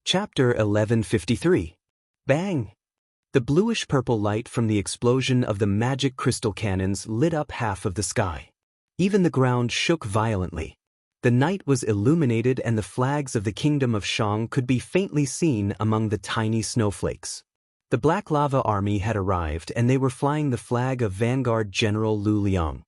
Chapter 1153. Bang! The bluish-purple light from the explosion of the magic crystal cannons lit up half of the sky. Even the ground shook violently. The night was illuminated and the flags of the kingdom of Shang could be faintly seen among the tiny snowflakes. The Black Lava Army had arrived and they were flying the flag of Vanguard General Lu Liang.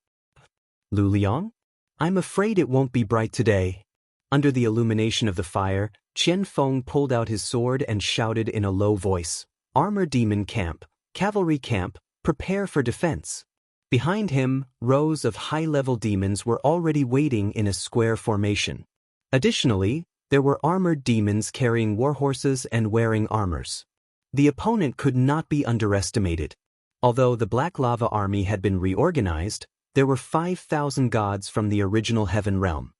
Lu Liang? I'm afraid it won't be bright today. Under the illumination of the fire, Qian Feng pulled out his sword and shouted in a low voice, "Armor Demon Camp, Cavalry Camp, prepare for defense." Behind him, rows of high-level demons were already waiting in a square formation. Additionally, there were armored demons carrying warhorses and wearing armors. The opponent could not be underestimated. Although the Black Lava Army had been reorganized, there were 5,000 gods from the original Heaven Realm.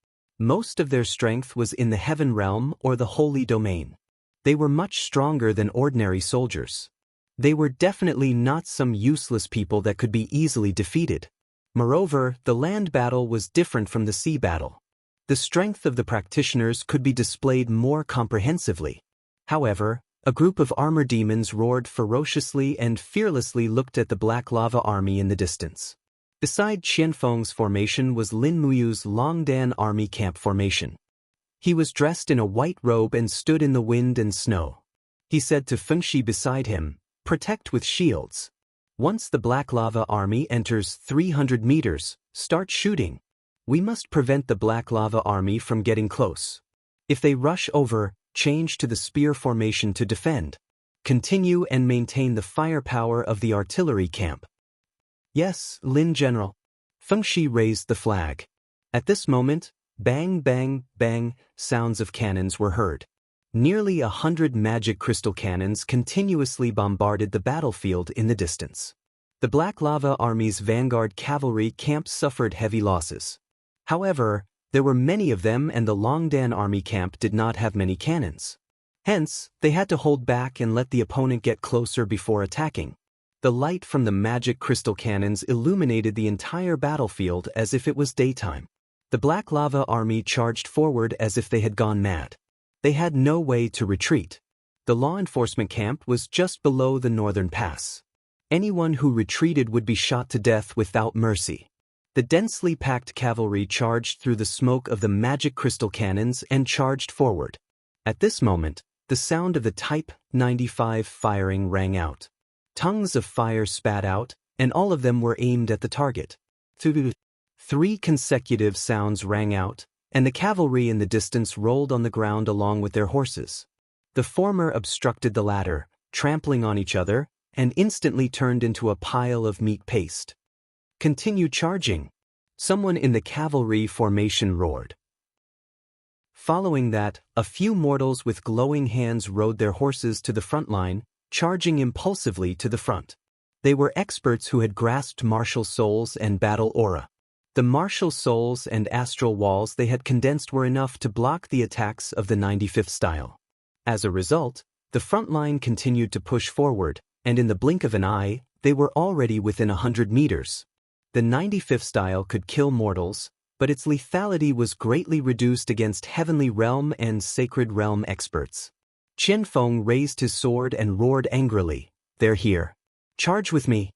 Most of their strength was in the Heaven Realm or the Holy Domain. They were much stronger than ordinary soldiers. They were definitely not some useless people that could be easily defeated. Moreover, the land battle was different from the sea battle. The strength of the practitioners could be displayed more comprehensively. However, a group of armor demons roared ferociously and fearlessly looked at the Black Lava Army in the distance. Beside Qianfeng's formation was Lin Muyu's Longdan Army Camp formation. He was dressed in a white robe and stood in the wind and snow. He said to Fengxi beside him, "Protect with shields. Once the Black Lava Army enters 300 meters, start shooting. We must prevent the Black Lava Army from getting close. If they rush over, change to the spear formation to defend. Continue and maintain the firepower of the artillery camp." "Yes, Lin General." Fengxi raised the flag. At this moment, bang, bang, bang, sounds of cannons were heard. Nearly 100 magic crystal cannons continuously bombarded the battlefield in the distance. The Black Lava Army's vanguard cavalry camp suffered heavy losses. However, there were many of them and the Longdan Army camp did not have many cannons. Hence, they had to hold back and let the opponent get closer before attacking. The light from the magic crystal cannons illuminated the entire battlefield as if it was daytime. The Black Lava Army charged forward as if they had gone mad. They had no way to retreat. The law enforcement camp was just below the northern pass. Anyone who retreated would be shot to death without mercy. The densely packed cavalry charged through the smoke of the magic crystal cannons and charged forward. At this moment, the sound of the Type 95 firing rang out. Tongues of fire spat out, and all of them were aimed at the target. 3 consecutive sounds rang out, and the cavalry in the distance rolled on the ground along with their horses. The former obstructed the latter, trampling on each other, and instantly turned into a pile of meat paste. "Continue charging," someone in the cavalry formation roared. Following that, a few mortals with glowing hands rode their horses to the front line, charging impulsively to the front. They were experts who had grasped martial souls and battle aura. The martial souls and astral walls they had condensed were enough to block the attacks of the 95th style. As a result, the front line continued to push forward, and in the blink of an eye, they were already within 100 meters. The 95th style could kill mortals, but its lethality was greatly reduced against Heavenly Realm and Sacred Realm experts. Qian Feng raised his sword and roared angrily, "They're here. Charge with me."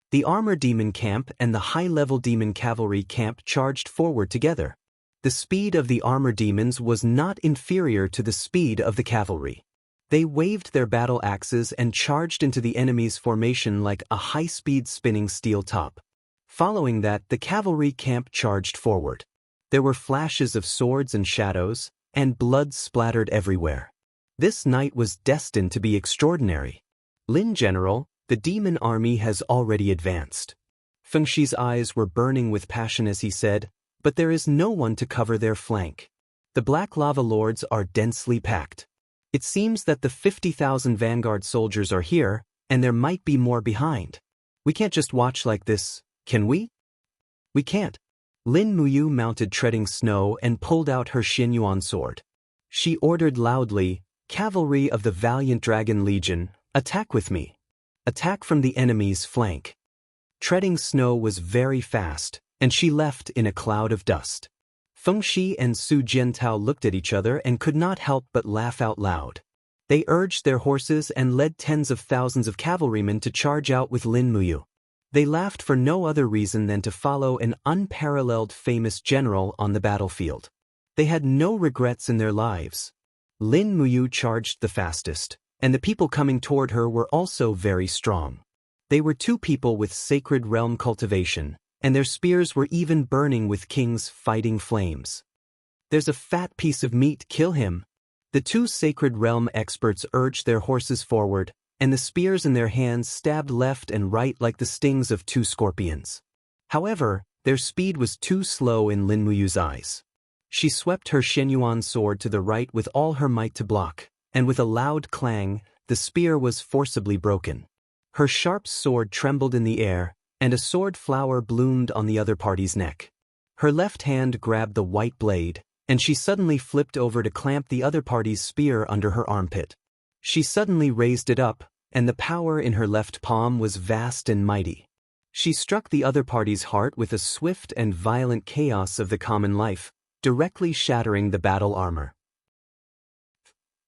The armor demon camp and the high-level demon cavalry camp charged forward together. The speed of the armor demons was not inferior to the speed of the cavalry. They waved their battle axes and charged into the enemy's formation like a high-speed spinning steel top. Following that, the cavalry camp charged forward. There were flashes of swords and shadows, and blood splattered everywhere. This night was destined to be extraordinary. "Lin General, the demon army has already advanced." Fengxi's eyes were burning with passion as he said, "But there is no one to cover their flank. The Black Lava Lords are densely packed. It seems that the 50,000 vanguard soldiers are here, and there might be more behind. We can't just watch like this, can we?" "We can't." Lin Muyu mounted treading snow and pulled out her Xinyuan sword. She ordered loudly, "Cavalry of the Valiant Dragon Legion, attack with me. Attack from the enemy's flank." Treading snow was very fast, and she left in a cloud of dust. Fengxi and Su Jiantao looked at each other and could not help but laugh out loud. They urged their horses and led tens of thousands of cavalrymen to charge out with Lin Muyu. They laughed for no other reason than to follow an unparalleled famous general on the battlefield. They had no regrets in their lives. Lin Muyu charged the fastest, and the people coming toward her were also very strong. They were two people with sacred realm cultivation, and their spears were even burning with kings fighting flames. "There's a fat piece of meat, kill him." The two sacred realm experts urged their horses forward, and the spears in their hands stabbed left and right like the stings of two scorpions. However, their speed was too slow in Lin Muyu's eyes. She swept her Shenyuan sword to the right with all her might to block, and with a loud clang, the spear was forcibly broken. Her sharp sword trembled in the air, and a sword flower bloomed on the other party's neck. Her left hand grabbed the white blade, and she suddenly flipped over to clamp the other party's spear under her armpit. She suddenly raised it up, and the power in her left palm was vast and mighty. She struck the other party's heart with a swift and violent chaos of the common life, directly shattering the battle armor.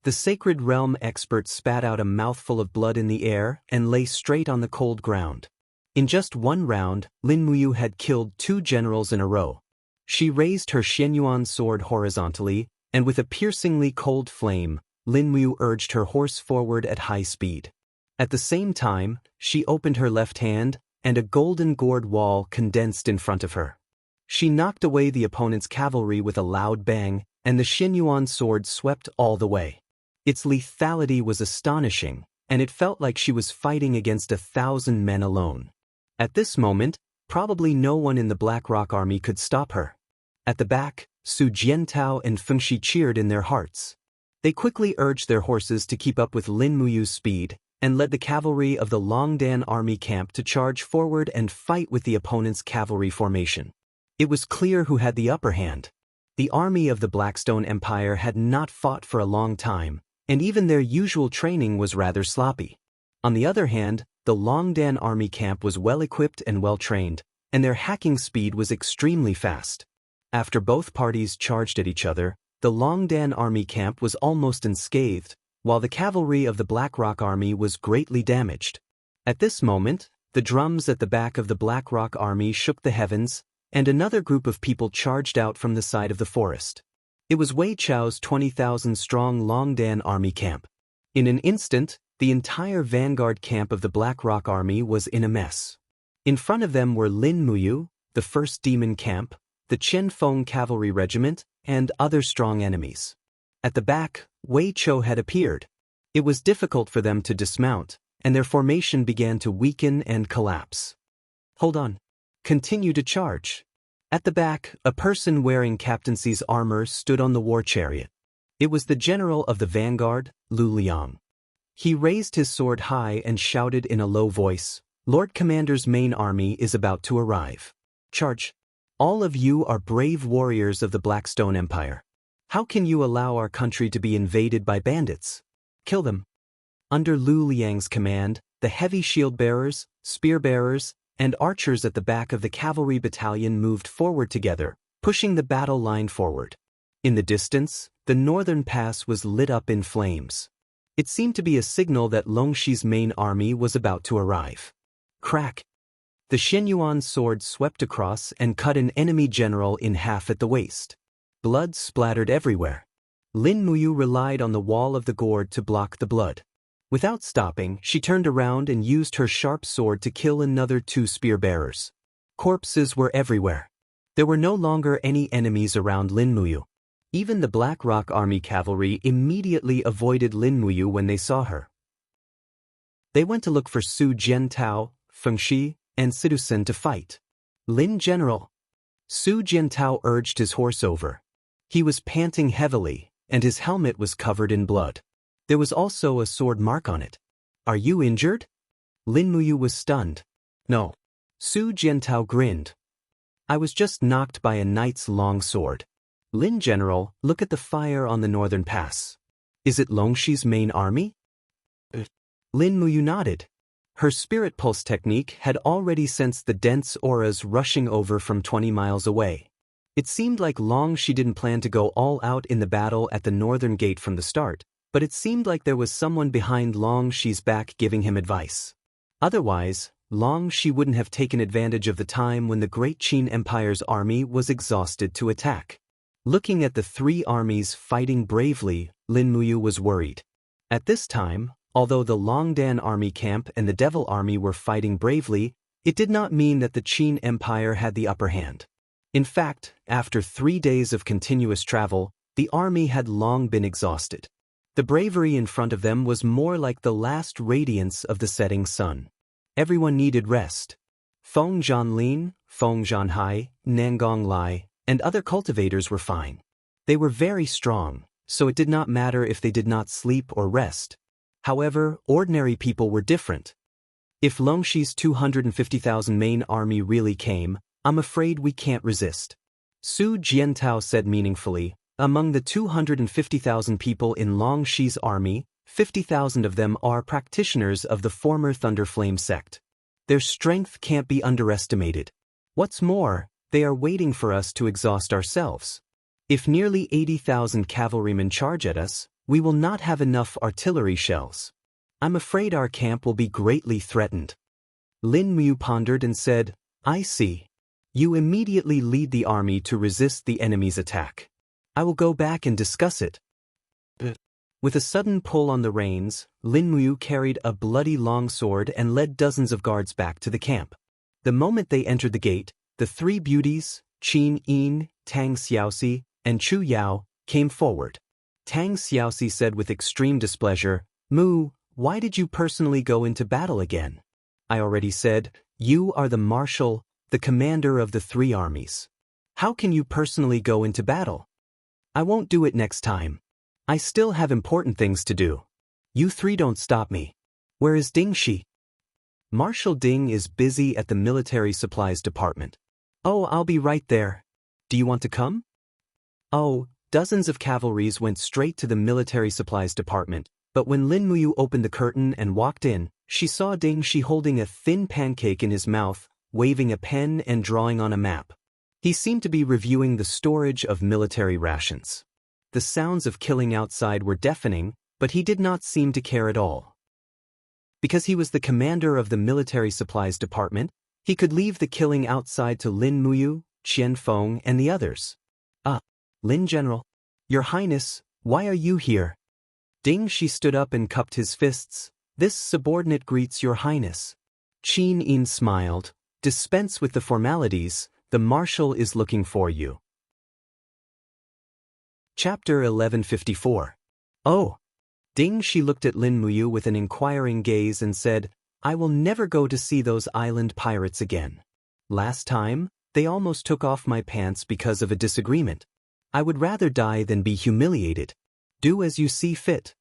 The sacred realm expert spat out a mouthful of blood in the air and lay straight on the cold ground. In just one round, Lin Muyu had killed 2 generals in a row. She raised her Shenyuan sword horizontally, and with a piercingly cold flame, Lin Muyu urged her horse forward at high speed. At the same time, she opened her left hand, and a golden gourd wall condensed in front of her. She knocked away the opponent's cavalry with a loud bang, and the Shenyuan sword swept all the way. Its lethality was astonishing, and it felt like she was fighting against 1,000 men alone. At this moment, probably no one in the Black Rock Army could stop her. At the back, Su Jiantao and Fengxi cheered in their hearts. They quickly urged their horses to keep up with Lin Muyu's speed, and led the cavalry of the Longdan army camp to charge forward and fight with the opponent's cavalry formation. It was clear who had the upper hand. The army of the Blackstone Empire had not fought for a long time, and even their usual training was rather sloppy. On the other hand, the Longdan army camp was well-equipped and well-trained, and their hacking speed was extremely fast. After both parties charged at each other, the Longdan army camp was almost unscathed, while the cavalry of the Black Rock Army was greatly damaged. At this moment, the drums at the back of the Black Rock Army shook the heavens, and another group of people charged out from the side of the forest. It was Wei Chao's 20,000-strong Longdan army camp. In an instant, the entire vanguard camp of the Black Rock Army was in a mess. In front of them were Lin Muyu, the 1st Demon Camp, the Qianfeng Cavalry Regiment, and other strong enemies. At the back, Wei Chao had appeared. It was difficult for them to dismount, and their formation began to weaken and collapse. "Hold on. Continue to charge." At the back, a person wearing captaincy's armor stood on the war chariot. It was the general of the vanguard, Lu Liang. He raised his sword high and shouted in a low voice, "Lord Commander's main army is about to arrive. Charge! All of you are brave warriors of the Blackstone Empire. How can you allow our country to be invaded by bandits? Kill them." Under Lu Liang's command, the heavy shield bearers, spear bearers, and archers at the back of the cavalry battalion moved forward together, pushing the battle line forward. In the distance, the northern pass was lit up in flames. It seemed to be a signal that Longxi's main army was about to arrive. Crack! The Shenyuan sword swept across and cut an enemy general in half at the waist. Blood splattered everywhere. Lin Muyu relied on the wall of the gourd to block the blood. Without stopping, she turned around and used her sharp sword to kill another 2 spear bearers. Corpses were everywhere. There were no longer any enemies around Lin Muyu. Even the Black Rock Army cavalry immediately avoided Lin Muyu when they saw her. They went to look for Su Jiantao, Fengxi, and Sidusen to fight. "Lin General." Su Jiantao urged his horse over. He was panting heavily, and his helmet was covered in blood. There was also a sword mark on it. "Are you injured?" Lin Muyu was stunned. "No." Su Jiantao grinned. "I was just knocked by a knight's long sword." "Lin General, look at the fire on the northern pass. Is it Longxi's main army?" Lin Muyu nodded. Her spirit pulse technique had already sensed the dense auras rushing over from 20 miles away. It seemed like Longxi didn't plan to go all out in the battle at the northern gate from the start, but it seemed like there was someone behind Long Shi's back giving him advice. Otherwise, Long Shi wouldn't have taken advantage of the time when the Great Qin Empire's army was exhausted to attack. Looking at the three armies fighting bravely, Lin Muyu was worried. At this time, although the Longdan army camp and the Devil army were fighting bravely, it did not mean that the Qin Empire had the upper hand. In fact, after 3 days of continuous travel, the army had long been exhausted. The bravery in front of them was more like the last radiance of the setting sun. Everyone needed rest. Feng Zhanlin, Feng Zhanhai, Nangong Lai, and other cultivators were fine. They were very strong, so it did not matter if they did not sleep or rest. However, ordinary people were different. If Longshi's 250,000 main army really came, I'm afraid we can't resist. Su Jiantao said meaningfully, among the 250,000 people in Longshi's army, 50,000 of them are practitioners of the former Thunderflame sect. Their strength can't be underestimated. What's more, they are waiting for us to exhaust ourselves. If nearly 80,000 cavalrymen charge at us, we will not have enough artillery shells. I'm afraid our camp will be greatly threatened. Lin Muyu pondered and said, I see. You immediately lead the army to resist the enemy's attack. I will go back and discuss it. With a sudden pull on the reins, Lin Muyu carried a bloody longsword and led dozens of guards back to the camp. The moment they entered the gate, the three beauties, Qin Yin, Tang Xiaoxi, and Chu Yao, came forward. Tang Xiaoxi said with extreme displeasure, Mu, why did you personally go into battle again? I already said, you are the marshal, the commander of the three armies. How can you personally go into battle? I won't do it next time. I still have important things to do. You three don't stop me. Where is Ding Shi? Marshal Ding is busy at the military supplies department. Oh, I'll be right there. Do you want to come? Oh, dozens of cavalries went straight to the military supplies department, but when Lin Muyu opened the curtain and walked in, she saw Ding Shi holding a thin pancake in his mouth, waving a pen and drawing on a map. He seemed to be reviewing the storage of military rations. The sounds of killing outside were deafening, but he did not seem to care at all. Because he was the commander of the military supplies department, he could leave the killing outside to Lin Muyu, Qian Feng, and the others. Lin General. Your Highness, why are you here? Ding Shi stood up and cupped his fists. This subordinate greets your Highness. Qin Yin smiled. Dispense with the formalities, the marshal is looking for you. Chapter 1154. Oh. Ding Shi looked at Lin Muyu with an inquiring gaze and said, I will never go to see those island pirates again. Last time, they almost took off my pants because of a disagreement. I would rather die than be humiliated. Do as you see fit.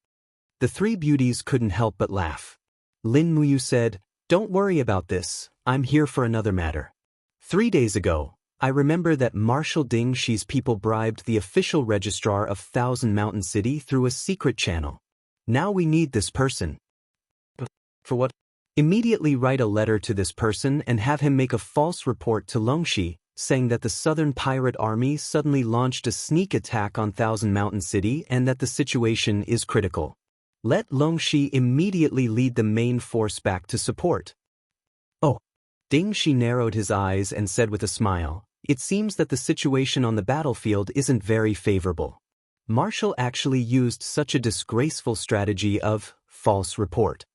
The three beauties couldn't help but laugh. Lin Muyu said, Don't worry about this, I'm here for another matter. 3 days ago, I remember that Marshal Ding Shi's people bribed the official registrar of Thousand Mountain City through a secret channel. Now we need this person. For what? Immediately write a letter to this person and have him make a false report to Longshi, saying that the Southern Pirate Army suddenly launched a sneak attack on Thousand Mountain City and that the situation is critical. Let Longshi immediately lead the main force back to support. Oh. Ding Shi narrowed his eyes and said with a smile, It seems that the situation on the battlefield isn't very favorable. Marshal actually used such a disgraceful strategy of false report.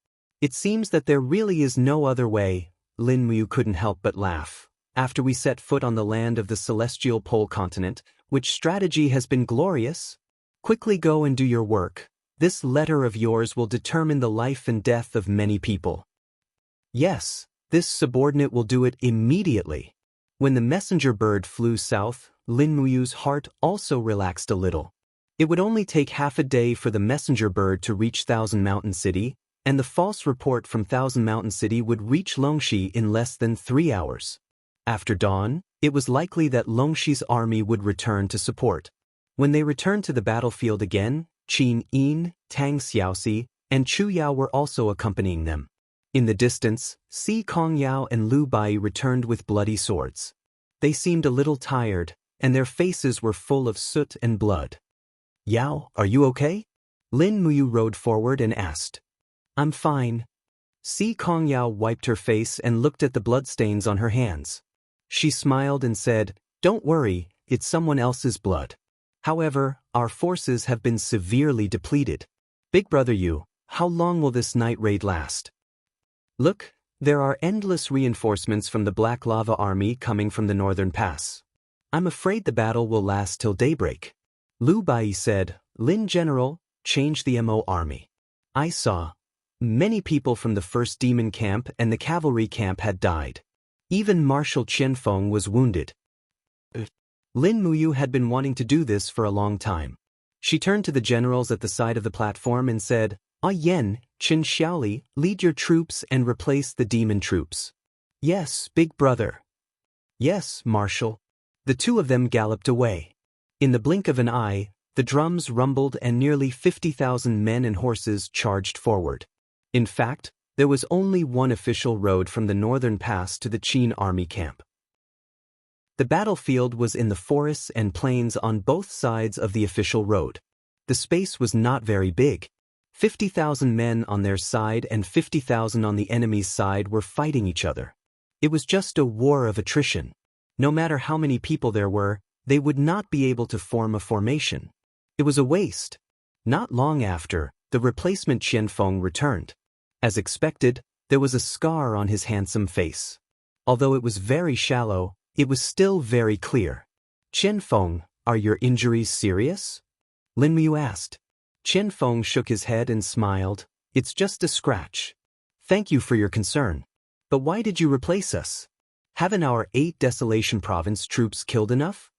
It seems that there really is no other way. Lin Muyu couldn't help but laugh. After we set foot on the land of the celestial pole continent, which strategy has been glorious? Quickly go and do your work. This letter of yours will determine the life and death of many people. Yes, this subordinate will do it immediately. When the messenger bird flew south, Lin Muyu's heart also relaxed a little. It would only take half a day for the messenger bird to reach Thousand Mountain City, and the false report from Thousand Mountain City would reach Longshi in less than 3 hours. After dawn, it was likely that Longshi's army would return to support. When they returned to the battlefield again, Qin Yin, Tang Xiaoxi, and Chu Yao were also accompanying them. In the distance, Si Kong Yao and Lu Bai returned with bloody swords. They seemed a little tired, and their faces were full of soot and blood. Yao, are you okay? Lin Muyu rode forward and asked. I'm fine. Si Kongyao wiped her face and looked at the bloodstains on her hands. She smiled and said, Don't worry, it's someone else's blood. However, our forces have been severely depleted. Big brother Yu, how long will this night raid last? Look, there are endless reinforcements from the Black Lava Army coming from the northern pass. I'm afraid the battle will last till daybreak. Lu Bai said, Lin General, change the Mo army. I saw. Many people from the first demon camp and the cavalry camp had died. Even Marshal Qianfeng was wounded. Lin Muyu had been wanting to do this for a long time. She turned to the generals at the side of the platform and said, Ah Yen, Qin Xiaoli, lead your troops and replace the demon troops. Yes, big brother. Yes, Marshal. The two of them galloped away. In the blink of an eye, the drums rumbled and nearly 50,000 men and horses charged forward. In fact, there was only one official road from the northern pass to the Qin army camp. The battlefield was in the forests and plains on both sides of the official road. The space was not very big. 50,000 men on their side and 50,000 on the enemy's side were fighting each other. It was just a war of attrition. No matter how many people there were, they would not be able to form a formation. It was a waste. Not long after, the replacement Qianfeng returned. As expected, there was a scar on his handsome face. Although it was very shallow, it was still very clear. Qianfeng, are your injuries serious? Lin Muyu asked. Qianfeng shook his head and smiled. It's just a scratch. Thank you for your concern. But why did you replace us? Haven't our 8 Desolation Province troops killed enough?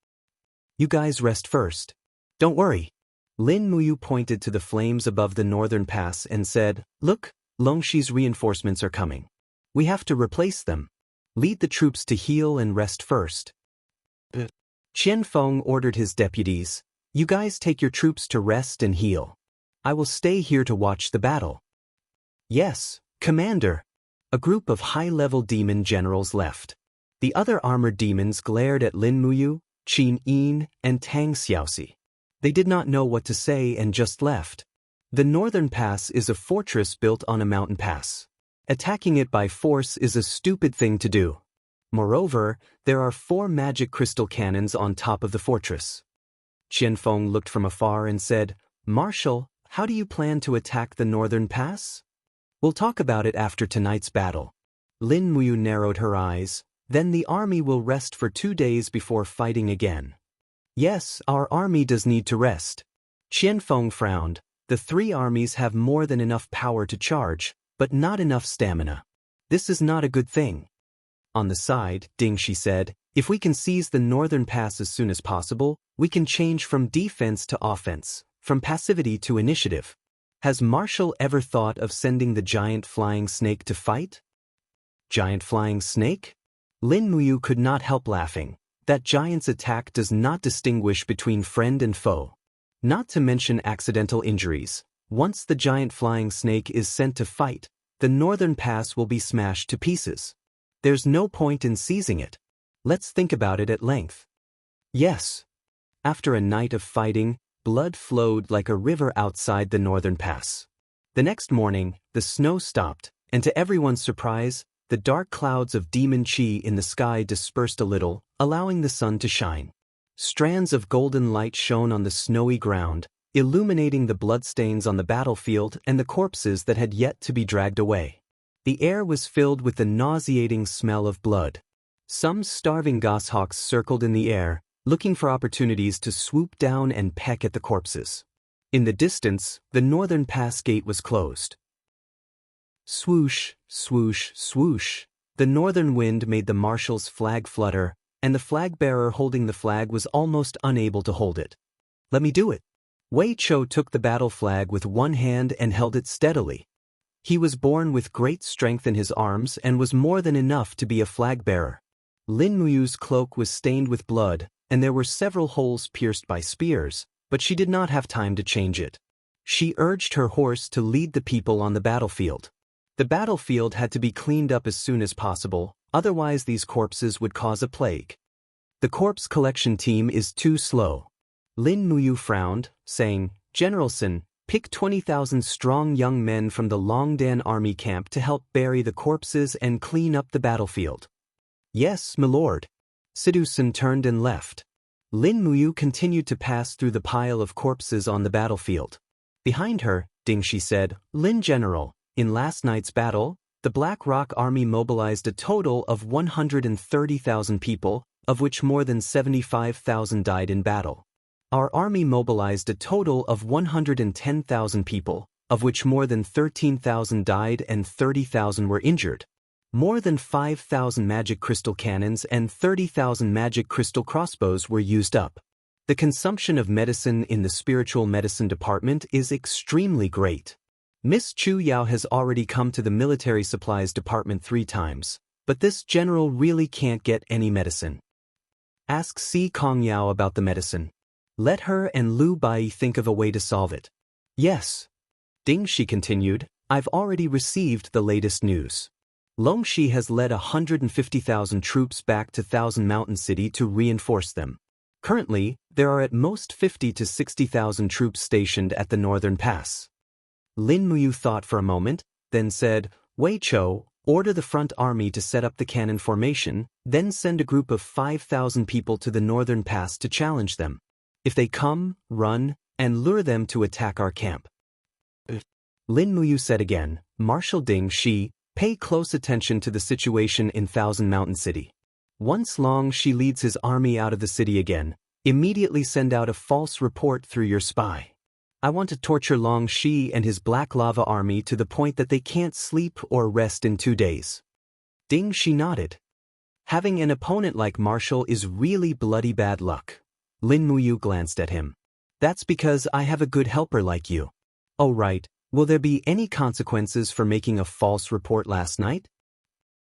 You guys rest first. Don't worry. Lin Muyu pointed to the flames above the northern pass and said, Look, Longxi's reinforcements are coming. We have to replace them. Lead the troops to heal and rest first. Qianfeng ordered his deputies, You guys take your troops to rest and heal. I will stay here to watch the battle. Yes, Commander. A group of high-level demon generals left. The other armored demons glared at Lin Muyu, Qin Yin, and Tang Xiaoxi. They did not know what to say and just left. The northern pass is a fortress built on a mountain pass. Attacking it by force is a stupid thing to do. Moreover, there are 4 magic crystal cannons on top of the fortress. Qianfeng looked from afar and said, Marshal, how do you plan to attack the northern pass? We'll talk about it after tonight's battle. Lin Muyu narrowed her eyes. Then the army will rest for 2 days before fighting again. Yes, our army does need to rest. Qianfeng frowned. The 3 armies have more than enough power to charge, but not enough stamina. This is not a good thing. On the side, Ding Shi said, if we can seize the northern pass as soon as possible, we can change from defense to offense, from passivity to initiative. Has Marshal ever thought of sending the giant flying snake to fight? Giant flying snake? Lin Muyu could not help laughing. That giant's attack does not distinguish between friend and foe. Not to mention accidental injuries. Once the giant flying snake is sent to fight, the northern pass will be smashed to pieces. There's no point in seizing it. Let's think about it at length. Yes. After a night of fighting, blood flowed like a river outside the northern pass. The next morning, the snow stopped, and to everyone's surprise, the dark clouds of demon chi in the sky dispersed a little, allowing the sun to shine. Strands of golden light shone on the snowy ground, illuminating the bloodstains on the battlefield and the corpses that had yet to be dragged away. The air was filled with the nauseating smell of blood. Some starving goshawks circled in the air, looking for opportunities to swoop down and peck at the corpses. In the distance, the northern pass gate was closed. Swoosh, swoosh, swoosh. The northern wind made the marshal's flag flutter, and the flag-bearer holding the flag was almost unable to hold it. Let me do it. Wei Chou took the battle flag with one hand and held it steadily. He was born with great strength in his arms and was more than enough to be a flag-bearer. Lin Muyu's cloak was stained with blood, and there were several holes pierced by spears, but she did not have time to change it. She urged her horse to lead the people on the battlefield. The battlefield had to be cleaned up as soon as possible, otherwise these corpses would cause a plague. The corpse collection team is too slow. Lin Muyu frowned, saying, General Sun, Pick 20,000 strong young men from the Longdan army camp to help bury the corpses and clean up the battlefield. Yes, milord. Sidu-san turned and left. Lin Muyu continued to pass through the pile of corpses on the battlefield. Behind her, Ding Shi said, Lin General, in last night's battle, the Black Rock Army mobilized a total of 130,000 people, of which more than 75,000 died in battle. Our army mobilized a total of 110,000 people, of which more than 13,000 died and 30,000 were injured. More than 5,000 magic crystal cannons and 30,000 magic crystal crossbows were used up. The consumption of medicine in the spiritual medicine department is extremely great. Miss Chu Yao has already come to the military supplies department 3 times, but this general really can't get any medicine. Ask Si Kong Yao about the medicine. Let her and Lu Bai think of a way to solve it. Yes. Ding Shi continued, I've already received the latest news. Long Shi has led 150,000 troops back to Thousand Mountain City to reinforce them. Currently, there are at most 50 to 60,000 troops stationed at the northern pass. Lin Muyu thought for a moment, then said, Wei Chou, order the front army to set up the cannon formation, then send a group of 5,000 people to the northern pass to challenge them. If they come, run, and lure them to attack our camp. Lin Muyu said again, Marshal Ding Shi, pay close attention to the situation in Thousand Mountain City. Once Long Shi leads his army out of the city again, immediately send out a false report through your spy. I want to torture Long Shi and his Black Lava army to the point that they can't sleep or rest in 2 days. Ding Shi nodded. Having an opponent like Marshal is really bloody bad luck. Lin Muyu glanced at him. That's because I have a good helper like you. Oh right. Will there be any consequences for making a false report last night?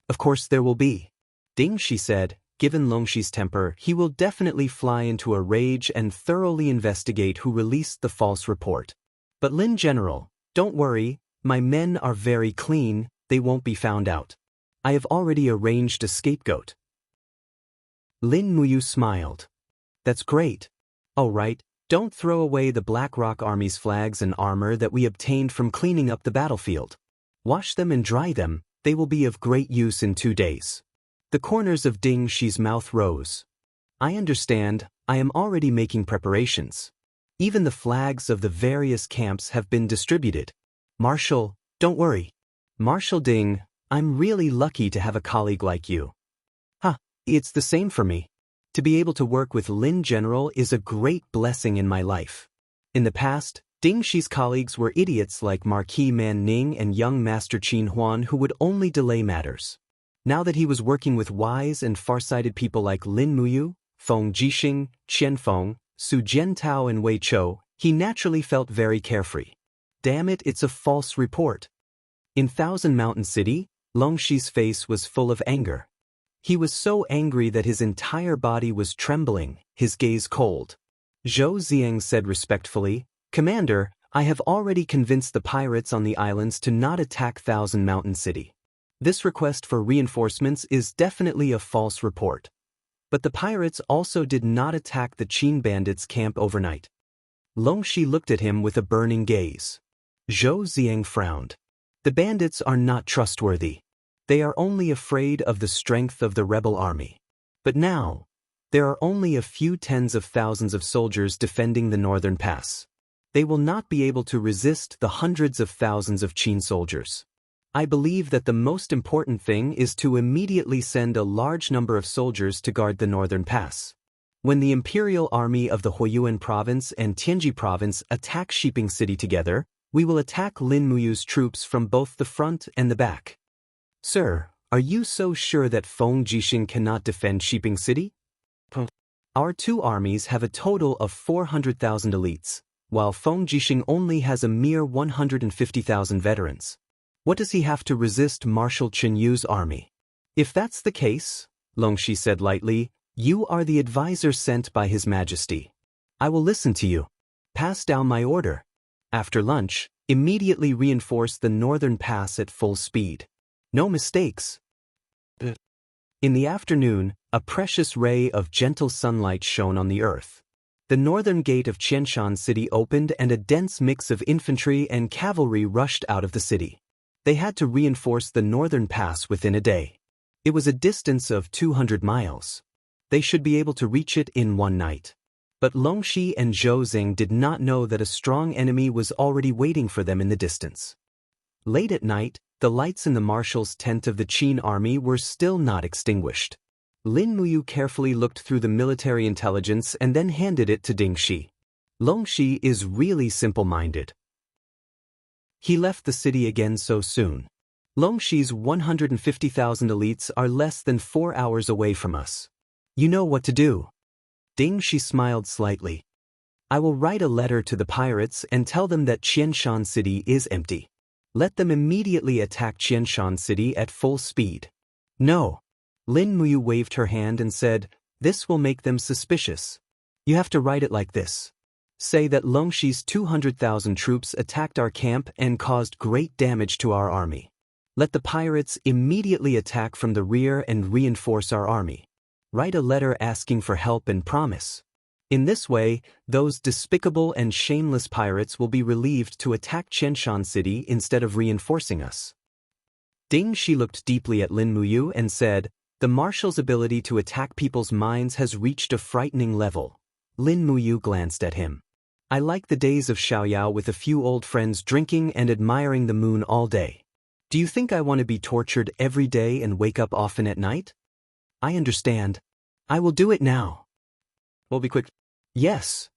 Of course there will be. Ding Shi said, given Long Shi's temper, he will definitely fly into a rage and thoroughly investigate who released the false report. But Lin General, don't worry, my men are very clean, they won't be found out. I have already arranged a scapegoat. Lin Muyu smiled. That's great. All right. Don't throw away the Black Rock Army's flags and armor that we obtained from cleaning up the battlefield. Wash them and dry them, they will be of great use in 2 days. The corners of Ding Shi's mouth rose. I understand, I am already making preparations. Even the flags of the various camps have been distributed. Marshal, don't worry. Marshal Ding, I'm really lucky to have a colleague like you. It's the same for me. To be able to work with Lin General is a great blessing in my life. In the past, Ding Shi's colleagues were idiots like Marquis Man Ning and young Master Qin Huan who would only delay matters. Now that he was working with wise and farsighted people like Lin Muyu, Feng Jixing, Qian Feng, Su Jiantao and Wei Chou, he naturally felt very carefree. Damn it, it's a false report. In Thousand Mountain City, Long Shi's face was full of anger. He was so angry that his entire body was trembling, his gaze cold. Zhou Ziang said respectfully, Commander, I have already convinced the pirates on the islands to not attack Thousand Mountain City. This request for reinforcements is definitely a false report. But the pirates also did not attack the Qin bandits' camp overnight. Long Shi looked at him with a burning gaze. Zhou Ziang frowned. The bandits are not trustworthy. They are only afraid of the strength of the rebel army. But now, there are only a few tens of thousands of soldiers defending the northern pass. They will not be able to resist the hundreds of thousands of Qin soldiers. I believe that the most important thing is to immediately send a large number of soldiers to guard the northern pass. When the Imperial Army of the Huiyuan Province and Tianji Province attack Shiping City together, we will attack Lin Muyu's troops from both the front and the back. Sir, are you so sure that Feng Jixing cannot defend Shiping City? Our 2 armies have a total of 400,000 elites, while Feng Jixing only has a mere 150,000 veterans. What does he have to resist Marshal Chen Yu's army? If that's the case, Long Shi said lightly, you are the advisor sent by His Majesty. I will listen to you. Pass down my order. After lunch, immediately reinforce the northern pass at full speed. No mistakes. In the afternoon, a precious ray of gentle sunlight shone on the earth. The northern gate of Qianshan City opened and a dense mix of infantry and cavalry rushed out of the city. They had to reinforce the northern pass within a day. It was a distance of 200 miles. They should be able to reach it in one night. But Longxi and Zhou Xing did not know that a strong enemy was already waiting for them in the distance. Late at night, the lights in the marshal's tent of the Qin army were still not extinguished. Lin Muyu carefully looked through the military intelligence and then handed it to Ding Shi. Longxi is really simple-minded. He left the city again so soon. Longxi's 150,000 elites are less than 4 hours away from us. You know what to do. Ding Shi smiled slightly. I will write a letter to the pirates and tell them that Qianshan City is empty. Let them immediately attack Qianshan City at full speed. No. Lin Muyu waved her hand and said, this will make them suspicious. You have to write it like this. Say that Longxi's 200,000 troops attacked our camp and caused great damage to our army. Let the pirates immediately attack from the rear and reinforce our army. Write a letter asking for help and promise. In this way, those despicable and shameless pirates will be relieved to attack Qianshan City instead of reinforcing us. Ding Shi looked deeply at Lin Muyu and said, the marshal's ability to attack people's minds has reached a frightening level. Lin Muyu glanced at him. I like the days of Xiaoyao with a few old friends drinking and admiring the moon all day. Do you think I want to be tortured every day and wake up often at night? I understand. I will do it now. We'll be quick. Yes.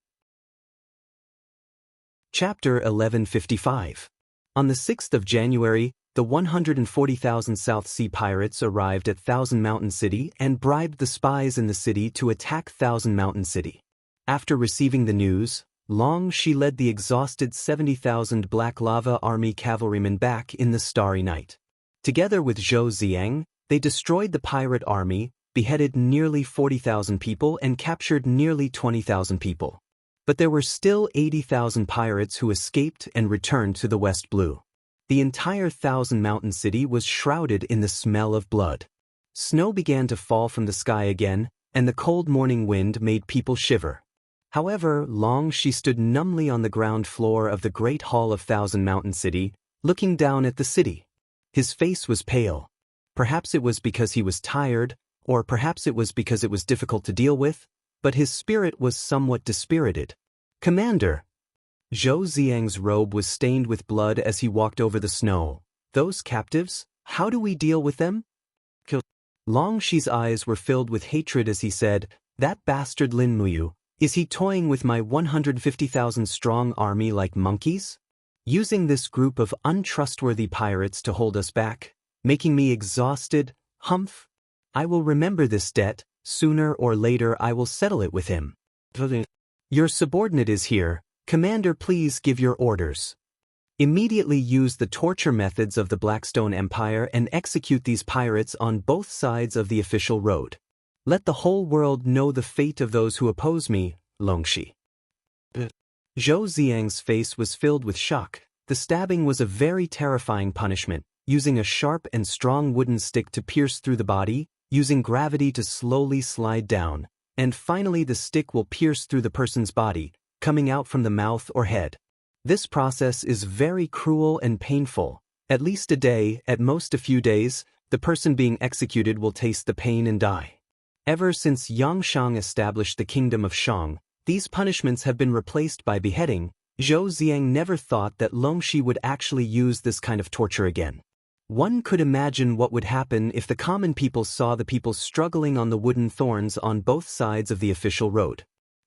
Chapter 1155. On the 6th of January, the 140,000 South Sea pirates arrived at Thousand Mountain City and bribed the spies in the city to attack Thousand Mountain City. After receiving the news, Longxi led the exhausted 70,000 Black Lava Army cavalrymen back in the starry night. Together with Zhou Xiang, they destroyed the pirate army, beheaded nearly 40,000 people and captured nearly 20,000 people. But there were still 80,000 pirates who escaped and returned to the West Blue. The entire Thousand Mountain City was shrouded in the smell of blood. Snow began to fall from the sky again, and the cold morning wind made people shiver. However, Longxi stood numbly on the ground floor of the Great Hall of Thousand Mountain City, looking down at the city. His face was pale. Perhaps it was because he was tired, or perhaps it was because it was difficult to deal with, but his spirit was somewhat dispirited. Commander! Zhou Xiang's robe was stained with blood as he walked over the snow. Those captives, how do we deal with them? Longxi's eyes were filled with hatred as he said, that bastard Lin Muyu, is he toying with my 150,000 strong army like monkeys? Using this group of untrustworthy pirates to hold us back, making me exhausted, humph? I will remember this debt, sooner or later I will settle it with him. Your subordinate is here, Commander, please give your orders. Immediately use the torture methods of the Blackstone Empire and execute these pirates on both sides of the official road. Let the whole world know the fate of those who oppose me, Longxi. Zhou Xiang's face was filled with shock. The stabbing was a very terrifying punishment, using a sharp and strong wooden stick to pierce through the body, using gravity to slowly slide down, and finally the stick will pierce through the person's body, coming out from the mouth or head. This process is very cruel and painful. At least a day, at most a few days, the person being executed will taste the pain and die. Ever since Yang Shang established the kingdom of Shang, these punishments have been replaced by beheading. Zhou Xiang never thought that Longxi would actually use this kind of torture again. One could imagine what would happen if the common people saw the people struggling on the wooden thorns on both sides of the official road.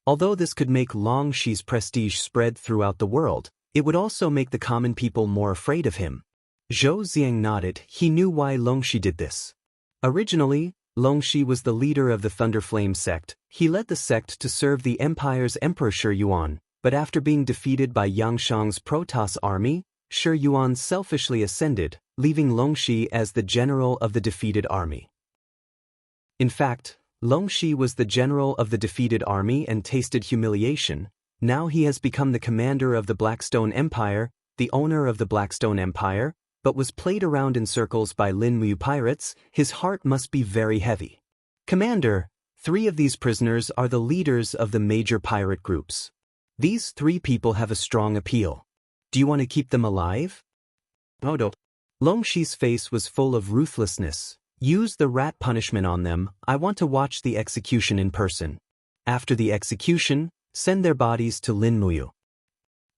Although this could make Longxi's prestige spread throughout the world, it would also make the common people more afraid of him. Zhou Xiang nodded. He knew why Longxi did this. Originally, Longxi was the leader of the Thunderflame sect. He led the sect to serve the empire's Emperor Shi Yuan, but after being defeated by Yang Shang's Protoss army, Shi Yuan selfishly ascended, leaving Longxi as the general of the defeated army. In fact, Longxi was the general of the defeated army and tasted humiliation. Now he has become the commander of the Blackstone Empire, the owner of the Blackstone Empire, but was played around in circles by Lin Muyu pirates. His heart must be very heavy. Commander, 3 of these prisoners are the leaders of the major pirate groups. These 3 people have a strong appeal. Do you want to keep them alive? Oh no. Longshi's face was full of ruthlessness. Use the rat punishment on them. I want to watch the execution in person. After the execution, send their bodies to Linmuyu.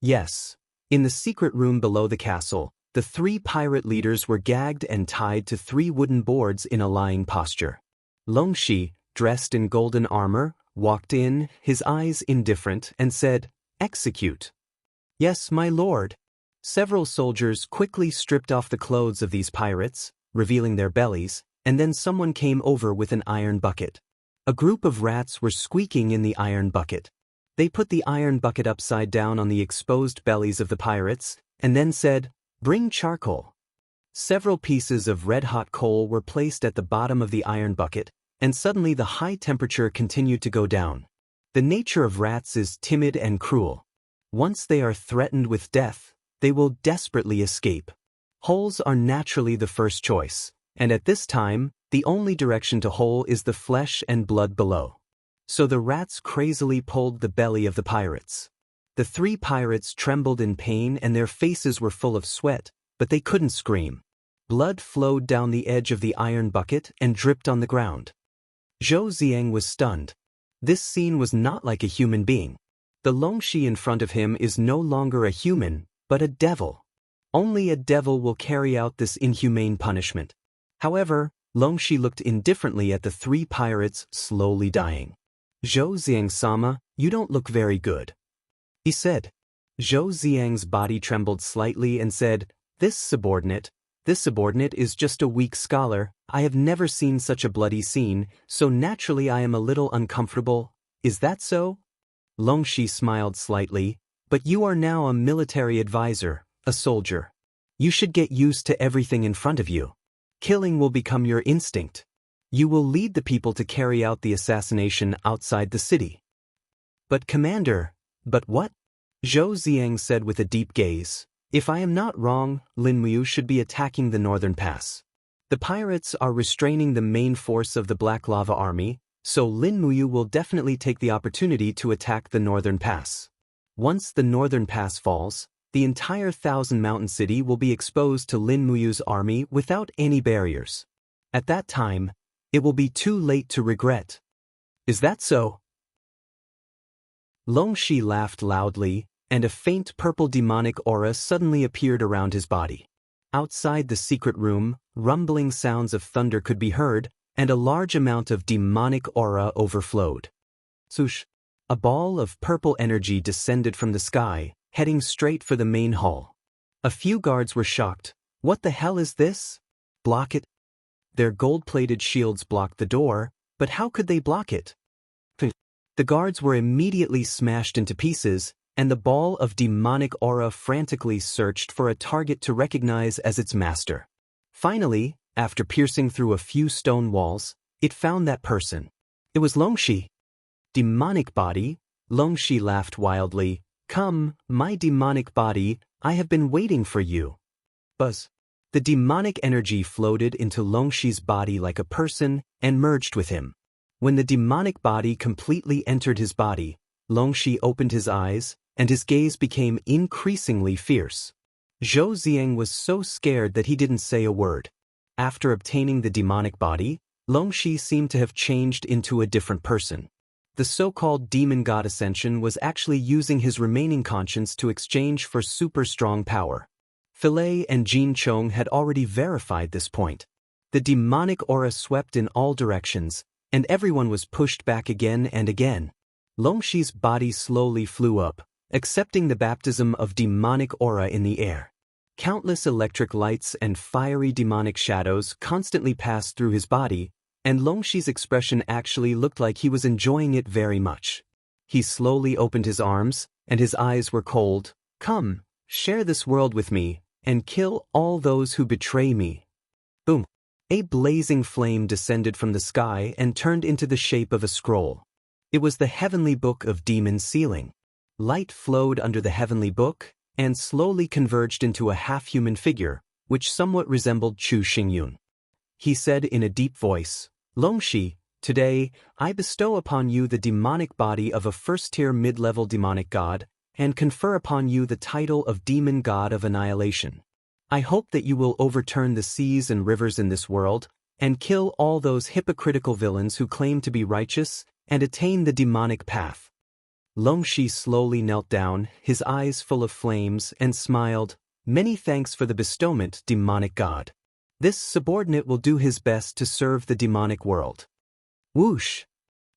Yes. In the secret room below the castle, the 3 pirate leaders were gagged and tied to 3 wooden boards in a lying posture. Longshi, dressed in golden armor, walked in, his eyes indifferent, and said, "Execute." "Yes, my lord." Several soldiers quickly stripped off the clothes of these pirates, revealing their bellies, and then someone came over with an iron bucket. A group of rats were squeaking in the iron bucket. They put the iron bucket upside down on the exposed bellies of the pirates, and then said, "Bring charcoal." Several pieces of red-hot coal were placed at the bottom of the iron bucket, and suddenly the high temperature continued to go down. The nature of rats is timid and cruel. Once they are threatened with death, they will desperately escape. Holes are naturally the first choice, and at this time, the only direction to hole is the flesh and blood below. So the rats crazily pulled the belly of the pirates. The 3 pirates trembled in pain and their faces were full of sweat, but they couldn't scream. Blood flowed down the edge of the iron bucket and dripped on the ground. Zhou Ziang was stunned. This scene was not like a human being. The Longshi in front of him is no longer a human, but a devil. Only a devil will carry out this inhumane punishment. However, Longshi looked indifferently at the 3 pirates slowly dying. "Zhou Ziang-sama, you don't look very good," he said. Zhou Ziang's body trembled slightly and said, This subordinate is just a weak scholar. I have never seen such a bloody scene, so naturally I am a little uncomfortable. Is that so?" Longshi smiled slightly. "But you are now a military advisor, a soldier. You should get used to everything in front of you. Killing will become your instinct. You will lead the people to carry out the assassination outside the city." "But Commander, but what?" Zhou Ziang said with a deep gaze. "If I am not wrong, Linmuyu should be attacking the northern pass. The pirates are restraining the main force of the Black Lava Army, so Linmuyu will definitely take the opportunity to attack the northern pass. Once the northern pass falls, the entire Thousand Mountain City will be exposed to Linmuyu's army without any barriers. At that time, it will be too late to regret. Is that so?" Longshi laughed loudly, and a faint purple demonic aura suddenly appeared around his body. Outside the secret room, rumbling sounds of thunder could be heard, and a large amount of demonic aura overflowed. Swoosh! A ball of purple energy descended from the sky, heading straight for the main hall. A few guards were shocked. "What the hell is this?" "Block it." Their gold-plated shields blocked the door, but how could they block it? The guards were immediately smashed into pieces, and the ball of demonic aura frantically searched for a target to recognize as its master. Finally, after piercing through a few stone walls, it found that person. It was Longshi. "Demonic body?" Longshi laughed wildly. "Come, my demonic body, I have been waiting for you." Buzz. The demonic energy floated into Longshi's body like a person and merged with him. When the demonic body completely entered his body, Longshi opened his eyes, and his gaze became increasingly fierce. Zhou Ziang was so scared that he didn't say a word. After obtaining the demonic body, Longshi seemed to have changed into a different person. The so-called demon god Ascension was actually using his remaining conscience to exchange for super strong power. Philae and Jin Chong had already verified this point. The demonic aura swept in all directions, and everyone was pushed back again and again. Longshi's body slowly flew up, accepting the baptism of demonic aura in the air. Countless electric lights and fiery demonic shadows constantly passed through his body, and Longshi's expression actually looked like he was enjoying it very much. He slowly opened his arms, and his eyes were cold. "Come, share this world with me, and kill all those who betray me." Boom! A blazing flame descended from the sky and turned into the shape of a scroll. It was the heavenly book of demon sealing. Light flowed under the heavenly book, and slowly converged into a half-human figure, which somewhat resembled Chu Xingyun. He said in a deep voice, "Longshi, Today, I bestow upon you the demonic body of a first-tier mid-level demonic god, and confer upon you the title of Demon God of Annihilation. I hope that you will overturn the seas and rivers in this world, and kill all those hypocritical villains who claim to be righteous, and attain the demonic path. Longxi slowly knelt down, his eyes full of flames, and smiled, "Many thanks for the bestowment, demonic god. This subordinate will do his best to serve the demonic world." Whoosh!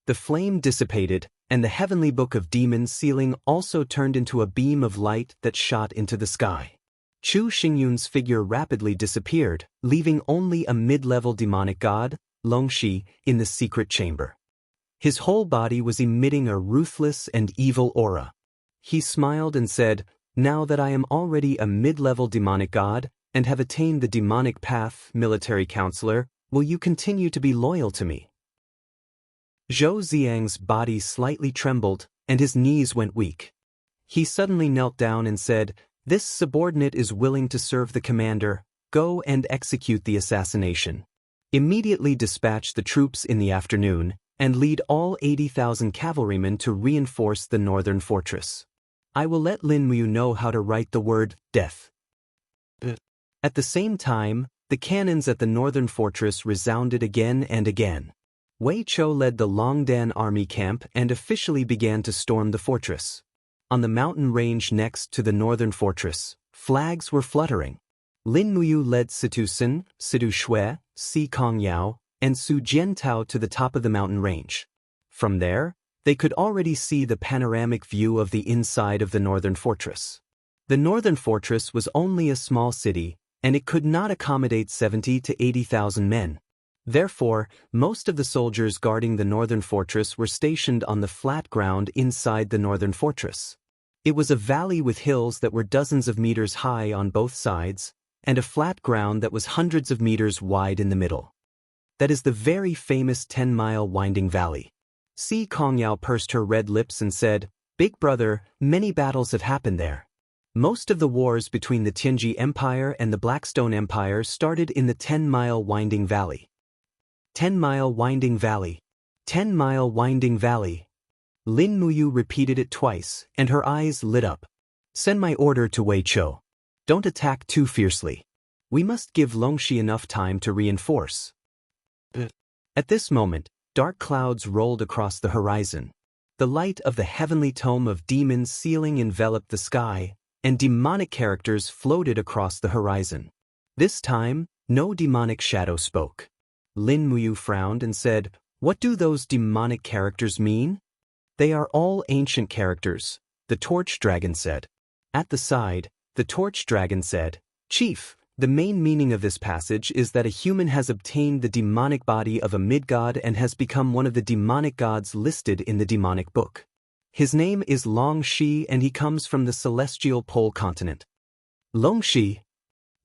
The flame dissipated, and the heavenly book of demons ceiling also turned into a beam of light that shot into the sky. Chu Xingyun's figure rapidly disappeared, leaving only a mid-level demonic god, Longxi, in the secret chamber. His whole body was emitting a ruthless and evil aura. He smiled and said, "Now that I am already a mid-level demonic god, and have attained the demonic path, military counselor, will you continue to be loyal to me?" Zhou Xiang's body slightly trembled, and his knees went weak. He suddenly knelt down and said, "This subordinate is willing to serve the commander. Go and execute the assassination. Immediately dispatch the troops in the afternoon, and lead all 80,000 cavalrymen to reinforce the northern fortress. I will let Lin Mu know how to write the word death." At the same time, the cannons at the northern fortress resounded again and again. Wei Chou led the Longdan army camp and officially began to storm the fortress. On the mountain range next to the northern fortress, flags were fluttering. Lin Muyu led Situ Sun, Situ Shui, Si Kongyao, and Su Jiantao to the top of the mountain range. From there, they could already see the panoramic view of the inside of the northern fortress. The northern fortress was only a small city, and it could not accommodate 70 to 80,000 men. Therefore, most of the soldiers guarding the northern fortress were stationed on the flat ground inside the northern fortress. It was a valley with hills that were dozens of meters high on both sides, and a flat ground that was hundreds of meters wide in the middle. That is the very famous 10-mile winding valley. Si Kongyao pursed her red lips and said, "Big brother, many battles have happened there. Most of the wars between the Tianji Empire and the Blackstone Empire started in the 10-mile winding valley." 10-mile winding valley. 10-mile winding valley. Lin Muyu repeated it twice, and her eyes lit up. "Send my order to Wei Chou. Don't attack too fiercely. We must give Longxi enough time to reinforce." At this moment, dark clouds rolled across the horizon. The light of the heavenly tome of demons ceiling enveloped the sky, and demonic characters floated across the horizon. This time, no demonic shadow spoke. Lin Muyu frowned and said, "What do those demonic characters mean?" "They are all ancient characters," the Torch Dragon said. At the side, the Torch Dragon said, "Chief, the main meaning of this passage is that a human has obtained the demonic body of a mid-god and has become one of the demonic gods listed in the demonic book. His name is Longxi and he comes from the celestial pole continent." "Longxi?"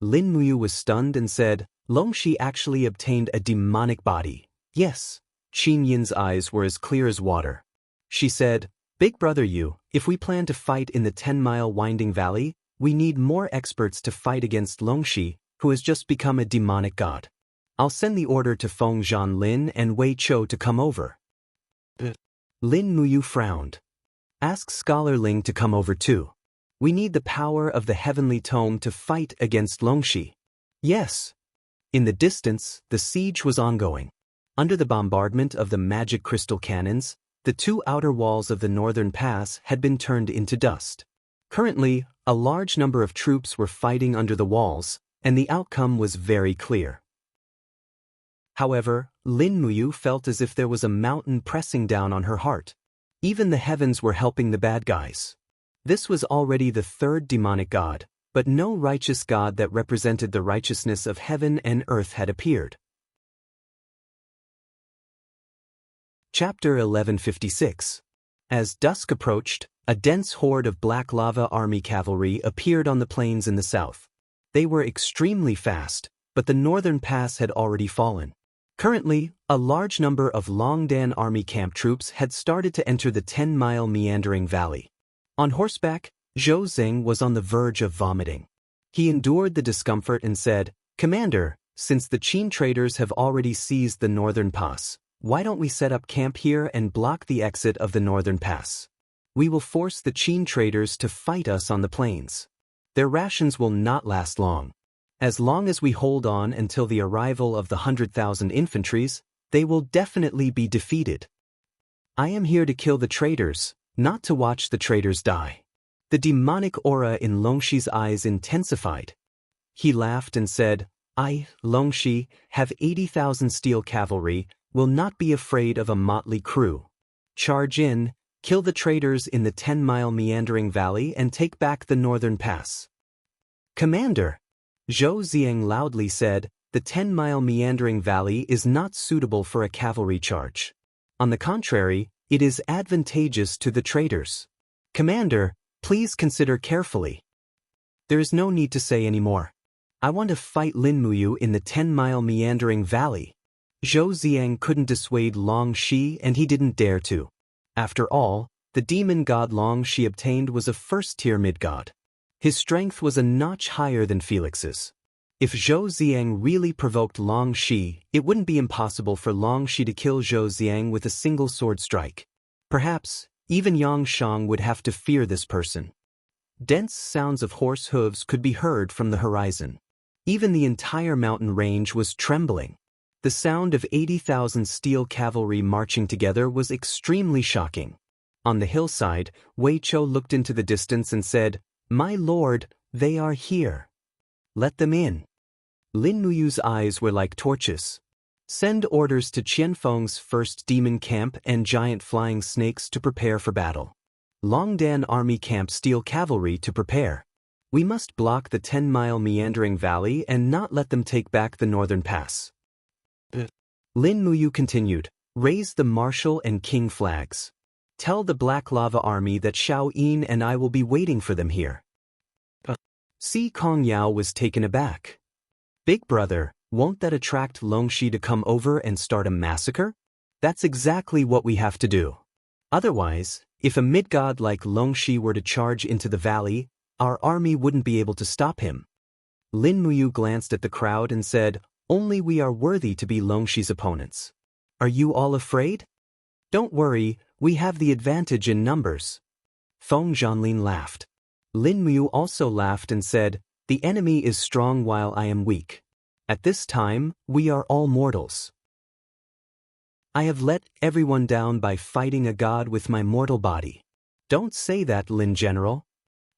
Lin Muyu was stunned and said, "Longxi actually obtained a demonic body." "Yes." Qin Yin's eyes were as clear as water. She said, "Big brother Yu, if we plan to fight in the 10-mile winding valley, we need more experts to fight against Longxi, who has just become a demonic god. I'll send the order to Feng Zhanlin and Wei Chou to come over." Lin Muyu frowned. "Ask Scholar Ling to come over too. We need the power of the heavenly tome to fight against Longxi." "Yes." In the distance, the siege was ongoing. Under the bombardment of the magic crystal cannons, the two outer walls of the northern pass had been turned into dust. Currently, a large number of troops were fighting under the walls, and the outcome was very clear. However, Lin Muyu felt as if there was a mountain pressing down on her heart. Even the heavens were helping the bad guys. This was already the third demonic god, but no righteous god that represented the righteousness of heaven and earth had appeared. Chapter 1156. As dusk approached, a dense horde of black lava army cavalry appeared on the plains in the south. They were extremely fast, but the northern pass had already fallen. Currently, a large number of Longdan army camp troops had started to enter the 10-mile meandering valley. On horseback, Zhou Zeng was on the verge of vomiting. He endured the discomfort and said, "Commander, since the Qin traders have already seized the northern pass, Why don't we set up camp here and block the exit of the northern pass? We will force the Qin traders to fight us on the plains. Their rations will not last long. As long as we hold on until the arrival of the 100,000 infantries, they will definitely be defeated. I am here to kill the traitors, not to watch the traitors die. The demonic aura in Longxi's eyes intensified. He laughed and said, I, Longxi, have 80,000 steel cavalry, will not be afraid of a motley crew. Charge in, kill the traitors in the 10-mile meandering valley and take back the northern pass. Commander, Zhou Ziang loudly said, the 10-mile meandering valley is not suitable for a cavalry charge. On the contrary, it is advantageous to the traitors. Commander, please consider carefully. There is no need to say any more. I want to fight Lin Muyu in the 10-mile meandering valley. Zhou Ziang couldn't dissuade Long Shi and he didn't dare to. After all, the demon god Long Shi obtained was a first-tier mid-god. His strength was a notch higher than Felix's. If Zhou Ziang really provoked Long Shi, it wouldn't be impossible for Long Shi to kill Zhou Ziang with a single sword strike. Perhaps, even Yang Shang would have to fear this person. Dense sounds of horse hooves could be heard from the horizon. Even the entire mountain range was trembling. The sound of 80,000 steel cavalry marching together was extremely shocking. On the hillside, Wei Chou looked into the distance and said, My lord, they are here. Let them in. Lin Muyu's eyes were like torches. Send orders to Qianfeng's first demon camp and giant flying snakes to prepare for battle. Longdan army camp steel cavalry to prepare. We must block the 10-mile meandering valley and not let them take back the northern pass. Lin Muyu continued, raise the marshal and king flags. Tell the Black Lava army that Xiao Yin and I will be waiting for them here. Si Kong Yao was taken aback. Big brother, won't that attract Longxi to come over and start a massacre? That's exactly what we have to do. Otherwise, if a mid-god like Longxi were to charge into the valley, our army wouldn't be able to stop him. Lin Muyu glanced at the crowd and said, only we are worthy to be Longxi's opponents. Are you all afraid? Don't worry, we have the advantage in numbers. Feng Zhanlin laughed. Lin Muyu also laughed and said, the enemy is strong while I am weak. At this time, we are all mortals. I have let everyone down by fighting a god with my mortal body. Don't say that, Lin General.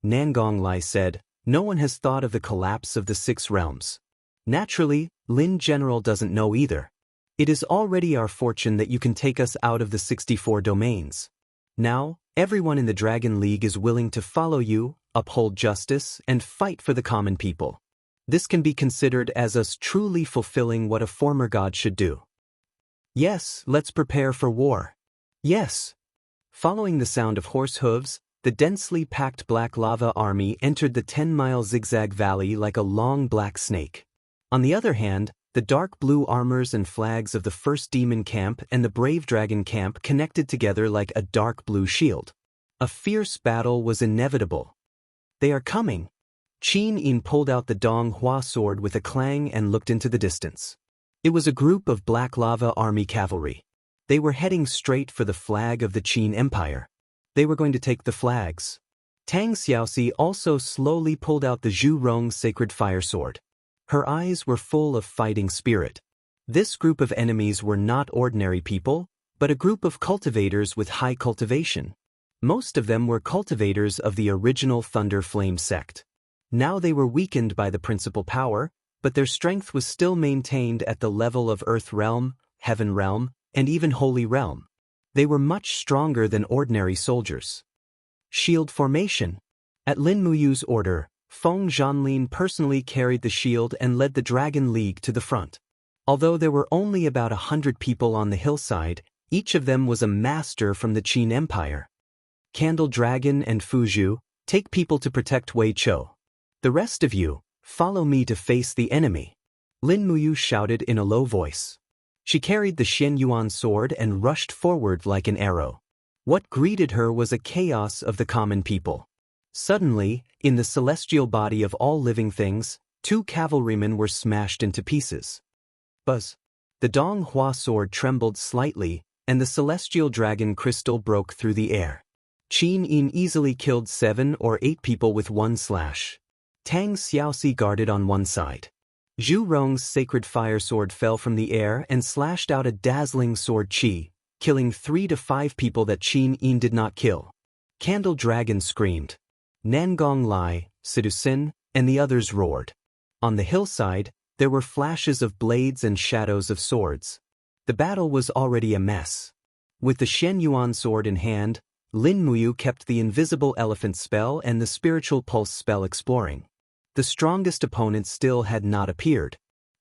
Nangong Lai said, no one has thought of the collapse of the 6 realms. Naturally, Lin General doesn't know either. It is already our fortune that you can take us out of the 64 domains. Now, everyone in the Dragon League is willing to follow you, uphold justice, and fight for the common people. This can be considered as us truly fulfilling what a former god should do. Yes, let's prepare for war. Yes. Following the sound of horse hooves, the densely packed Black Lava army entered the 10-mile zigzag valley like a long black snake. On the other hand, the dark blue armors and flags of the first demon camp and the brave dragon camp connected together like a dark blue shield. A fierce battle was inevitable. They are coming. Qin Yin pulled out the Dong Hua sword with a clang and looked into the distance. It was a group of Black Lava army cavalry. They were heading straight for the flag of the Qin Empire. They were going to take the flags. Tang Xiaoxi also slowly pulled out the Zhu Rong sacred fire sword. Her eyes were full of fighting spirit. This group of enemies were not ordinary people, but a group of cultivators with high cultivation. Most of them were cultivators of the original Thunder Flame sect. Now they were weakened by the principal power, but their strength was still maintained at the level of Earth Realm, Heaven Realm, and even Holy Realm. They were much stronger than ordinary soldiers. Shield formation. At Lin Muyu's order, Feng Zhanlin personally carried the shield and led the Dragon League to the front. Although there were only about 100 people on the hillside, each of them was a master from the Qin Empire. Candle Dragon and Fuzhu, take people to protect Wei Chou. The rest of you, follow me to face the enemy. Lin Muyu shouted in a low voice. She carried the Xian Yuan sword and rushed forward like an arrow. What greeted her was a chaos of the common people. Suddenly, in the celestial body of all living things, 2 cavalrymen were smashed into pieces. Buzz. The Donghua sword trembled slightly, and the celestial dragon crystal broke through the air. Qin Yin easily killed 7 or 8 people with one slash. Tang Xiaoxi guarded on one side. Zhu Rong's sacred fire sword fell from the air and slashed out a dazzling sword qi, killing 3 to 5 people that Qin Yin did not kill. Candle Dragon screamed. Nangong Lai, Sidusin, and the others roared. On the hillside, there were flashes of blades and shadows of swords. The battle was already a mess. With the Shen Yuan sword in hand, Lin Muyu kept the invisible elephant spell and the spiritual pulse spell exploring. The strongest opponent still had not appeared.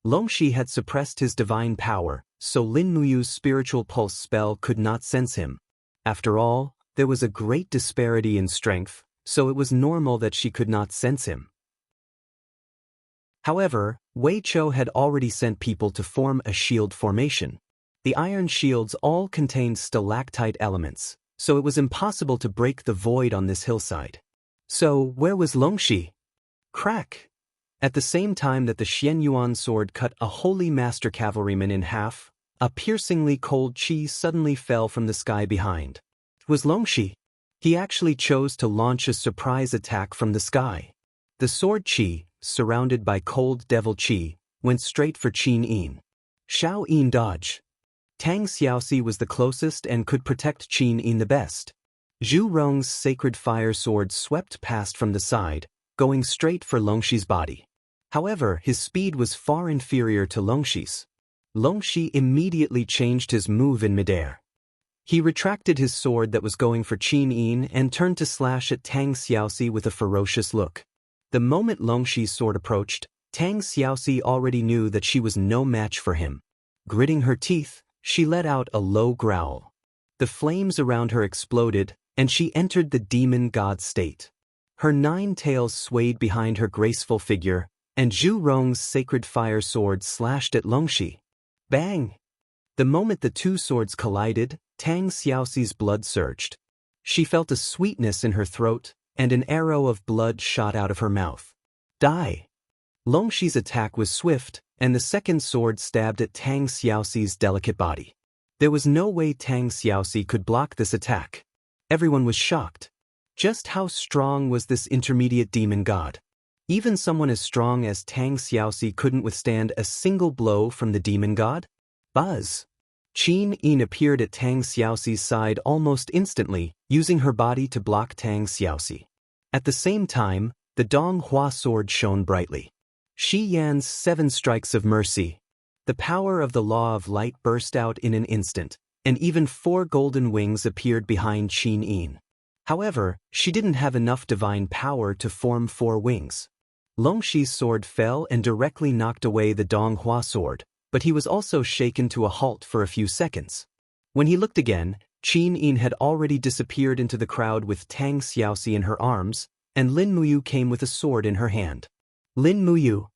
Longxi had suppressed his divine power, so Lin Muyu's spiritual pulse spell could not sense him. After all, there was a great disparity in strength, so it was normal that she could not sense him. However, Wei Chou had already sent people to form a shield formation. The iron shields all contained stalactite elements, so it was impossible to break the void on this hillside. So, where was Longxi? Crack! At the same time that the Shen Yuan sword cut a holy master cavalryman in half, a piercingly cold qi suddenly fell from the sky behind. It was Longxi. He actually chose to launch a surprise attack from the sky. The sword qi, surrounded by cold devil qi, went straight for Qin Yin. Xiao Yin dodge. Tang Xiaoxi was the closest and could protect Qin Yin the best. Zhu Rong's sacred fire sword swept past from the side, going straight for Longxi's body. However, his speed was far inferior to Longxi's. Longxi immediately changed his move in midair. He retracted his sword that was going for Qin Yin and turned to slash at Tang Xiaoxi with a ferocious look. The moment Longxi's sword approached, Tang Xiaoxi already knew that she was no match for him. Gritting her teeth, she let out a low growl. The flames around her exploded, and she entered the demon god state. Her 9 tails swayed behind her graceful figure, and Zhu Rong's sacred fire sword slashed at Longxi. Bang! The moment the two swords collided, Tang Xiaoxi's blood surged. She felt a sweetness in her throat, and an arrow of blood shot out of her mouth. Die! Longxi's attack was swift, and the second sword stabbed at Tang Xiaoxi's delicate body. There was no way Tang Xiaoxi could block this attack. Everyone was shocked. Just how strong was this intermediate demon god? Even someone as strong as Tang Xiaoxi couldn't withstand a single blow from the demon god? Buzz! Qin Yin appeared at Tang Xiaoxi's side almost instantly, using her body to block Tang Xiaoxi. At the same time, the Donghua sword shone brightly. Shi Yan's 7 strikes of mercy. The power of the law of light burst out in an instant, and even 4 golden wings appeared behind Qin Yin. However, she didn't have enough divine power to form 4 wings. Longxi's sword fell and directly knocked away the Donghua sword, but he was also shaken to a halt for a few seconds. When he looked again, Qin Yin had already disappeared into the crowd with Tang Xiaoxi in her arms, and Lin Muyu came with a sword in her hand. Lin Muyu.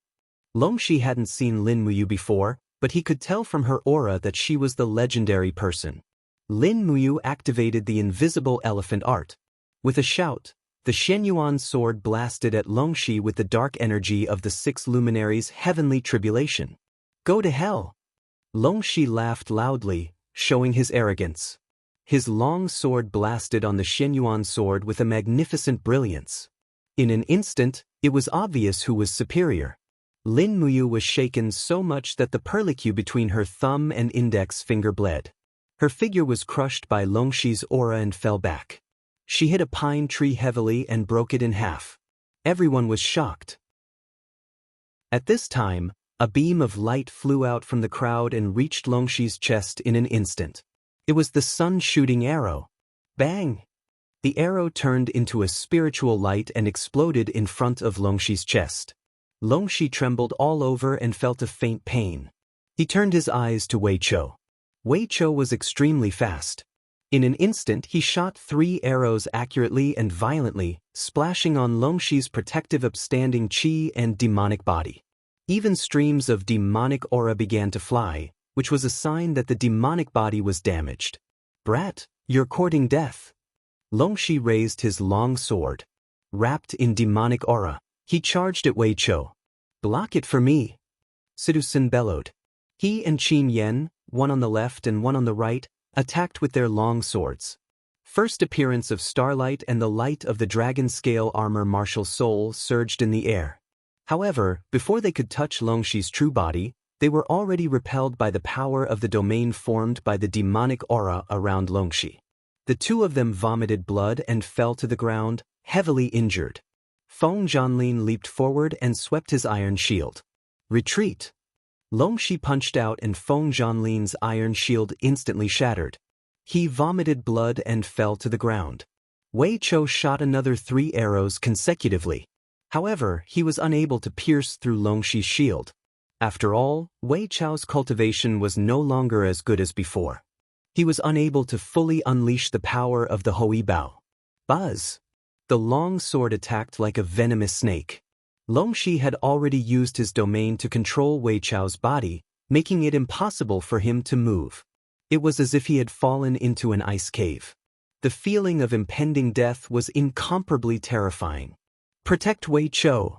Longxi hadn't seen Lin Muyu before, but he could tell from her aura that she was the legendary person. Lin Muyu activated the invisible elephant art. With a shout, the Shenyuan sword blasted at Longxi with the dark energy of the 6 luminaries' heavenly tribulation. Go to hell! Longxi laughed loudly, showing his arrogance. His long sword blasted on the Shenyuan sword with a magnificent brilliance. In an instant, it was obvious who was superior. Lin Muyu was shaken so much that the perlicue between her thumb and index finger bled. Her figure was crushed by Longxi's aura and fell back. She hit a pine tree heavily and broke it in half. Everyone was shocked. At this time, a beam of light flew out from the crowd and reached Longxi's chest in an instant. It was the sun-shooting arrow. Bang! The arrow turned into a spiritual light and exploded in front of Longxi's chest. Longxi trembled all over and felt a faint pain. He turned his eyes to Wei Chou. Wei Chou was extremely fast. In an instant he shot 3 arrows accurately and violently, splashing on Longxi's protective upstanding qi and demonic body. Even streams of demonic aura began to fly, which was a sign that the demonic body was damaged. Brat, you're courting death. Longxi raised his long sword. Wrapped in demonic aura, he charged at Wei Chou. Block it for me. Sidusin bellowed. He and Qin Yen, one on the left and one on the right, attacked with their long swords. First appearance of starlight and the light of the dragon scale armor martial soul surged in the air. However, before they could touch Longxi's true body, they were already repelled by the power of the domain formed by the demonic aura around Longxi. The two of them vomited blood and fell to the ground, heavily injured. Feng Zhanlin leaped forward and swept his iron shield. Retreat! Longxi punched out and Feng Zhanlin's iron shield instantly shattered. He vomited blood and fell to the ground. Wei Chou shot another 3 arrows consecutively. However, he was unable to pierce through Longxi's shield. After all, Wei Chou's cultivation was no longer as good as before. He was unable to fully unleash the power of the Hui Bao. Buzz! The long sword attacked like a venomous snake. Longxi had already used his domain to control Wei Chou's body, making it impossible for him to move. It was as if he had fallen into an ice cave. The feeling of impending death was incomparably terrifying. Protect Wei Chou!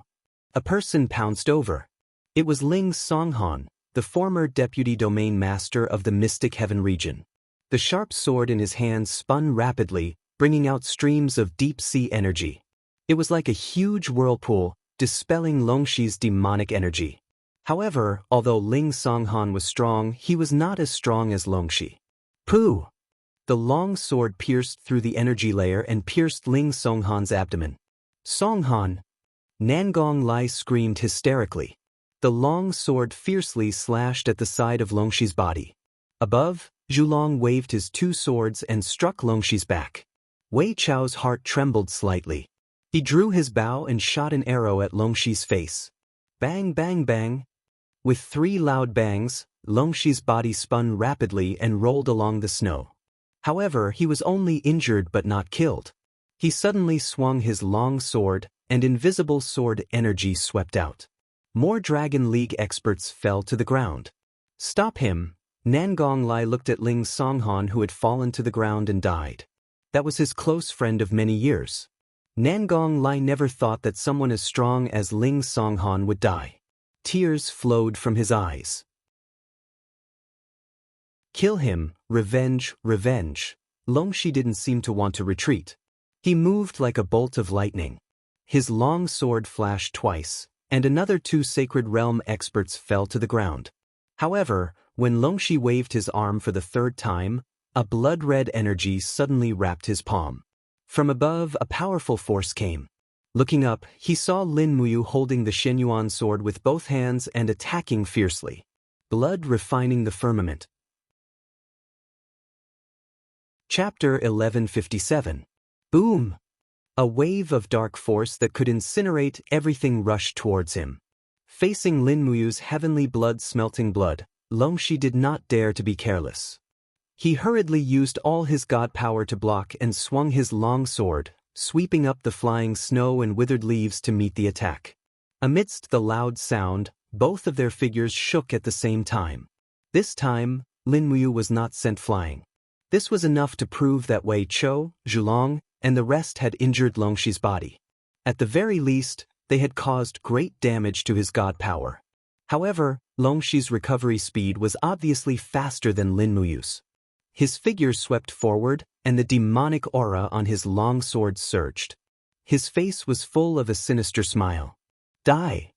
A person pounced over. It was Ling Songhan, the former deputy domain master of the Mystic Heaven region. The sharp sword in his hand spun rapidly, bringing out streams of deep-sea energy. It was like a huge whirlpool, dispelling Longxi's demonic energy. However, although Ling Songhan was strong, he was not as strong as Longxi. Pooh! The long sword pierced through the energy layer and pierced Ling Songhan's abdomen. Songhan! Nangong Lai screamed hysterically. The long sword fiercely slashed at the side of Longxi's body. Above, Zhulong waved his 2 swords and struck Longxi's back. Wei Chou's heart trembled slightly. He drew his bow and shot an arrow at Longxi's face. Bang bang bang! With 3 loud bangs, Longxi's body spun rapidly and rolled along the snow. However, he was only injured but not killed. He suddenly swung his long sword, and invisible sword energy swept out. More Dragon League experts fell to the ground. Stop him! Nangong Lai looked at Ling Songhan, who had fallen to the ground and died. That was his close friend of many years. Nangong Lai never thought that someone as strong as Ling Songhan would die. Tears flowed from his eyes. Kill him, revenge, revenge. Longxi didn't seem to want to retreat. He moved like a bolt of lightning. His long sword flashed twice, and another 2 Sacred Realm experts fell to the ground. However, when Longxi waved his arm for the 3rd time, a blood-red energy suddenly wrapped his palm. From above, a powerful force came. Looking up, he saw Lin Muyu holding the Shenyuan sword with both hands and attacking fiercely. Blood refining the firmament. Chapter 1157. Boom! A wave of dark force that could incinerate everything rushed towards him. Facing Lin Muyu's heavenly blood-smelting blood, Longxi did not dare to be careless. He hurriedly used all his god power to block and swung his long sword, sweeping up the flying snow and withered leaves to meet the attack. Amidst the loud sound, both of their figures shook at the same time. This time, Lin Muyu was not sent flying. This was enough to prove that Wei Chou, Zhulong, and the rest had injured Longxi's body. At the very least, they had caused great damage to his god power. However, Longxi's recovery speed was obviously faster than Lin Muyu's. His figure swept forward, and the demonic aura on his long sword surged. His face was full of a sinister smile. Die!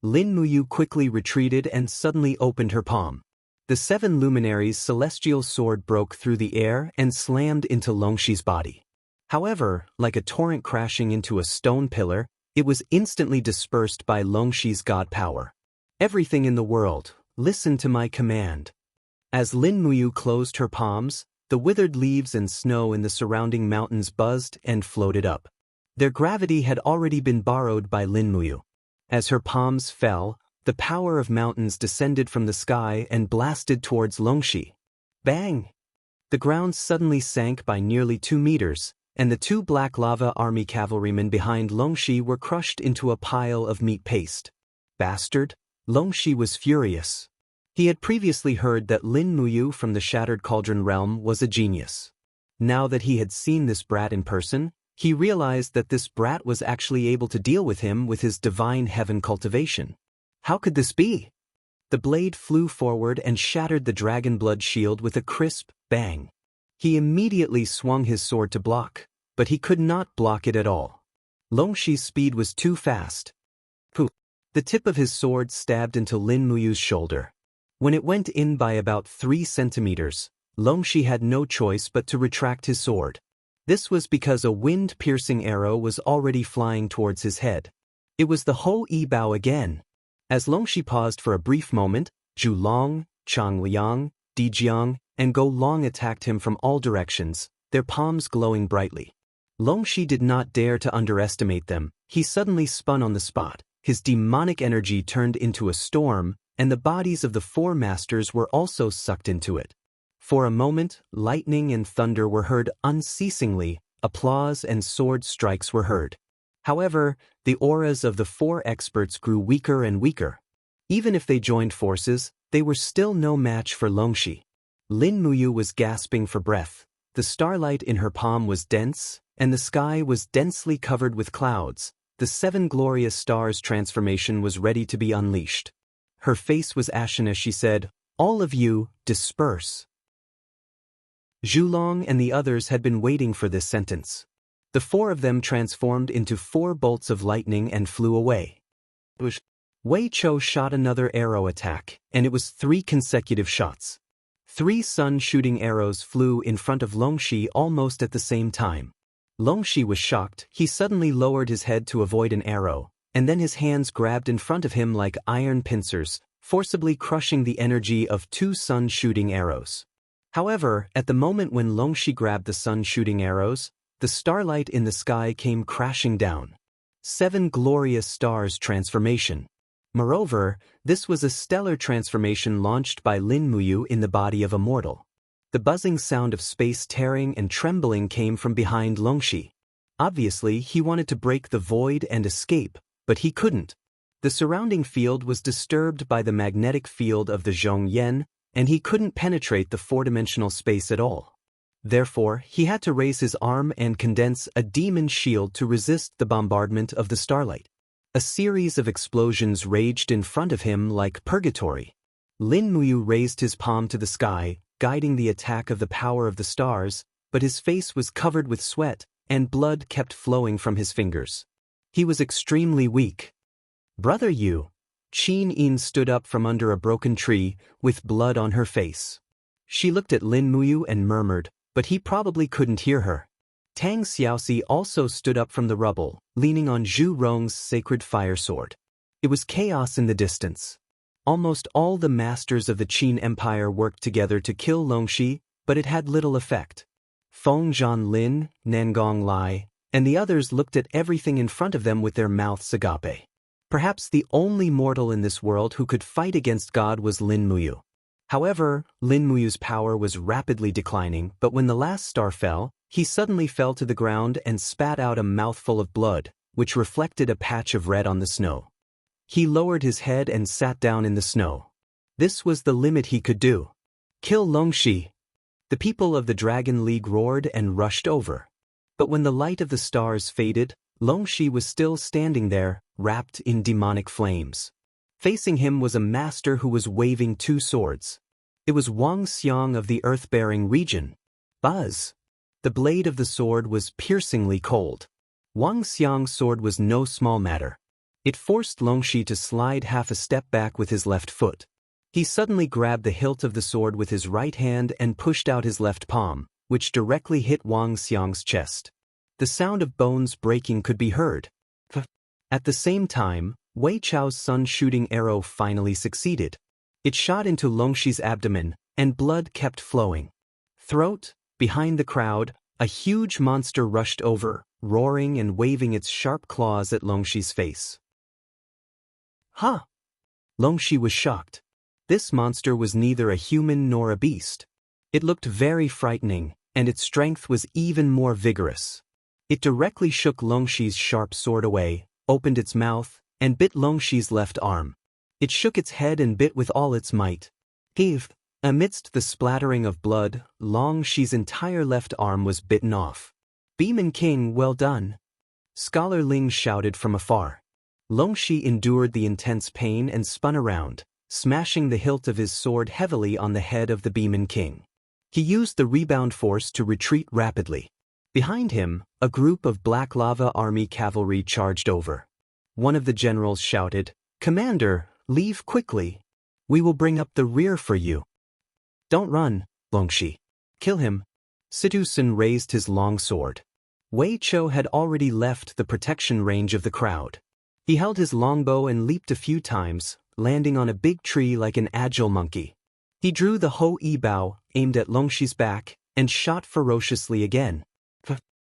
Lin Muyu quickly retreated and suddenly opened her palm. The 7 luminaries' celestial sword broke through the air and slammed into Longxi's body. However, like a torrent crashing into a stone pillar, it was instantly dispersed by Longxi's god power. Everything in the world, listen to my command. As Lin Muyu closed her palms, the withered leaves and snow in the surrounding mountains buzzed and floated up. Their gravity had already been borrowed by Lin Muyu. As her palms fell, the power of mountains descended from the sky and blasted towards Longxi. Bang! The ground suddenly sank by nearly 2 meters, and the 2 black lava army cavalrymen behind Longxi were crushed into a pile of meat paste. Bastard! Longxi was furious. He had previously heard that Lin Muyu from the Shattered Cauldron realm was a genius. Now that he had seen this brat in person, he realized that this brat was actually able to deal with him with his divine heaven cultivation. How could this be? The blade flew forward and shattered the dragon blood shield with a crisp bang. He immediately swung his sword to block, but he could not block it at all. Longxi's speed was too fast. Poof! The tip of his sword stabbed into Lin Muyu's shoulder. When it went in by about 3 centimeters, Longxi had no choice but to retract his sword. This was because a wind-piercing arrow was already flying towards his head. It was the Ho Yi Bao again. As Longxi paused for a brief moment, Zhu Long, Chang Liang, Di Jiang, and Go Long attacked him from all directions, their palms glowing brightly. Longxi did not dare to underestimate them. He suddenly spun on the spot. His demonic energy turned into a storm, and the bodies of the 4 masters were also sucked into it. For a moment, lightning and thunder were heard unceasingly, applause and sword strikes were heard. However, the auras of the 4 experts grew weaker and weaker. Even if they joined forces, they were still no match for Longxi. Lin Muyu was gasping for breath. The starlight in her palm was dense, and the sky was densely covered with clouds. The 7 glorious stars transformation was ready to be unleashed. Her face was ashen as she said, "All of you, disperse." Zhulong and the others had been waiting for this sentence. The 4 of them transformed into 4 bolts of lightning and flew away. Wei Chou shot another arrow attack, and it was 3 consecutive shots. 3 sun-shooting arrows flew in front of Longxi almost at the same time. Longxi was shocked. He suddenly lowered his head to avoid an arrow, and then his hands grabbed in front of him like iron pincers, forcibly crushing the energy of 2 sun-shooting arrows. However, at the moment when Longxi grabbed the sun-shooting arrows, the starlight in the sky came crashing down. 7 glorious stars transformation. Moreover, this was a stellar transformation launched by Lin Muyu in the body of Immortal. The buzzing sound of space tearing and trembling came from behind Longxi. Obviously, he wanted to break the void and escape, but he couldn't. The surrounding field was disturbed by the magnetic field of the Zhongyan, and he couldn't penetrate the 4-dimensional space at all. Therefore, he had to raise his arm and condense a demon shield to resist the bombardment of the starlight. A series of explosions raged in front of him like purgatory. Lin Muyu raised his palm to the sky, guiding the attack of the power of the stars, but his face was covered with sweat, and blood kept flowing from his fingers. He was extremely weak. "Brother Yu." Qin Yin stood up from under a broken tree, with blood on her face. She looked at Lin Muyu and murmured, but he probably couldn't hear her. Tang Xiaoxi also stood up from the rubble, leaning on Zhu Rong's sacred fire sword. It was chaos in the distance. Almost all the masters of the Qin Empire worked together to kill Longxi, but it had little effect. Feng Zhanlin, Nangong Lai, and the others looked at everything in front of them with their mouths agape. Perhaps the only mortal in this world who could fight against God was Lin Muyu. However, Lin Muyu's power was rapidly declining, but when the last star fell, he suddenly fell to the ground and spat out a mouthful of blood, which reflected a patch of red on the snow. He lowered his head and sat down in the snow. This was the limit he could do. "Kill Longxi!" The people of the Dragon League roared and rushed over. But when the light of the stars faded, Longxi was still standing there, wrapped in demonic flames. Facing him was a master who was waving 2 swords. It was Wang Xiang of the earth-bearing region. Buzz! The blade of the sword was piercingly cold. Wang Xiang's sword was no small matter. It forced Longxi to slide half a step back with his left foot. He suddenly grabbed the hilt of the sword with his right hand and pushed out his left palm, which directly hit Wang Xiang's chest. The sound of bones breaking could be heard. At the same time, Wei Chao's sun-shooting arrow finally succeeded. It shot into Longxi's abdomen, and blood kept flowing. Throat, behind the crowd, a huge monster rushed over, roaring and waving its sharp claws at Longxi's face. "Huh!" Longxi was shocked. This monster was neither a human nor a beast. It looked very frightening, and its strength was even more vigorous. It directly shook Longxi's sharp sword away, opened its mouth, and bit Longxi's left arm. It shook its head and bit with all its might. Amidst the splattering of blood, Longxi's entire left arm was bitten off. "Beeman King, well done!" Scholar Ling shouted from afar. Longxi endured the intense pain and spun around. smashing the hilt of his sword heavily on the head of the Beeman King. He used the rebound force to retreat rapidly. Behind him, a group of Black Lava Army cavalry charged over. One of the generals shouted, "Commander, leave quickly. We will bring up the rear for you." "Don't run, Longxi. Kill him." Situ Sun raised his long sword. Wei Chou had already left the protection range of the crowd. He held his longbow and leaped a few times, landing on a big tree like an agile monkey. He drew the Ho-E bow, aimed at Longxi's back, and shot ferociously again.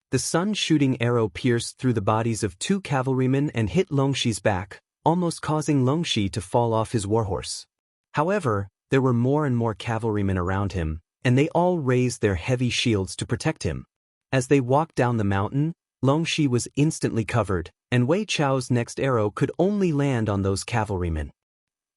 The sun-shooting arrow pierced through the bodies of 2 cavalrymen and hit Longxi's back, almost causing Longxi to fall off his warhorse. However, there were more and more cavalrymen around him, and they all raised their heavy shields to protect him. As they walked down the mountain, Longxi was instantly covered, and Wei Chou's next arrow could only land on those cavalrymen.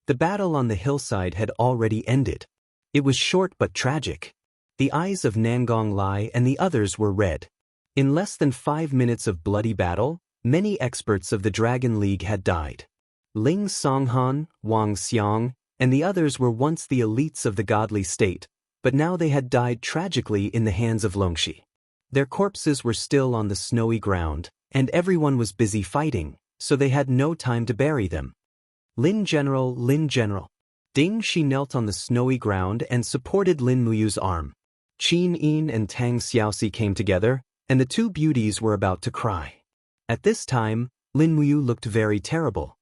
The battle on the hillside had already ended. It was short but tragic. The eyes of Nangong Lai and the others were red. In less than 5 minutes of bloody battle, many experts of the Dragon League had died. Ling Songhan, Wang Xiang, and the others were once the elites of the godly state, but now they had died tragically in the hands of Longxi. Their corpses were still on the snowy ground, and everyone was busy fighting, so they had no time to bury them. Lin General, Lin General. Ding Shi knelt on the snowy ground and supported Lin Muyu's arm. Qin Yin and Tang Xiaoxi came together, and the 2 beauties were about to cry. At this time, Lin Muyu looked very terrible.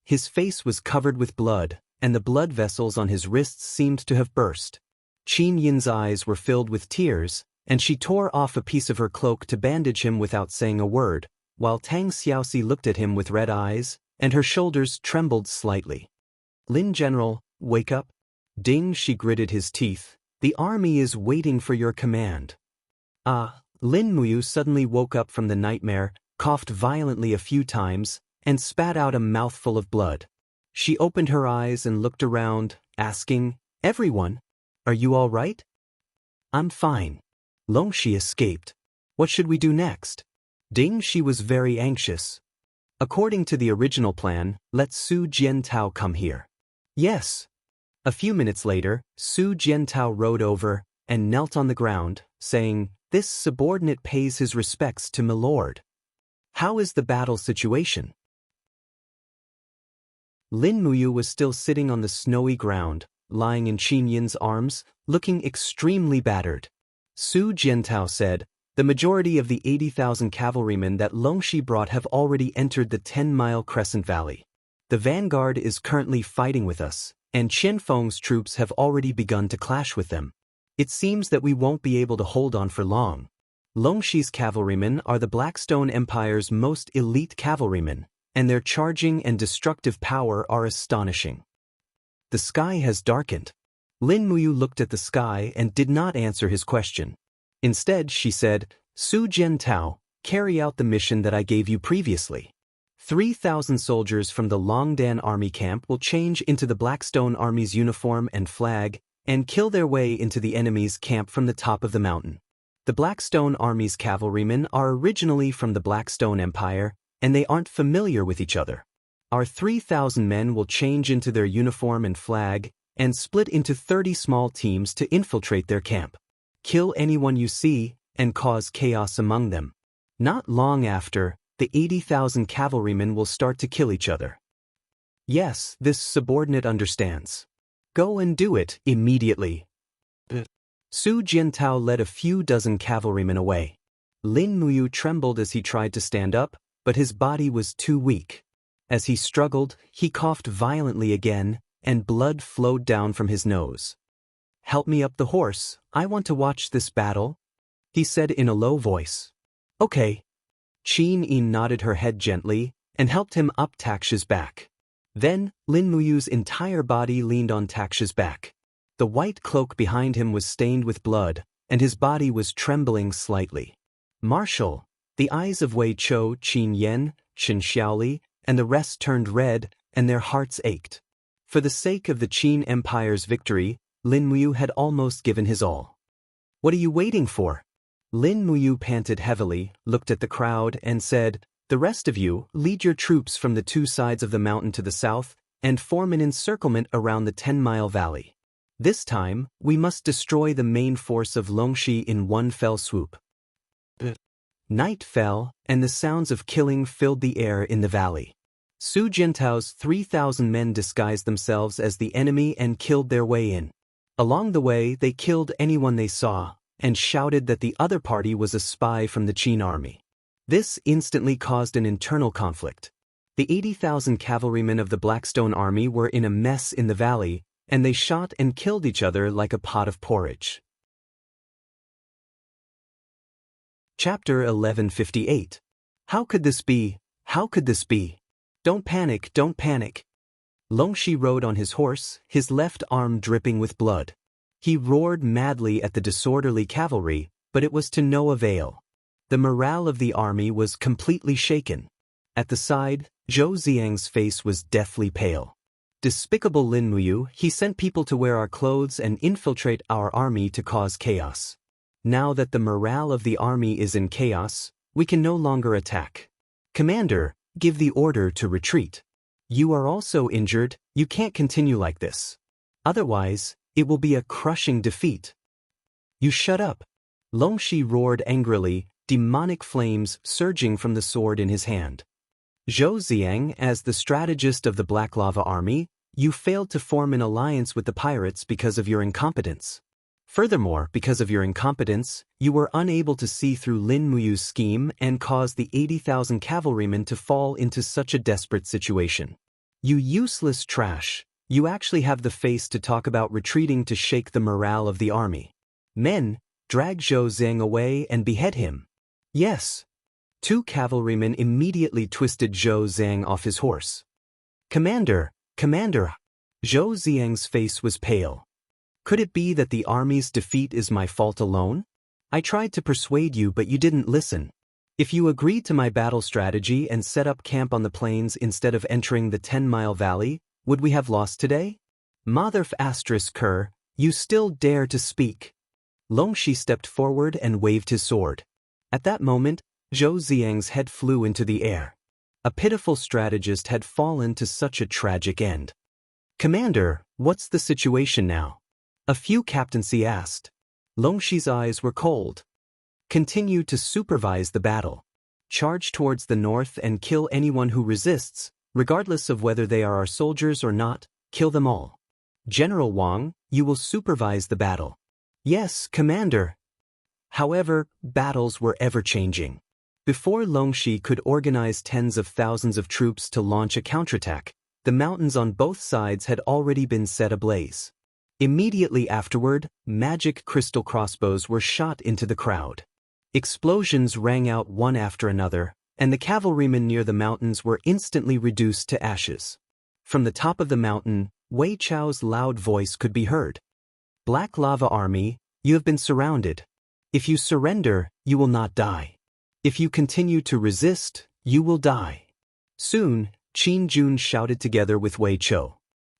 His face was covered with blood, and the blood vessels on his wrists seemed to have burst. Qin Yin's eyes were filled with tears, and she tore off a piece of her cloak to bandage him without saying a word, while Tang Xiaoxi looked at him with red eyes, and her shoulders trembled slightly. "Lin General, wake up." Ding Shi gritted his teeth. "The army is waiting for your command." Lin Muyu suddenly woke up from the nightmare, coughed violently a few times, and spat out a mouthful of blood. She opened her eyes and looked around, asking, "Everyone, are you all right?" "I'm fine." Longxi escaped. "What should we do next?" Ding Shi was very anxious. "According to the original plan, let Su Jiantao come here." "Yes." A few minutes later, Su Jiantao rode over and knelt on the ground, saying, "This subordinate pays his respects to Milord. How is the battle situation?" Lin Muyu was still sitting on the snowy ground, lying in Qin Yin's arms, looking extremely battered. Su Jiantao said, "The majority of the 80,000 cavalrymen that Longxi brought have already entered the 10-mile Crescent Valley. The vanguard is currently fighting with us, and Qian Feng's troops have already begun to clash with them. It seems that we won't be able to hold on for long. Longxi's cavalrymen are the Blackstone Empire's most elite cavalrymen, and their charging and destructive power are astonishing." The sky has darkened. Lin Muyu looked at the sky and did not answer his question. Instead, she said, "Su Jiantao, carry out the mission that I gave you previously. 3,000 soldiers from the Longdan army camp will change into the Blackstone Army's uniform and flag, and kill their way into the enemy's camp from the top of the mountain. The Blackstone Army's cavalrymen are originally from the Blackstone Empire, and they aren't familiar with each other. Our 3,000 men will change into their uniform and flag, and split into 30 small teams to infiltrate their camp. Kill anyone you see, and cause chaos among them. Not long after, the 80,000 cavalrymen will start to kill each other." "Yes, this subordinate understands. Go and do it immediately." Su Jiantao led a few dozen cavalrymen away. Lin Muyu trembled as he tried to stand up, but his body was too weak. As he struggled, he coughed violently again, and blood flowed down from his nose. "Help me up the horse, I want to watch this battle," he said in a low voice. "Okay." Qin Yin nodded her head gently, and helped him up Taksha's back. Then, Lin Muyu's entire body leaned on Taksha's back. The white cloak behind him was stained with blood, and his body was trembling slightly. "Marshal!" The eyes of Wei Chou, Qin Yen, Qin Xiaoli, and the rest turned red, and their hearts ached. For the sake of the Qin Empire's victory, Lin Muyu had almost given his all. "What are you waiting for?" Lin Muyu panted heavily, looked at the crowd, and said, "The rest of you, lead your troops from the 2 sides of the mountain to the south, and form an encirclement around the 10-mile valley. This time, we must destroy the main force of Longxi in one fell swoop. Night fell, and the sounds of killing filled the air in the valley. Su Jintao's 3,000 men disguised themselves as the enemy and killed their way in. Along the way, they killed anyone they saw, and shouted that the other party was a spy from the Qin army. This instantly caused an internal conflict. The 80,000 cavalrymen of the Blackstone army were in a mess in the valley, and they shot and killed each other like a pot of porridge. Chapter 1158. How could this be? How could this be? Don't panic, don't panic. Longxi rode on his horse, his left arm dripping with blood. He roared madly at the disorderly cavalry, but it was to no avail. The morale of the army was completely shaken. At the side, Zhou Xiang's face was deathly pale. Despicable Lin Muyu, he sent people to wear our clothes and infiltrate our army to cause chaos. Now that the morale of the army is in chaos, we can no longer attack. Commander, give the order to retreat. You are also injured, you can't continue like this. Otherwise, it will be a crushing defeat. You shut up. Longxi roared angrily, demonic flames surging from the sword in his hand. Zhou Xiang, as the strategist of the Black Lava Army, you failed to form an alliance with the pirates because of your incompetence. Furthermore, because of your incompetence, you were unable to see through Lin Muyu's scheme and caused the 80,000 cavalrymen to fall into such a desperate situation. You useless trash, you actually have the face to talk about retreating to shake the morale of the army. Men, drag Zhou Xiang away and behead him. Yes. 2 cavalrymen immediately twisted Zhou Xiang off his horse. Commander, Commander! Zhou Xiang's face was pale. Could it be that the army's defeat is my fault alone? I tried to persuade you, but you didn't listen. If you agreed to my battle strategy and set up camp on the plains instead of entering the 10-mile valley, would we have lost today? Motherf *Ker, you still dare to speak. Longxi stepped forward and waved his sword. At that moment, Zhou Xiang's head flew into the air. A pitiful strategist had fallen to such a tragic end. Commander, what's the situation now? A few captaincy asked. Longxi's eyes were cold. Continue to supervise the battle. Charge towards the north and kill anyone who resists, regardless of whether they are our soldiers or not, kill them all. General Wang, you will supervise the battle. Yes, Commander. However, battles were ever-changing. Before Longxi could organize tens of thousands of troops to launch a counterattack, the mountains on both sides had already been set ablaze. Immediately afterward, magic crystal crossbows were shot into the crowd. Explosions rang out one after another, and the cavalrymen near the mountains were instantly reduced to ashes. From the top of the mountain, Wei Chao's loud voice could be heard. Black Lava Army, you have been surrounded. If you surrender, you will not die. If you continue to resist, you will die. Soon, Qin Jun shouted together with Wei Chou.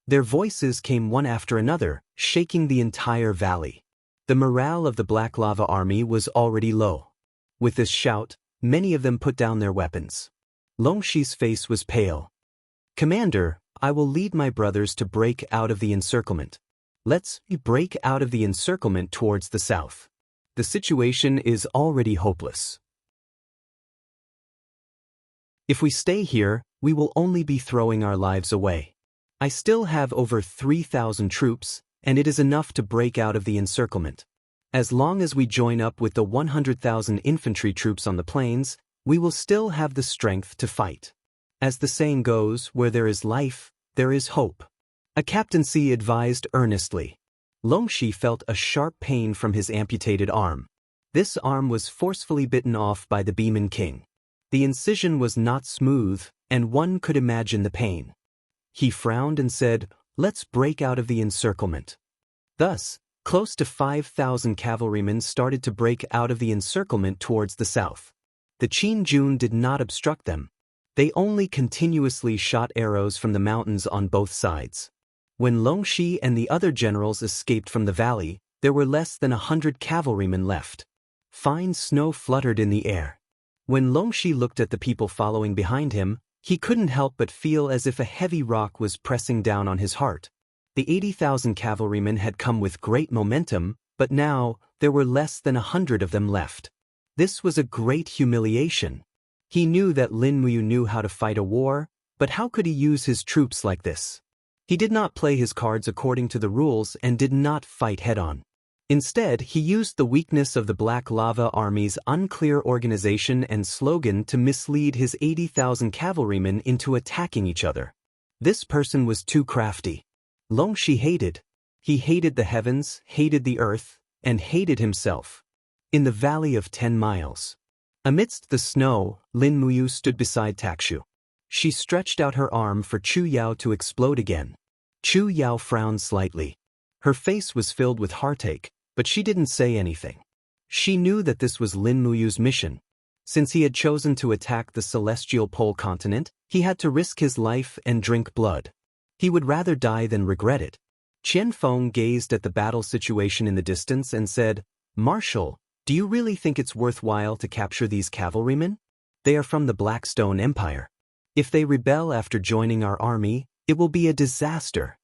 Their voices came one after another, shaking the entire valley. The morale of the Black Lava Army was already low. With this shout, many of them put down their weapons. Longxi's face was pale. Commander, I will lead my brothers to break out of the encirclement. Let's break out of the encirclement towards the south. The situation is already hopeless. If we stay here, we will only be throwing our lives away. I still have over 3,000 troops, and it is enough to break out of the encirclement. As long as we join up with the 100,000 infantry troops on the plains, we will still have the strength to fight. As the saying goes, where there is life, there is hope. A captaincy advised earnestly. Longxi felt a sharp pain from his amputated arm. This arm was forcefully bitten off by the Beeman King. The incision was not smooth, and one could imagine the pain. He frowned and said, "Let's break out of the encirclement." Thus, close to 5,000 cavalrymen started to break out of the encirclement towards the south. The Qin Jun did not obstruct them. They only continuously shot arrows from the mountains on both sides. When Longxi and the other generals escaped from the valley, there were less than 100 cavalrymen left. Fine snow fluttered in the air. When Longxi looked at the people following behind him, He couldn't help but feel as if a heavy rock was pressing down on his heart. The 80,000 cavalrymen had come with great momentum, but now, there were less than 100 of them left. This was a great humiliation. He knew that Lin Muyu knew how to fight a war, but how could he use his troops like this? He did not play his cards according to the rules and did not fight head-on. Instead, he used the weakness of the Black Lava Army's unclear organization and slogan to mislead his 80,000 cavalrymen into attacking each other. This person was too crafty. Longxi hated. He hated the heavens, hated the earth, and hated himself. In the Valley of 10 Miles. Amidst the snow, Lin Muyu stood beside Takshu. She stretched out her arm for Chu Yao to explode again. Chu Yao frowned slightly. Her face was filled with heartache, but she didn't say anything. She knew that this was Lin Muyu's mission. Since he had chosen to attack the celestial pole continent, he had to risk his life and drink blood. He would rather die than regret it. Qian Feng gazed at the battle situation in the distance and said, "Marshal, do you really think it's worthwhile to capture these cavalrymen? They are from the Blackstone Empire. If they rebel after joining our army, it will be a disaster."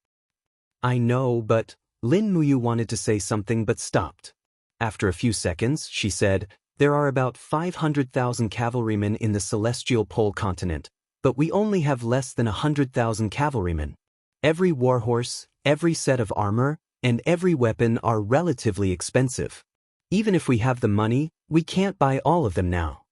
"I know, but..." Lin Muyu wanted to say something but stopped. After a few seconds, she said, "There are about 500,000 cavalrymen in the celestial pole continent, but we only have less than 100,000 cavalrymen. Every warhorse, every set of armor, and every weapon are relatively expensive. Even if we have the money, we can't buy all of them now.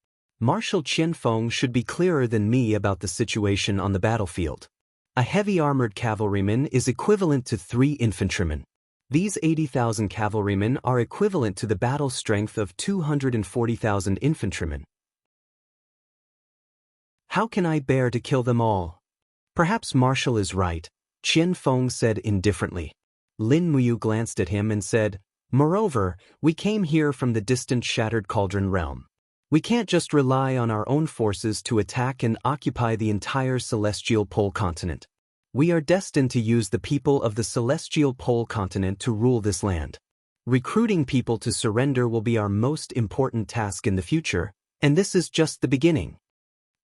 Marshal Qian Feng should be clearer than me about the situation on the battlefield. A heavy armored cavalryman is equivalent to 3 infantrymen. These 80,000 cavalrymen are equivalent to the battle strength of 240,000 infantrymen. How can I bear to kill them all?" "Perhaps Marshal is right," Qian Feng said indifferently. Lin Muyu glanced at him and said, "Moreover, we came here from the distant Shattered Cauldron realm. We can't just rely on our own forces to attack and occupy the entire celestial pole continent. We are destined to use the people of the celestial pole continent to rule this land. Recruiting people to surrender will be our most important task in the future, and this is just the beginning."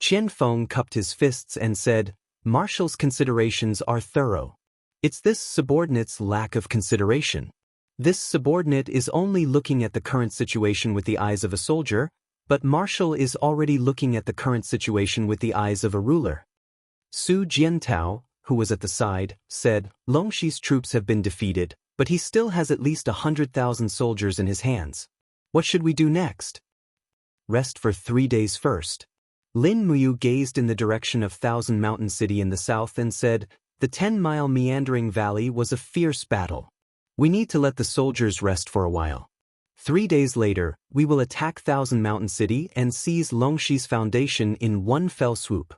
Qian Feng cupped his fists and said, "Marshal's considerations are thorough. It's this subordinate's lack of consideration. This subordinate is only looking at the current situation with the eyes of a soldier, but Marshal is already looking at the current situation with the eyes of a ruler." Su Jiantao, who was at the side, said, "Longxi's troops have been defeated, but he still has at least 100,000 soldiers in his hands. What should we do next?" "Rest for 3 days first." Lin Muyu gazed in the direction of Thousand Mountain City in the south and said, "The 10-mile meandering valley was a fierce battle. We need to let the soldiers rest for a while. 3 days later, we will attack Thousand Mountain City and seize Longxi's foundation in one fell swoop."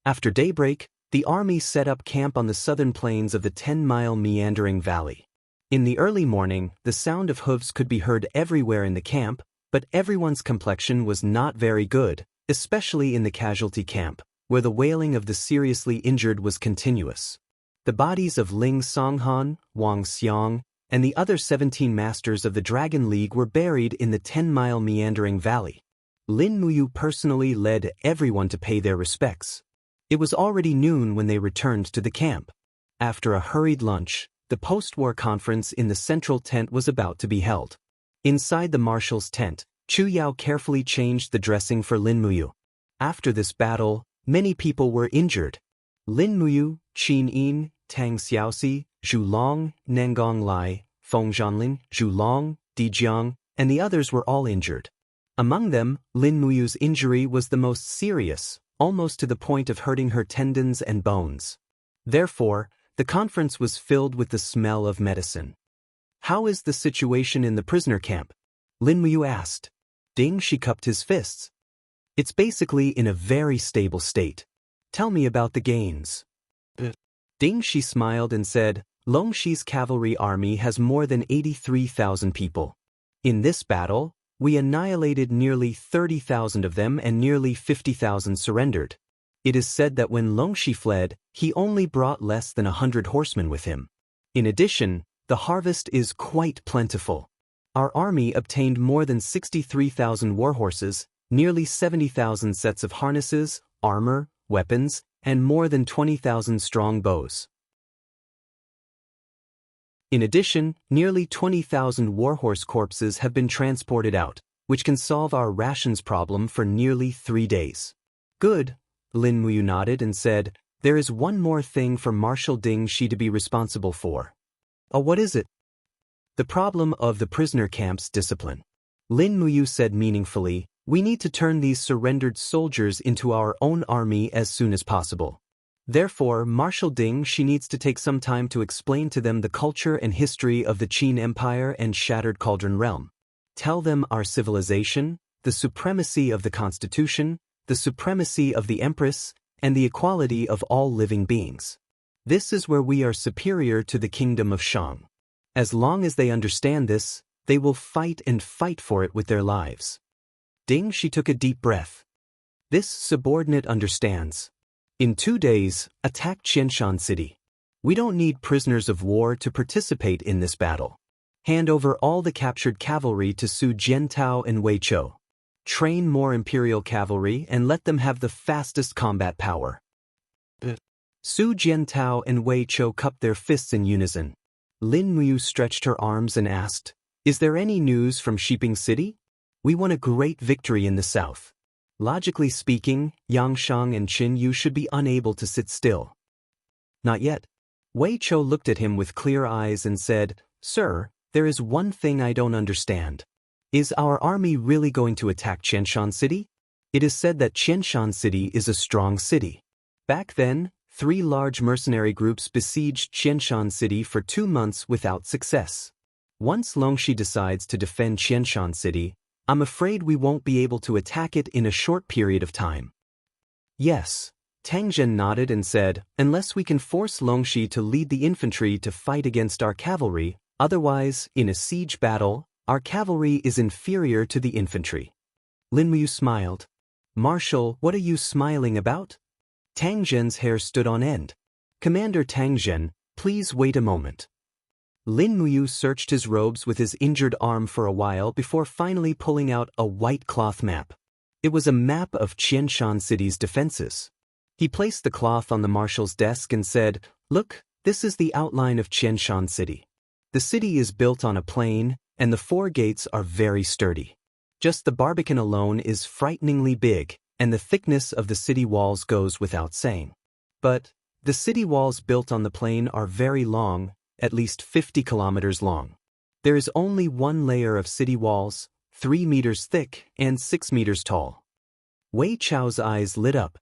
After daybreak, the army set up camp on the southern plains of the 10-mile meandering valley. In the early morning, the sound of hooves could be heard everywhere in the camp, but everyone's complexion was not very good, especially in the casualty camp, where the wailing of the seriously injured was continuous. The bodies of Ling Songhan, Wang Xiang, and the other 17 masters of the Dragon League were buried in the 10-mile meandering valley. Lin Muyu personally led everyone to pay their respects. It was already noon when they returned to the camp. After a hurried lunch, the post-war conference in the central tent was about to be held. Inside the marshal's tent, Chu Yao carefully changed the dressing for Lin Muyu. After this battle, many people were injured. Lin Muyu, Qin Yin, Tang Xiaoxi, Zhu Long, Nengong Lai, Feng Zhanlin, Zhu Long, Di Jiang, and the others were all injured. Among them, Lin Muyu's injury was the most serious, almost to the point of hurting her tendons and bones. Therefore, the conference was filled with the smell of medicine. "How is the situation in the prisoner camp?" Lin Muyu asked. Ding Shi cupped his fists. "It's basically in a very stable state. Tell me about the gains." Ding Shi smiled and said, "Longxi's cavalry army has more than 83,000 people. In this battle, we annihilated nearly 30,000 of them and nearly 50,000 surrendered. It is said that when Longxi fled, he only brought less than 100 horsemen with him. In addition, the harvest is quite plentiful. Our army obtained more than 63,000 warhorses, nearly 70,000 sets of harnesses, armor, weapons, and more than 20,000 strong bows. In addition, nearly 20,000 warhorse corpses have been transported out, which can solve our rations problem for nearly 3 days. Good, Lin Muyu nodded and said, there is one more thing for Marshal Ding Shi to be responsible for. Oh, what is it? The problem of the prisoner camp's discipline. Lin Muyu said meaningfully, we need to turn these surrendered soldiers into our own army as soon as possible. Therefore, Marshal Ding Shi needs to take some time to explain to them the culture and history of the Qin Empire and Shattered Cauldron Realm. Tell them our civilization, the supremacy of the Constitution, the supremacy of the Empress, and the equality of all living beings. This is where we are superior to the kingdom of Shang. As long as they understand this, they will fight and fight for it with their lives. Ding Shi took a deep breath. This subordinate understands. In 2 days, attack Qianshan City. We don't need prisoners of war to participate in this battle. Hand over all the captured cavalry to Su Jiantao and Wei Chou. Train more imperial cavalry and let them have the fastest combat power. Su Jiantao and Wei Chou cupped their fists in unison. Lin Muyu stretched her arms and asked, is there any news from Shiping City? We won a great victory in the south. Logically speaking, Yangshang and Qin Yu should be unable to sit still. Not yet. Wei Chou looked at him with clear eyes and said, Sir, there is one thing I don't understand. Is our army really going to attack Qianshan City? It is said that Qianshan City is a strong city. Back then, 3 large mercenary groups besieged Qianshan City for 2 months without success. Once Longxi decides to defend Qianshan City, I'm afraid we won't be able to attack it in a short period of time. Yes, Tang Zhen nodded and said, unless we can force Longxi to lead the infantry to fight against our cavalry, otherwise, in a siege battle, our cavalry is inferior to the infantry. Lin Muyu smiled. Marshal, what are you smiling about? Tang Zhen's hair stood on end. Commander Tang Zhen, please wait a moment. Lin Muyu searched his robes with his injured arm for a while before finally pulling out a white cloth map. It was a map of Qianshan City's defenses. He placed the cloth on the marshal's desk and said, look, this is the outline of Qianshan City. The city is built on a plain, and the 4 gates are very sturdy. Just the Barbican alone is frighteningly big, and the thickness of the city walls goes without saying. But the city walls built on the plain are very long, at least 50 kilometers long. There is only 1 layer of city walls, 3 meters thick and 6 meters tall. Wei Chou's eyes lit up.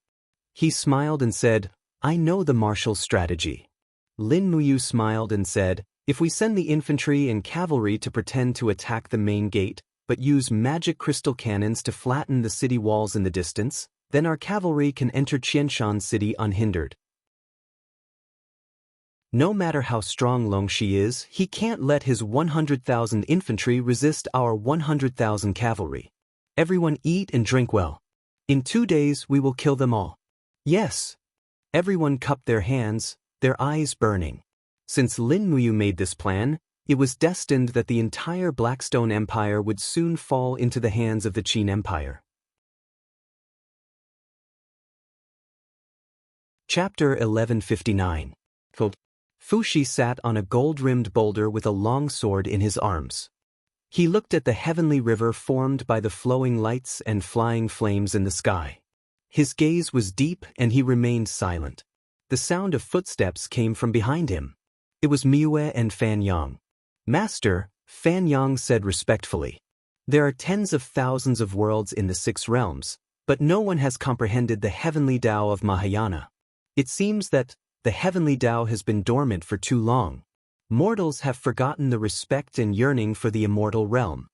He smiled and said, I know the marshal's strategy. Lin Muyu smiled and said, if we send the infantry and cavalry to pretend to attack the main gate, but use magic crystal cannons to flatten the city walls in the distance, then our cavalry can enter Qianshan City unhindered. No matter how strong Longxi is, he can't let his 100,000 infantry resist our 100,000 cavalry. Everyone eat and drink well. In 2 days we will kill them all. Yes. Everyone cupped their hands, their eyes burning. Since Lin Muyu made this plan, it was destined that the entire Blackstone Empire would soon fall into the hands of the Qin Empire. Chapter 1159. Fuxi sat on a gold-rimmed boulder with a long sword in his arms. He looked at the heavenly river formed by the flowing lights and flying flames in the sky. His gaze was deep and he remained silent. The sound of footsteps came from behind him. It was Miue and Fan Yang. Master, Fan Yang said respectfully. There are tens of thousands of worlds in the 6 realms, but no one has comprehended the heavenly Tao of Mahayana. It seems that the heavenly Tao has been dormant for too long. Mortals have forgotten the respect and yearning for the immortal realm.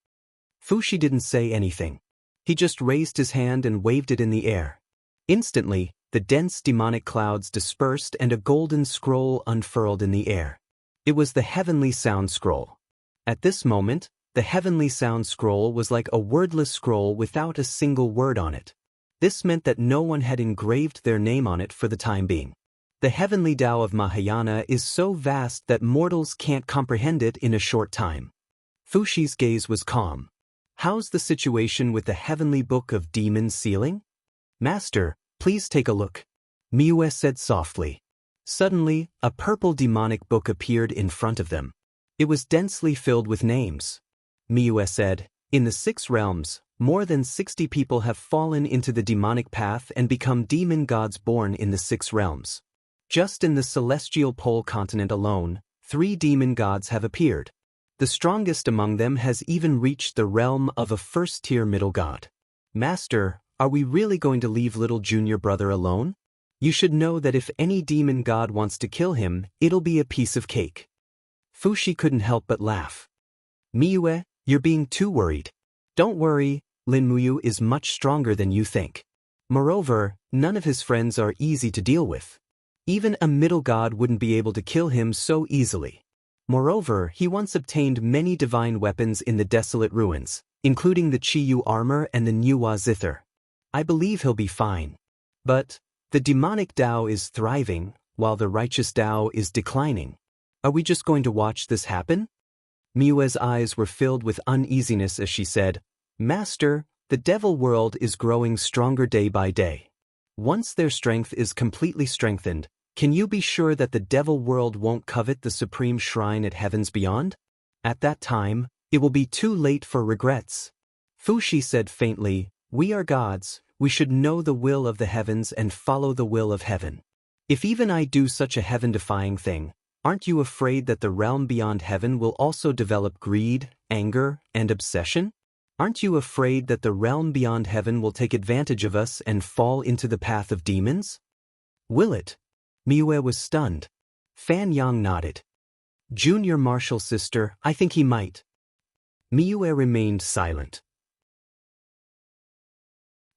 Fuxi didn't say anything. He just raised his hand and waved it in the air. Instantly, the dense demonic clouds dispersed and a golden scroll unfurled in the air. It was the Heavenly Sound Scroll. At this moment, the Heavenly Sound Scroll was like a wordless scroll without a single word on it. This meant that no one had engraved their name on it for the time being. The heavenly Tao of Mahayana is so vast that mortals can't comprehend it in a short time. Fuxi's gaze was calm. How's the situation with the heavenly book of demons sealing? Master, Please take a look. Miue said softly. Suddenly, a purple demonic book appeared in front of them. It was densely filled with names. Miue said, in the 6 realms, more than 60 people have fallen into the demonic path and become demon gods born in the 6 realms. Just in the celestial pole continent alone, 3 demon gods have appeared. The strongest among them has even reached the realm of a first-tier middle god. Master, are we really going to leave little junior brother alone? You should know that if any demon god wants to kill him, it'll be a piece of cake. Fushi couldn't help but laugh. Miue, you're being too worried. Don't worry, Lin Muyu is much stronger than you think. Moreover, none of his friends are easy to deal with. Even a middle god wouldn't be able to kill him so easily. Moreover, he once obtained many divine weapons in the desolate ruins, including the Chiyu armor and the Nuwa zither. I believe he'll be fine. But the demonic Tao is thriving, while the righteous Tao is declining. Are we just going to watch this happen? Miue's eyes were filled with uneasiness as she said, Master, the devil world is growing stronger day by day. Once their strength is completely strengthened, can you be sure that the devil world won't covet the supreme shrine at heavens beyond? At that time, it will be too late for regrets. Fushi said faintly, we are gods, we should know the will of the heavens and follow the will of heaven. If even I do such a heaven-defying thing, aren't you afraid that the realm beyond heaven will also develop greed, anger, and obsession? Aren't you afraid that the realm beyond heaven will take advantage of us and fall into the path of demons? Will it? Miue was stunned. Fan Yang nodded. Junior martial sister, I think he might. Miue remained silent.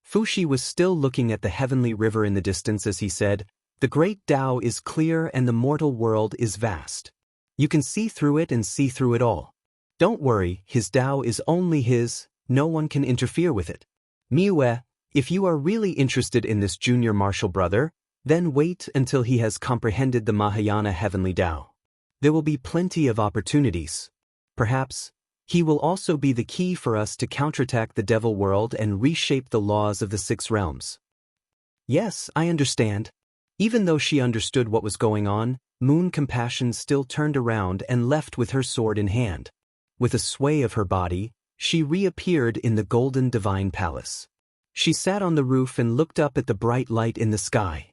Fushi was still looking at the heavenly river in the distance as he said, the great Tao is clear and the mortal world is vast. You can see through it and see through it all. Don't worry, his Tao is only his, no one can interfere with it. Miue, if you are really interested in this junior martial brother, then wait until he has comprehended the Mahayana heavenly Tao. There will be plenty of opportunities. Perhaps, he will also be the key for us to counterattack the devil world and reshape the laws of the 6 realms. Yes, I understand. Even though she understood what was going on, Moon Compassion still turned around and left with her sword in hand. With a sway of her body, she reappeared in the golden divine palace. She sat on the roof and looked up at the bright light in the sky.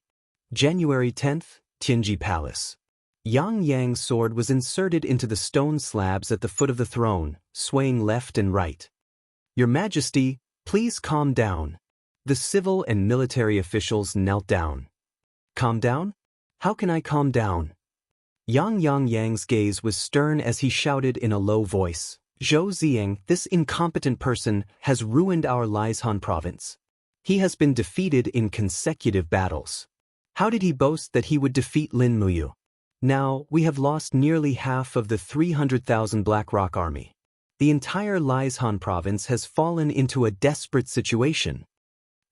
January 10th, Tianji Palace. Yang Yang's sword was inserted into the stone slabs at the foot of the throne, swaying left and right. Your Majesty, please calm down. The civil and military officials knelt down. Calm down? How can I calm down? Yang Yang's gaze was stern as he shouted in a low voice, Zhou Ziang, this incompetent person, has ruined our Liaishan province. He has been defeated in consecutive battles. How did he boast that he would defeat Lin Muyu? Now, we have lost nearly half of the 300,000 Black Rock army. The entire Liaishan province has fallen into a desperate situation.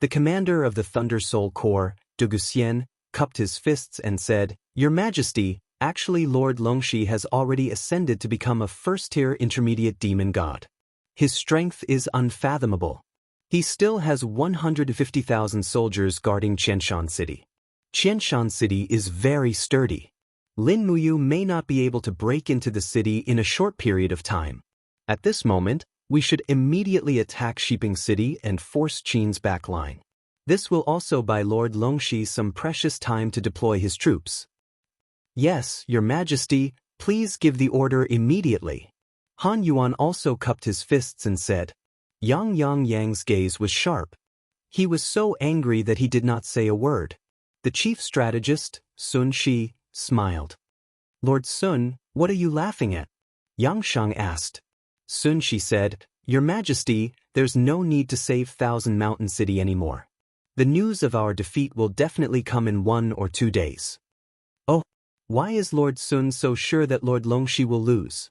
The commander of the Thunder Soul Corps, De Guxian, cupped his fists and said, Your Majesty, actually Lord Longxi has already ascended to become a first-tier intermediate demon god. His strength is unfathomable. He still has 150,000 soldiers guarding Qianshan City. Qianshan City is very sturdy. Lin Muyu may not be able to break into the city in a short period of time. At this moment, we should immediately attack Shiping City and force Qin's backline. This will also buy Lord Longxi some precious time to deploy his troops. Yes, Your Majesty, please give the order immediately. Han Yuan also cupped his fists and said. Yang Yang's gaze was sharp. He was so angry that he did not say a word. The chief strategist, Sun Shi, smiled. Lord Sun, what are you laughing at? Yang Shang asked. Sun Shi said, Your Majesty, there's no need to save Thousand Mountain City anymore. The news of our defeat will definitely come in 1 or 2 days. Oh, why is Lord Sun so sure that Lord Longxi will lose?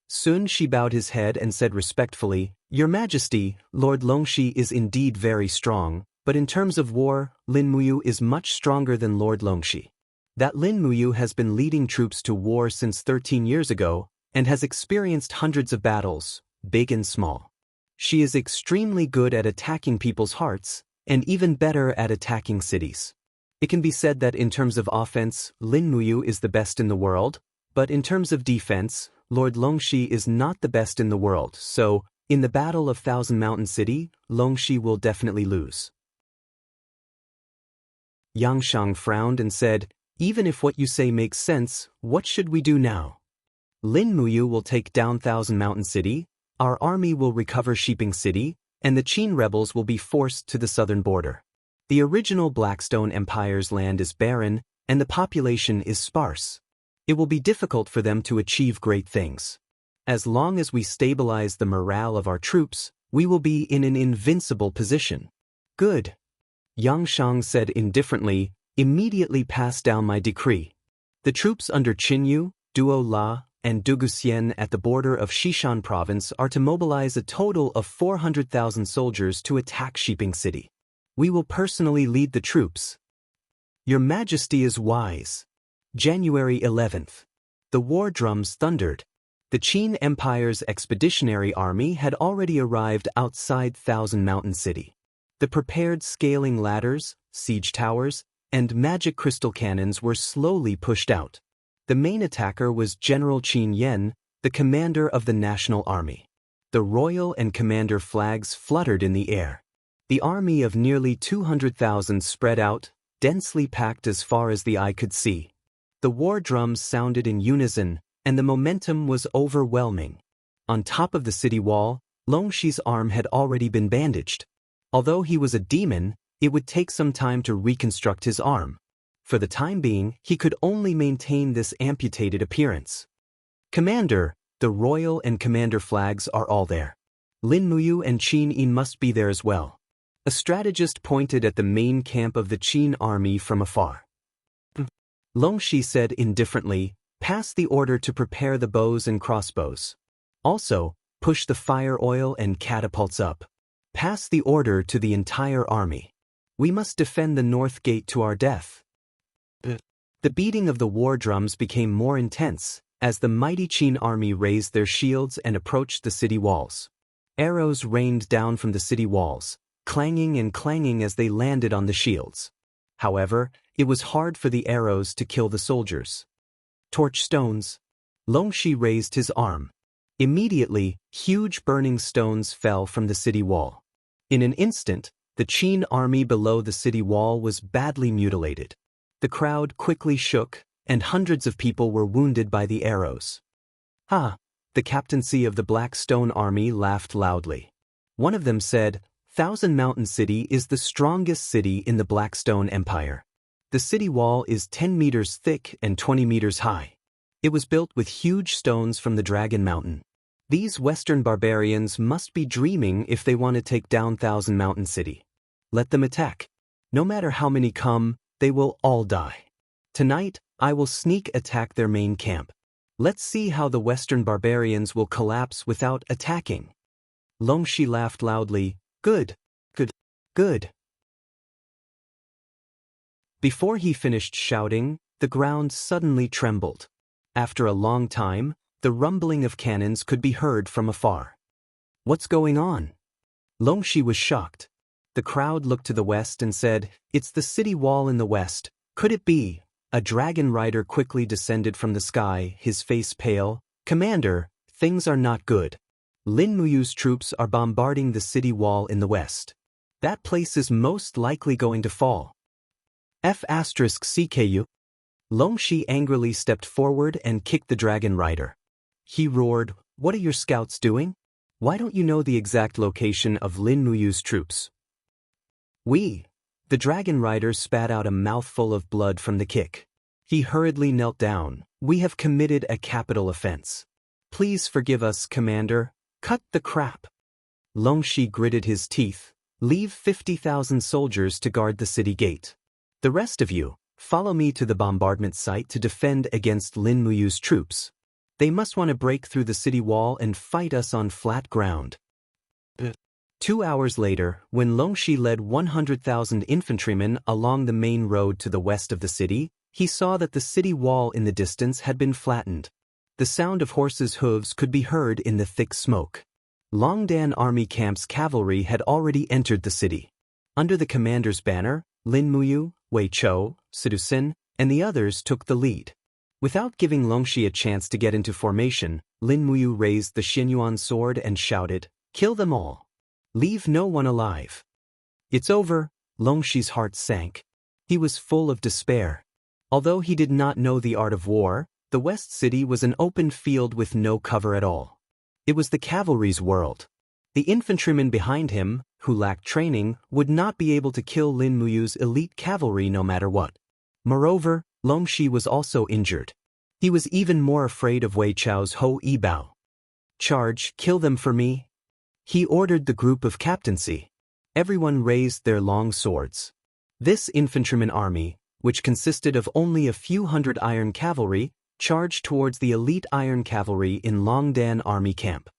Sun Shi bowed his head and said respectfully, Your Majesty, Lord Longxi is indeed very strong, but in terms of war, Lin Muyu is much stronger than Lord Longxi. That Lin Muyu has been leading troops to war since 13 years ago, and has experienced hundreds of battles, big and small. She is extremely good at attacking people's hearts, and even better at attacking cities. It can be said that in terms of offense, Lin Muyu is the best in the world, but in terms of defense, Lord Longxi is not the best in the world, so, in the Battle of Thousand Mountain City, Longxi will definitely lose. Yang Shang frowned and said, "Even if what you say makes sense, what should we do now? Lin Muyu will take down Thousand Mountain City, our army will recover Shiping City, and the Qin rebels will be forced to the southern border. The original Blackstone Empire's land is barren, and the population is sparse. It will be difficult for them to achieve great things. As long as we stabilize the morale of our troops, we will be in an invincible position." "Good," Yang Shang said indifferently, "immediately pass down my decree. The troops under Qinyu, Duo La, and Duguxian at the border of Xishan province are to mobilize a total of 400,000 soldiers to attack Shiping City. We will personally lead the troops." "Your Majesty is wise." January 11th. The war drums thundered. The Qin Empire's expeditionary army had already arrived outside Thousand Mountain City. The prepared scaling ladders, siege towers, and magic crystal cannons were slowly pushed out. The main attacker was General Qin Yen, the commander of the National Army. The royal and commander flags fluttered in the air. The army of nearly 200,000 spread out, densely packed as far as the eye could see. The war drums sounded in unison, and the momentum was overwhelming. On top of the city wall, Longxi's arm had already been bandaged. Although he was a demon, it would take some time to reconstruct his arm. For the time being, he could only maintain this amputated appearance. "Commander, the royal and commander flags are all there. Lin Muyu and Qin Yin must be there as well." A strategist pointed at the main camp of the Qin army from afar. Longxi said indifferently, "Pass the order to prepare the bows and crossbows. Also, push the fire oil and catapults up. Pass the order to the entire army. We must defend the north gate to our death." The beating of the war drums became more intense, as the mighty Qin army raised their shields and approached the city walls. Arrows rained down from the city walls, clanging and clanging as they landed on the shields. However, it was hard for the arrows to kill the soldiers. "Torch stones." Longxi raised his arm. Immediately, huge burning stones fell from the city wall. In an instant, the Qin army below the city wall was badly mutilated. The crowd quickly shook, and hundreds of people were wounded by the arrows. "Ha!" The captaincy of the Black Stone Army laughed loudly. One of them said, "Thousand Mountain City is the strongest city in the Blackstone Empire. The city wall is 10 meters thick and 20 meters high. It was built with huge stones from the Dragon Mountain. These Western barbarians must be dreaming if they want to take down Thousand Mountain City. Let them attack. No matter how many come, they will all die. Tonight, I will sneak attack their main camp. Let's see how the Western barbarians will collapse without attacking." Longxi laughed loudly. "Good, good, good." Before he finished shouting, the ground suddenly trembled. After a long time, the rumbling of cannons could be heard from afar. "What's going on?" Longxi was shocked. The crowd looked to the west and said, "It's the city wall in the west. Could it be?" A dragon rider quickly descended from the sky, his face pale. "Commander, things are not good. Lin Muyu's troops are bombarding the city wall in the west. That place is most likely going to fall." F*CKU. Longxi angrily stepped forward and kicked the dragon rider. He roared, "What are your scouts doing? Why don't you know the exact location of Lin Muyu's troops?" The dragon rider spat out a mouthful of blood from the kick. He hurriedly knelt down. "We have committed a capital offense. Please forgive us, Commander. Cut the crap." Longxi gritted his teeth. "Leave 50,000 soldiers to guard the city gate. The rest of you, follow me to the bombardment site to defend against Lin Muyu's troops. They must want to break through the city wall and fight us on flat ground." 2 hours later, when Longxi led 100,000 infantrymen along the main road to the west of the city, he saw that the city wall in the distance had been flattened. The sound of horses' hooves could be heard in the thick smoke. Longdan Army Camp's cavalry had already entered the city. Under the commander's banner, Lin Muyu, Wei Chou, Sidusin, and the others took the lead. Without giving Longxi a chance to get into formation, Lin Muyu raised the Xinyuan sword and shouted, "Kill them all! Leave no one alive!" "It's over," Longxi's heart sank. He was full of despair. Although he did not know the art of war, the West City was an open field with no cover at all. It was the cavalry's world. The infantrymen behind him, who lacked training, would not be able to kill Lin Muyu's elite cavalry no matter what. Moreover, Longxi was also injured. He was even more afraid of Wei Chou's Ho Yibao. "Charge, kill them for me." He ordered the group of captaincy. Everyone raised their long swords. This infantryman army, which consisted of only a few hundred iron cavalry, charged towards the elite iron cavalry in Longdan army camp.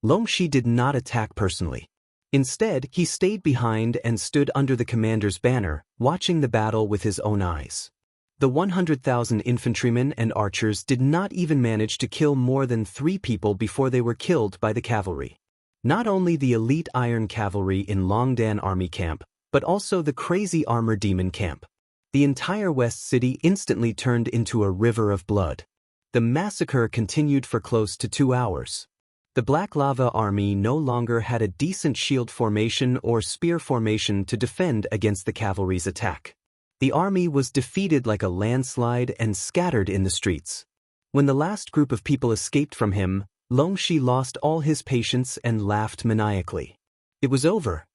Longxi did not attack personally. Instead, he stayed behind and stood under the commander's banner, watching the battle with his own eyes. The 100,000 infantrymen and archers did not even manage to kill more than 3 people before they were killed by the cavalry. Not only the elite iron cavalry in Longdan army camp, but also the crazy armor demon camp. The entire West City instantly turned into a river of blood. The massacre continued for close to 2 hours. The Black Lava army no longer had a decent shield formation or spear formation to defend against the cavalry's attack. The army was defeated like a landslide and scattered in the streets. When the last group of people escaped from him, Longxi lost all his patience and laughed maniacally. It was over.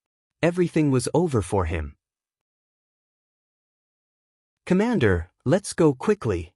Everything was over for him. "Commander, let's go quickly."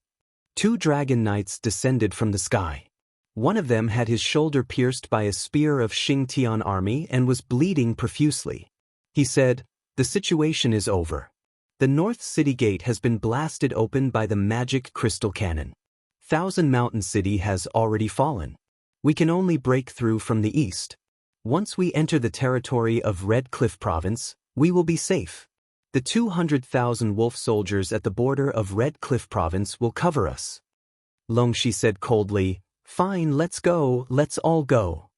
2 dragon knights descended from the sky. One of them had his shoulder pierced by a spear of Xingtian army and was bleeding profusely. He said, "The situation is over. The North City Gate has been blasted open by the magic crystal cannon. Thousand Mountain City has already fallen. We can only break through from the east. Once we enter the territory of Red Cliff Province, we will be safe. The 200,000 wolf soldiers at the border of Red Cliff Province will cover us." Longxi said coldly, "Fine, let's go, let's all go."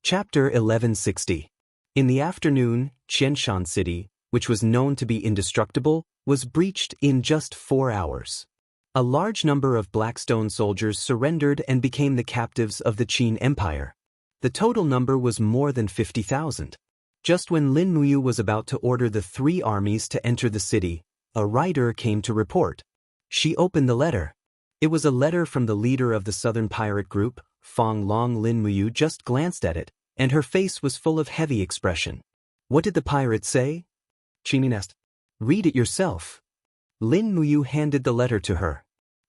Chapter 1160. In the afternoon, Qianshan City, which was known to be indestructible, was breached in just 4 hours. A large number of Blackstone soldiers surrendered and became the captives of the Qin Empire. The total number was more than 50,000. Just when Lin Muyu was about to order the 3 armies to enter the city, a rider came to report. She opened the letter. It was a letter from the leader of the southern pirate group. Fong Long. Lin Muyu just glanced at it, and her face was full of heavy expression. "What did the pirate say?" Qinin asked. "Read it yourself." Lin Muyu handed the letter to her.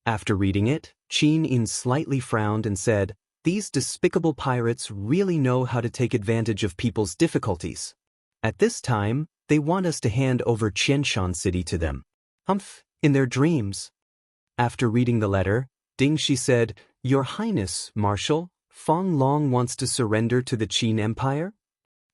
After reading it, Qinin slightly frowned and said, "These despicable pirates really know how to take advantage of people's difficulties. At this time, they want us to hand over Qianshan City to them. Humph, in their dreams." After reading the letter, Ding Shi said, "Your Highness, Marshal, Fong Long wants to surrender to the Qin Empire?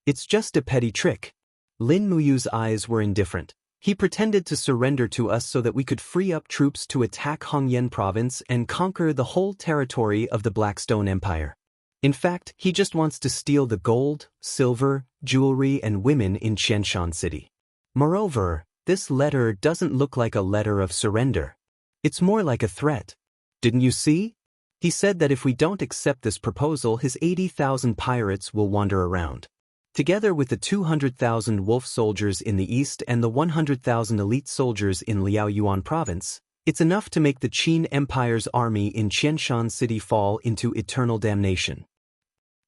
It's just a petty trick." Lin Muyu's eyes were indifferent. "He pretended to surrender to us so that we could free up troops to attack Hongyan Province and conquer the whole territory of the Blackstone Empire. In fact, he just wants to steal the gold, silver, jewelry, and women in Qianshan City. Moreover, this letter doesn't look like a letter of surrender. It's more like a threat. Didn't you see? He said that if we don't accept this proposal, his 80,000 pirates will wander around. Together with the 200,000 wolf soldiers in the east and the 100,000 elite soldiers in Liaoyuan Province, it's enough to make the Qin Empire's army in Qianshan City fall into eternal damnation."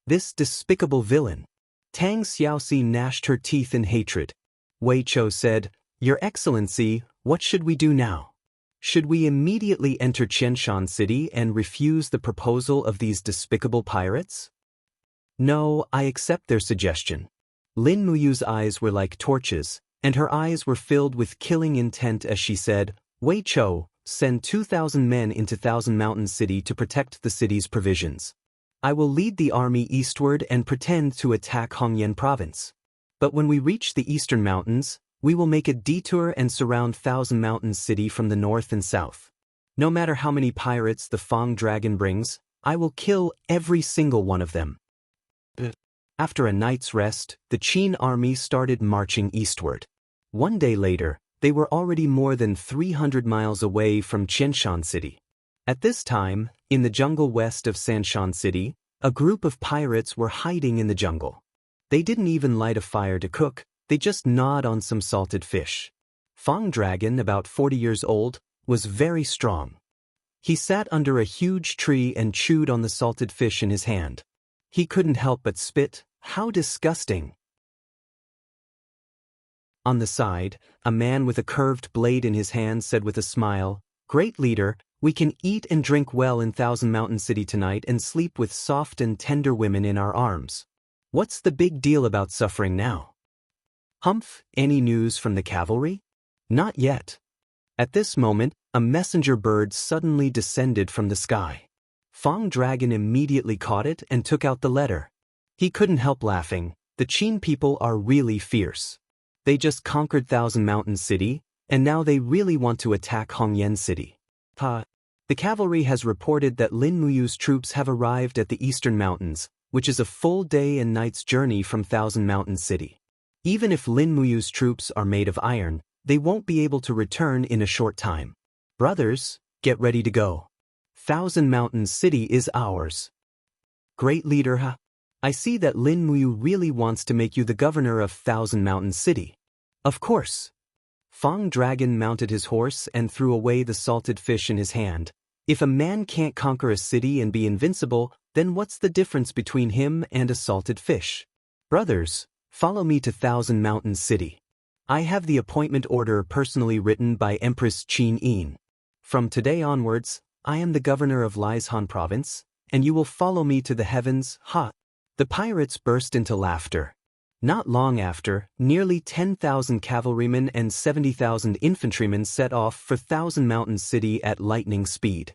This despicable villain. Tang Xiaoxi gnashed her teeth in hatred. Wei Chou said, "Your Excellency, what should we do now? Should we immediately enter Qianshan City and refuse the proposal of these despicable pirates?" "No, I accept their suggestion." Lin Muyu's eyes were like torches, and her eyes were filled with killing intent as she said, "Wei Chou, send 2,000 men into Thousand Mountain City to protect the city's provisions. I will lead the army eastward and pretend to attack Hongyan Province. But when we reach the eastern mountains, we will make a detour and surround Thousand Mountain City from the north and south. No matter how many pirates the Fong Dragon brings, I will kill every single one of them." After a night's rest, the Qin army started marching eastward. One day later, they were already more than 300 miles away from Qianshan City. At this time, in the jungle west of Sanshan City, a group of pirates were hiding in the jungle. They didn't even light a fire to cook, they just gnawed on some salted fish. Fang Dragon, about 40 years old, was very strong. He sat under a huge tree and chewed on the salted fish in his hand. He couldn't help but spit. How disgusting! On the side, a man with a curved blade in his hand said with a smile, "Great leader, we can eat and drink well in Thousand Mountain City tonight and sleep with soft and tender women in our arms. What's the big deal about suffering now?" Humph, any news from the cavalry? Not yet. At this moment, a messenger bird suddenly descended from the sky. Fang Dragon immediately caught it and took out the letter. He couldn't help laughing. The Qin people are really fierce. They just conquered Thousand Mountain City, and now they really want to attack Hongyan City. The cavalry has reported that Lin Muyu's troops have arrived at the eastern mountains, which is a full day and night's journey from Thousand Mountain City. Even if Lin Muyu's troops are made of iron, they won't be able to return in a short time. Brothers, get ready to go. Thousand Mountain City is ours. Great leader, I see that Lin Muyu really wants to make you the governor of Thousand Mountain City. Of course. Fang Dragon mounted his horse and threw away the salted fish in his hand. If a man can't conquer a city and be invincible, then what's the difference between him and a salted fish? Brothers, follow me to Thousand Mountain City. I have the appointment order personally written by Empress Qin Yin. From today onwards, I am the governor of Liaishan Province, and you will follow me to the heavens. The pirates burst into laughter. Not long after, nearly 10,000 cavalrymen and 70,000 infantrymen set off for Thousand Mountain City at lightning speed.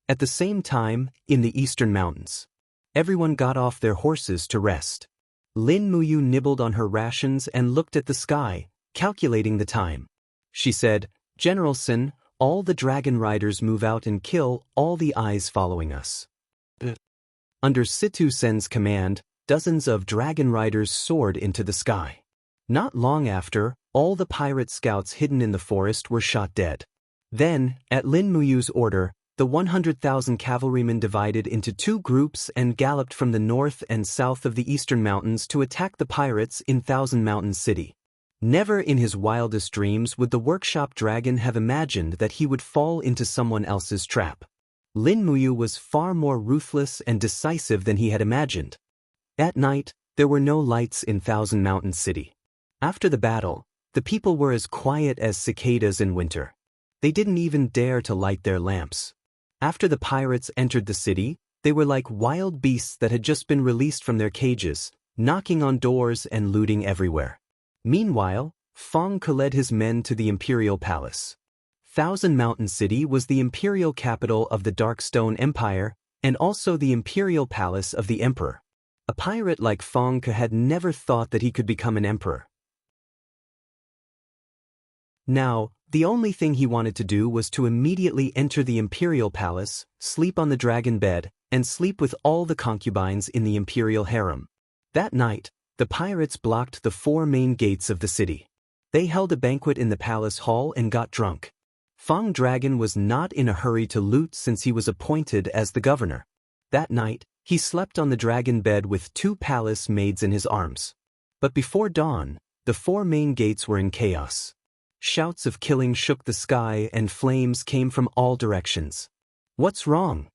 At the same time, in the eastern mountains, everyone got off their horses to rest. Lin Muyu nibbled on her rations and looked at the sky, calculating the time. She said, "General Sun, all the dragon riders move out and kill all the eyes following us." Under Situ Sen's command, dozens of dragon riders soared into the sky. Not long after, all the pirate scouts hidden in the forest were shot dead. Then, at Lin Muyu's order, the 100,000 cavalrymen divided into two groups and galloped from the north and south of the eastern mountains to attack the pirates in Thousand Mountain City. Never in his wildest dreams would the workshop dragon have imagined that he would fall into someone else's trap. Lin Muyu was far more ruthless and decisive than he had imagined. At night, there were no lights in Thousand Mountain City. After the battle, the people were as quiet as cicadas in winter. They didn't even dare to light their lamps. After the pirates entered the city, they were like wild beasts that had just been released from their cages, knocking on doors and looting everywhere. Meanwhile, Fang Ke led his men to the imperial palace. Thousand Mountain City was the imperial capital of the Darkstone Empire and also the imperial palace of the emperor. A pirate like Fang Ke had never thought that he could become an emperor. Now, the only thing he wanted to do was to immediately enter the imperial palace, sleep on the dragon bed, and sleep with all the concubines in the imperial harem. That night, the pirates blocked the four main gates of the city. They held a banquet in the palace hall and got drunk. Fang Dragon was not in a hurry to loot since he was appointed as the governor. That night, he slept on the dragon bed with two palace maids in his arms. But before dawn, the four main gates were in chaos. Shouts of killing shook the sky and flames came from all directions. What's wrong?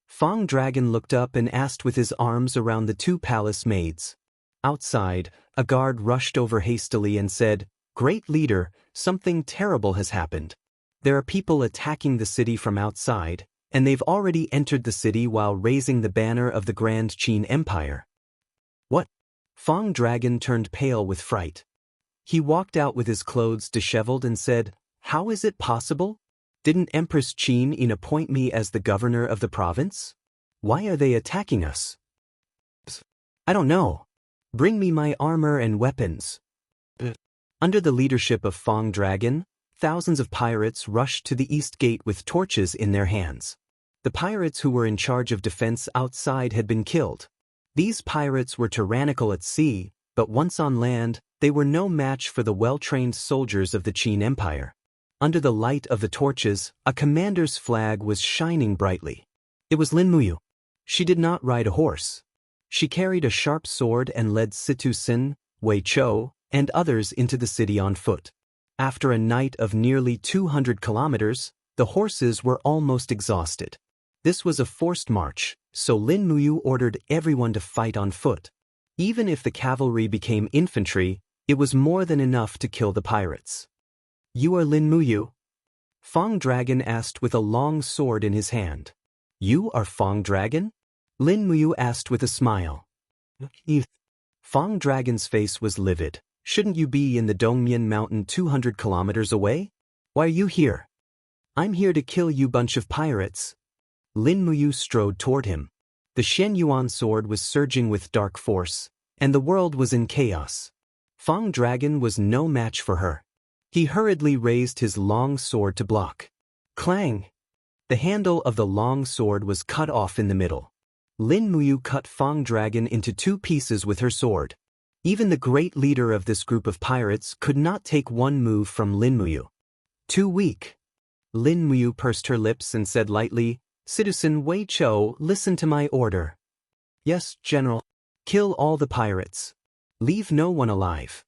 Fang Dragon looked up and asked with his arms around the two palace maids. Outside, a guard rushed over hastily and said, "Great leader, something terrible has happened. There are people attacking the city from outside, and they've already entered the city while raising the banner of the Grand Qin Empire." What? Fang Dragon turned pale with fright. He walked out with his clothes disheveled and said, "How is it possible? Didn't Empress Qin Yin appoint me as the governor of the province? Why are they attacking us?" "I don't know. Bring me my armor and weapons." Under the leadership of Fang Dragon, thousands of pirates rushed to the east gate with torches in their hands. The pirates who were in charge of defense outside had been killed. These pirates were tyrannical at sea, but once on land, they were no match for the well-trained soldiers of the Qin Empire. Under the light of the torches, a commander's flag was shining brightly. It was Lin Muyu. She did not ride a horse. She carried a sharp sword and led Situsen, Wei Chou, and others into the city on foot. After a night of nearly 200 kilometers, the horses were almost exhausted. This was a forced march, so Lin Muyu ordered everyone to fight on foot. Even if the cavalry became infantry, it was more than enough to kill the pirates. "You are Lin Muyu?" Fong Dragon asked with a long sword in his hand. "You are Fong Dragon?" Lin Muyu asked with a smile. Fong Dragon's face was livid. "Shouldn't you be in the Dongmian Mountain 200 kilometers away? Why are you here?" "I'm here to kill you bunch of pirates." Lin Muyu strode toward him. The Shen Yuan sword was surging with dark force, and the world was in chaos. Fong Dragon was no match for her. He hurriedly raised his long sword to block. Clang! The handle of the long sword was cut off in the middle. Lin Muyu cut Fong Dragon into 2 pieces with her sword. Even the great leader of this group of pirates could not take one move from Lin Muyu. Too weak. Lin Muyu pursed her lips and said lightly, "Citizen Wei Chou, listen to my order." "Yes, General. Kill all the pirates. Leave no one alive."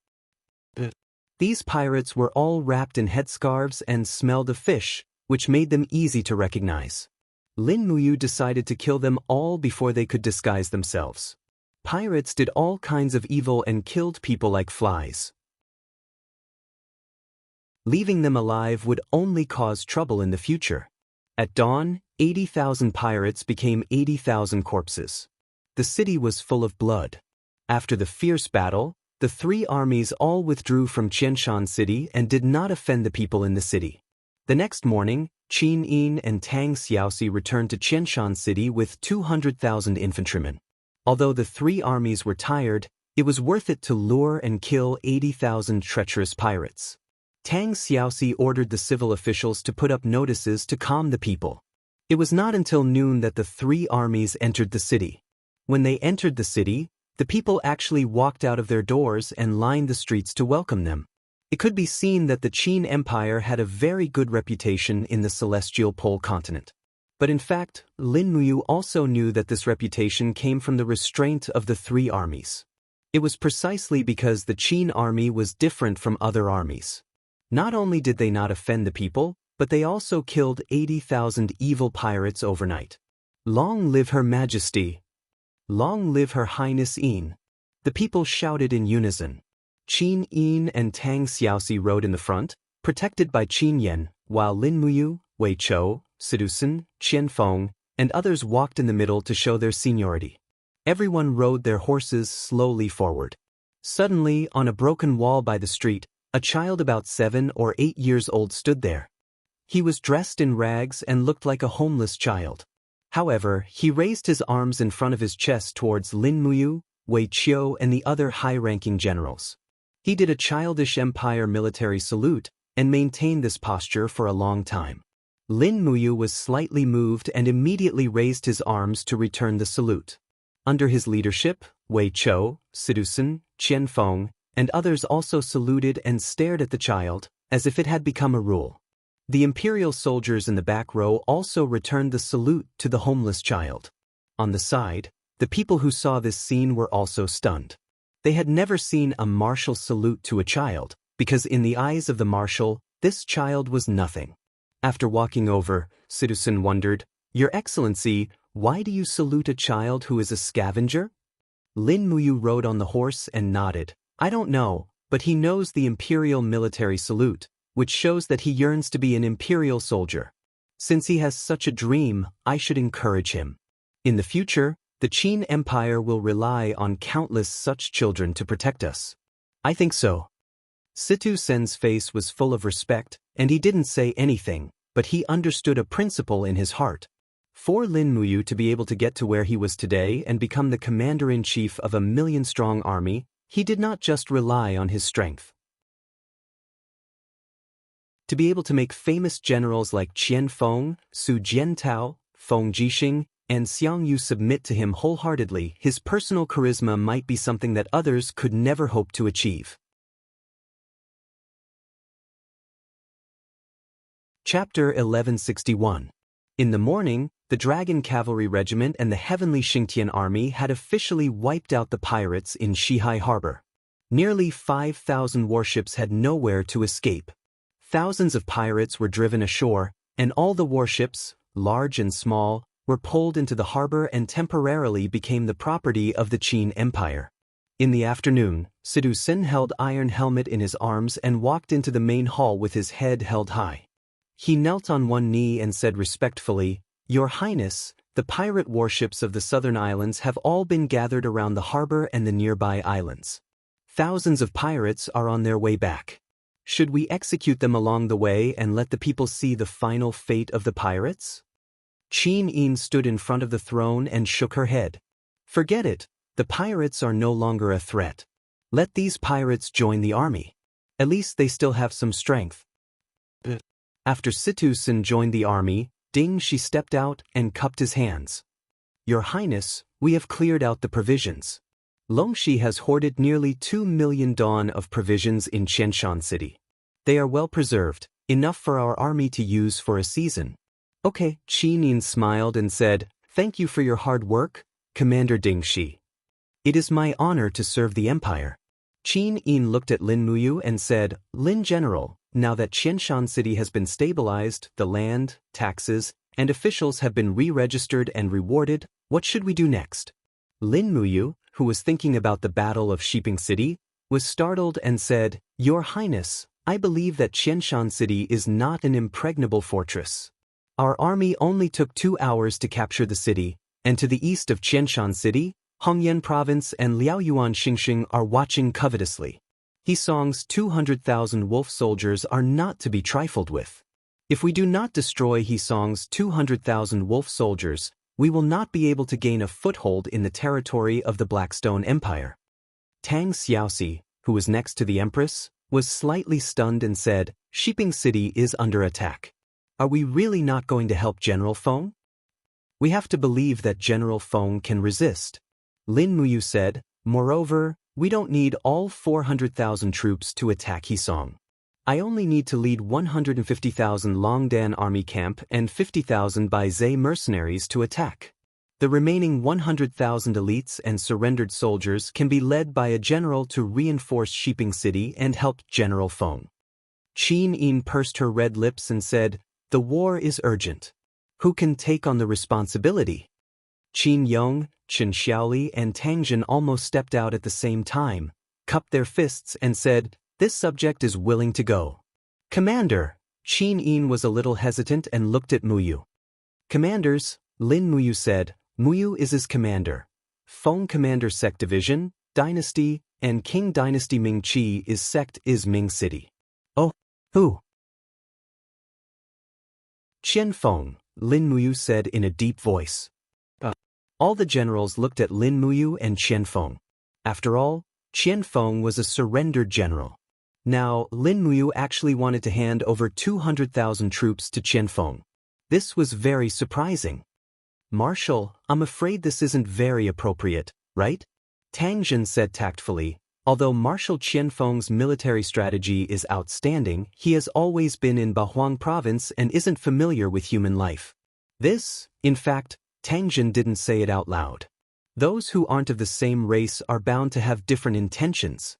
These pirates were all wrapped in headscarves and smelled of fish, which made them easy to recognize. Lin Muyu decided to kill them all before they could disguise themselves. Pirates did all kinds of evil and killed people like flies. Leaving them alive would only cause trouble in the future. At dawn, 80,000 pirates became 80,000 corpses. The city was full of blood. After the fierce battle, the 3 armies all withdrew from Qianshan City and did not offend the people in the city. The next morning, Qin Yin and Tang Xiaoxi returned to Qianshan City with 200,000 infantrymen. Although the 3 armies were tired, it was worth it to lure and kill 80,000 treacherous pirates. Tang Xiaoxi ordered the civil officials to put up notices to calm the people. It was not until noon that the 3 armies entered the city. When they entered the city, the people actually walked out of their doors and lined the streets to welcome them. It could be seen that the Qin Empire had a very good reputation in the celestial pole continent. But in fact, Lin Muyu also knew that this reputation came from the restraint of the 3 armies. It was precisely because the Qin army was different from other armies. Not only did they not offend the people, but they also killed 80,000 evil pirates overnight. "Long live Her Majesty! Long live Her Highness Yin!" The people shouted in unison. Qin Yin and Tang Xiaoxi rode in the front, protected by Qin Yan, while Lin Muyu, Wei Chou, Sidusen, Qian Feng, and others walked in the middle to show their seniority. Everyone rode their horses slowly forward. Suddenly, on a broken wall by the street, a child about 7 or 8 years old stood there. He was dressed in rags and looked like a homeless child. However, he raised his arms in front of his chest towards Lin Muyu, Wei Qiu, and the other high-ranking generals. He did a childish empire military salute and maintained this posture for a long time. Lin Muyu was slightly moved and immediately raised his arms to return the salute. Under his leadership, Wei Chou, Sidusen, Qian Feng, and others also saluted and stared at the child, as if it had become a rule. The imperial soldiers in the back row also returned the salute to the homeless child. On the side, the people who saw this scene were also stunned. They had never seen a martial salute to a child, because in the eyes of the marshal, this child was nothing. After walking over, Sidusen wondered, "Your Excellency, why do you salute a child who is a scavenger?" Lin Muyu rode on the horse and nodded. "I don't know, but he knows the imperial military salute, which shows that he yearns to be an imperial soldier. Since he has such a dream, I should encourage him. In the future, the Qin Empire will rely on countless such children to protect us." "I think so." Situ Sen's face was full of respect, and he didn't say anything, but he understood a principle in his heart. For Lin Muyu to be able to get to where he was today and become the commander-in-chief of a 1,000,000-strong army, he did not just rely on his strength. To be able to make famous generals like Qian Feng, Su Jiantao, Feng Jixing, and Xiangyu submit to him wholeheartedly. His personal charisma might be something that others could never hope to achieve. Chapter 1161. In the morning, the Dragon Cavalry Regiment and the Heavenly Xingtian Army had officially wiped out the pirates in Shihai Harbor. Nearly 5,000 warships had nowhere to escape. Thousands of pirates were driven ashore, and all the warships, large and small, were pulled into the harbor and temporarily became the property of the Qin Empire. In the afternoon, Sidu Sin held Iron Helmet in his arms and walked into the main hall with his head held high. He knelt on one knee and said respectfully, "Your Highness, the pirate warships of the southern islands have all been gathered around the harbor and the nearby islands. Thousands of pirates are on their way back. Should we execute them along the way and let the people see the final fate of the pirates?" Qin Yin stood in front of the throne and shook her head. "Forget it, the pirates are no longer a threat. Let these pirates join the army. At least they still have some strength." After Situ Sin joined the army, Ding Shi stepped out and cupped his hands. "Your Highness, we have cleared out the provisions. Longxi has hoarded nearly 2 million dawn of provisions in Qianshan City. They are well preserved, enough for our army to use for a season." "Okay," Qin Yin smiled and said, "Thank you for your hard work, Commander Ding Shi. It is my honor to serve the Empire." Qin Yin looked at Lin Muyu and said, "Lin General, now that Qianshan City has been stabilized, the land, taxes, and officials have been re-registered and rewarded, what should we do next?" Lin Muyu, who was thinking about the Battle of Shiping City, was startled and said, "Your Highness, I believe that Qianshan City is not an impregnable fortress. Our army only took 2 hours to capture the city, and to the east of Qianshan City, Hongyan Province and Liaoyuan Xingxing are watching covetously. Hisong's 200,000 wolf soldiers are not to be trifled with. If we do not destroy Hisong's 200,000 wolf soldiers, we will not be able to gain a foothold in the territory of the Blackstone Empire." Tang Xiaoxi, who was next to the Empress, was slightly stunned and said, "Shiping City is under attack. Are we really not going to help General Feng? We have to believe that General Feng can resist." Lin Muyu said, "Moreover, we don't need all 400,000 troops to attack Hisong. I only need to lead 150,000 Longdan army camp and 50,000 Baizhe mercenaries to attack. The remaining 100,000 elites and surrendered soldiers can be led by a general to reinforce Shiping City and help General Feng." Qin Yin pursed her red lips and said, "The war is urgent. Who can take on the responsibility?" Qin Yong, Chen Xiaoli and Tang Jin almost stepped out at the same time, cupped their fists and said, "This subject is willing to go." "Commander," Qin Yin was a little hesitant and looked at Muyu. "Commanders," Lin Muyu said, "Muyu is his commander. Feng Commander Sect Division, Dynasty, and King Dynasty Ming Qi is Sect is Ming City." "Oh, who?" "Qian Feng," Lin Muyu said in a deep voice. All the generals looked at Lin Muyu and Qian Feng. After all, Qian Feng was a surrendered general. Now, Lin Muyu actually wanted to hand over 200,000 troops to Qian Feng. This was very surprising. "Marshal, I'm afraid this isn't very appropriate, right?" Tang Jin said tactfully. Although Marshal Qian Feng's military strategy is outstanding, he has always been in Bahuang Province and isn't familiar with human life. This, in fact, Tang Jin didn't say it out loud. Those who aren't of the same race are bound to have different intentions.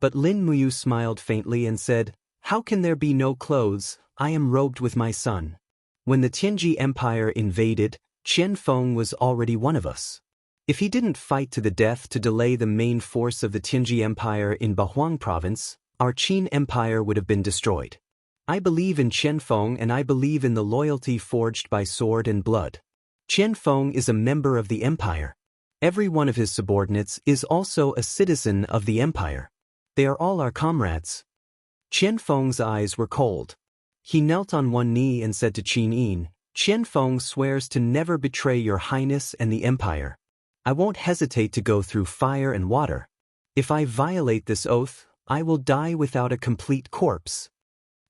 But Lin Muyu smiled faintly and said, "How can there be no clothes? I am robed with my son. When the Tianji Empire invaded, Qian Feng was already one of us. If he didn't fight to the death to delay the main force of the Tianji Empire in Bahuang Province, our Qin Empire would have been destroyed. I believe in Qian Feng and I believe in the loyalty forged by sword and blood. Qian Feng is a member of the Empire. Every one of his subordinates is also a citizen of the Empire. They are all our comrades." Qian Feng's eyes were cold. He knelt on one knee and said to Qin Yin, "Qian Feng swears to never betray your Highness and the Empire. I won't hesitate to go through fire and water. If I violate this oath, I will die without a complete corpse."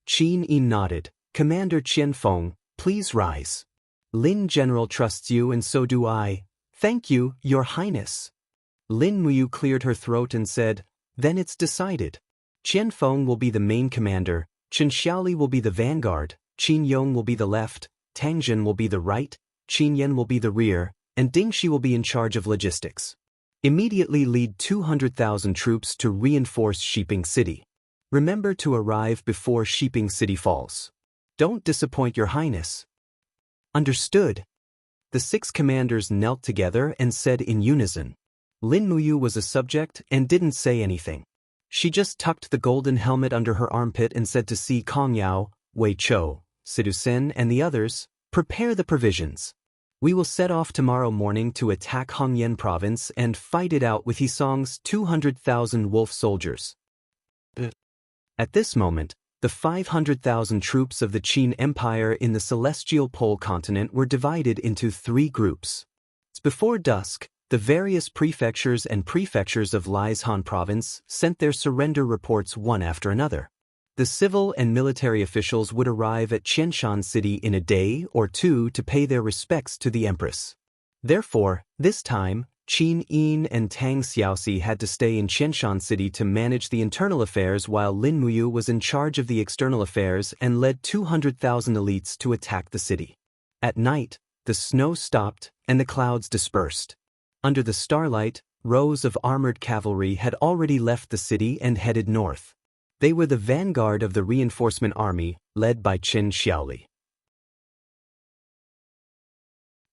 Qin Yin nodded. "Commander Qian Feng, please rise." Lin General trusts you and so do I. Thank you, Your Highness. Lin Muyu cleared her throat and said, then it's decided. Qian Feng will be the main commander, Chen Xiaoli will be the vanguard, Qin Yong will be the left, Tang Jin will be the right, Qin Yan will be the rear, and Ding Shi will be in charge of logistics. Immediately lead 200,000 troops to reinforce Shiping City. Remember to arrive before Shiping City falls. Don't disappoint Your Highness. Understood. The 6 commanders knelt together and said in unison. Lin Muyu was a subject and didn't say anything. She just tucked the golden helmet under her armpit and said to Si Kongyao, Wei Chou, Sidu Sen and the others, prepare the provisions. We will set off tomorrow morning to attack Hongyan province and fight it out with Hisong's 200,000 wolf soldiers. At this moment, the 500,000 troops of the Qin Empire in the Celestial Pole continent were divided into 3 groups. Before dusk, the various prefectures of Liaishan province sent their surrender reports one after another. The civil and military officials would arrive at Qianshan City in a day or 2 to pay their respects to the Empress. Therefore, this time, Qin Yin and Tang Xiaoxi had to stay in Qianshan City to manage the internal affairs while Lin Muyu was in charge of the external affairs and led 200,000 elites to attack the city. At night, the snow stopped and the clouds dispersed. Under the starlight, rows of armored cavalry had already left the city and headed north. They were the vanguard of the reinforcement army, led by Chen Xiaoli.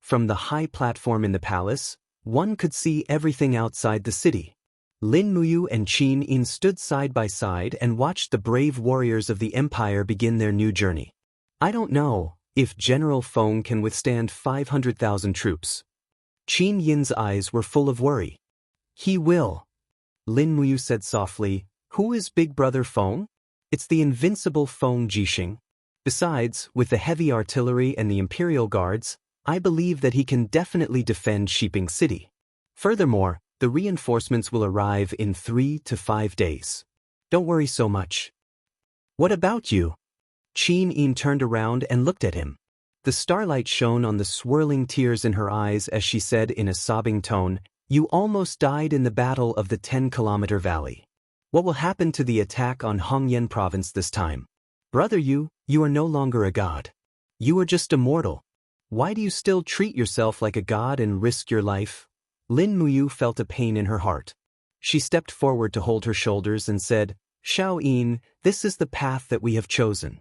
From the high platform in the palace, one could see everything outside the city. Lin Muyu and Qin Yin stood side by side and watched the brave warriors of the empire begin their new journey. I don't know if General Feng can withstand 500,000 troops. Qin Yin's eyes were full of worry. He will. Lin Muyu said softly, who is Big Brother Feng? It's the invincible Feng Jixing. Besides, with the heavy artillery and the Imperial Guards, I believe that he can definitely defend Shiping City. Furthermore, the reinforcements will arrive in 3 to 5 days. Don't worry so much. What about you? Qin Yin turned around and looked at him. The starlight shone on the swirling tears in her eyes as she said in a sobbing tone, you almost died in the battle of the 10-kilometer valley. What will happen to the attack on Hongyan province this time? Brother, you are no longer a god. You are just a mortal. Why do you still treat yourself like a god and risk your life? Lin Muyu felt a pain in her heart. She stepped forward to hold her shoulders and said, Xiao Yin, this is the path that we have chosen.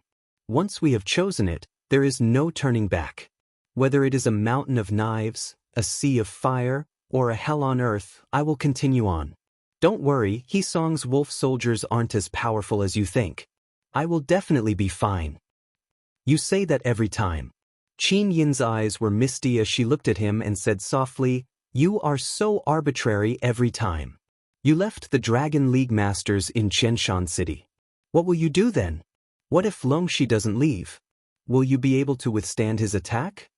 Once we have chosen it, there is no turning back. Whether it is a mountain of knives, a sea of fire, or a hell on earth, I will continue on. Don't worry, Hisong's wolf soldiers aren't as powerful as you think. I will definitely be fine. You say that every time. Qin Yin's eyes were misty as she looked at him and said softly, you are so arbitrary every time. You left the Dragon League Masters in Qianshan City. What will you do then? What if Longxi doesn't leave? Will you be able to withstand his attack?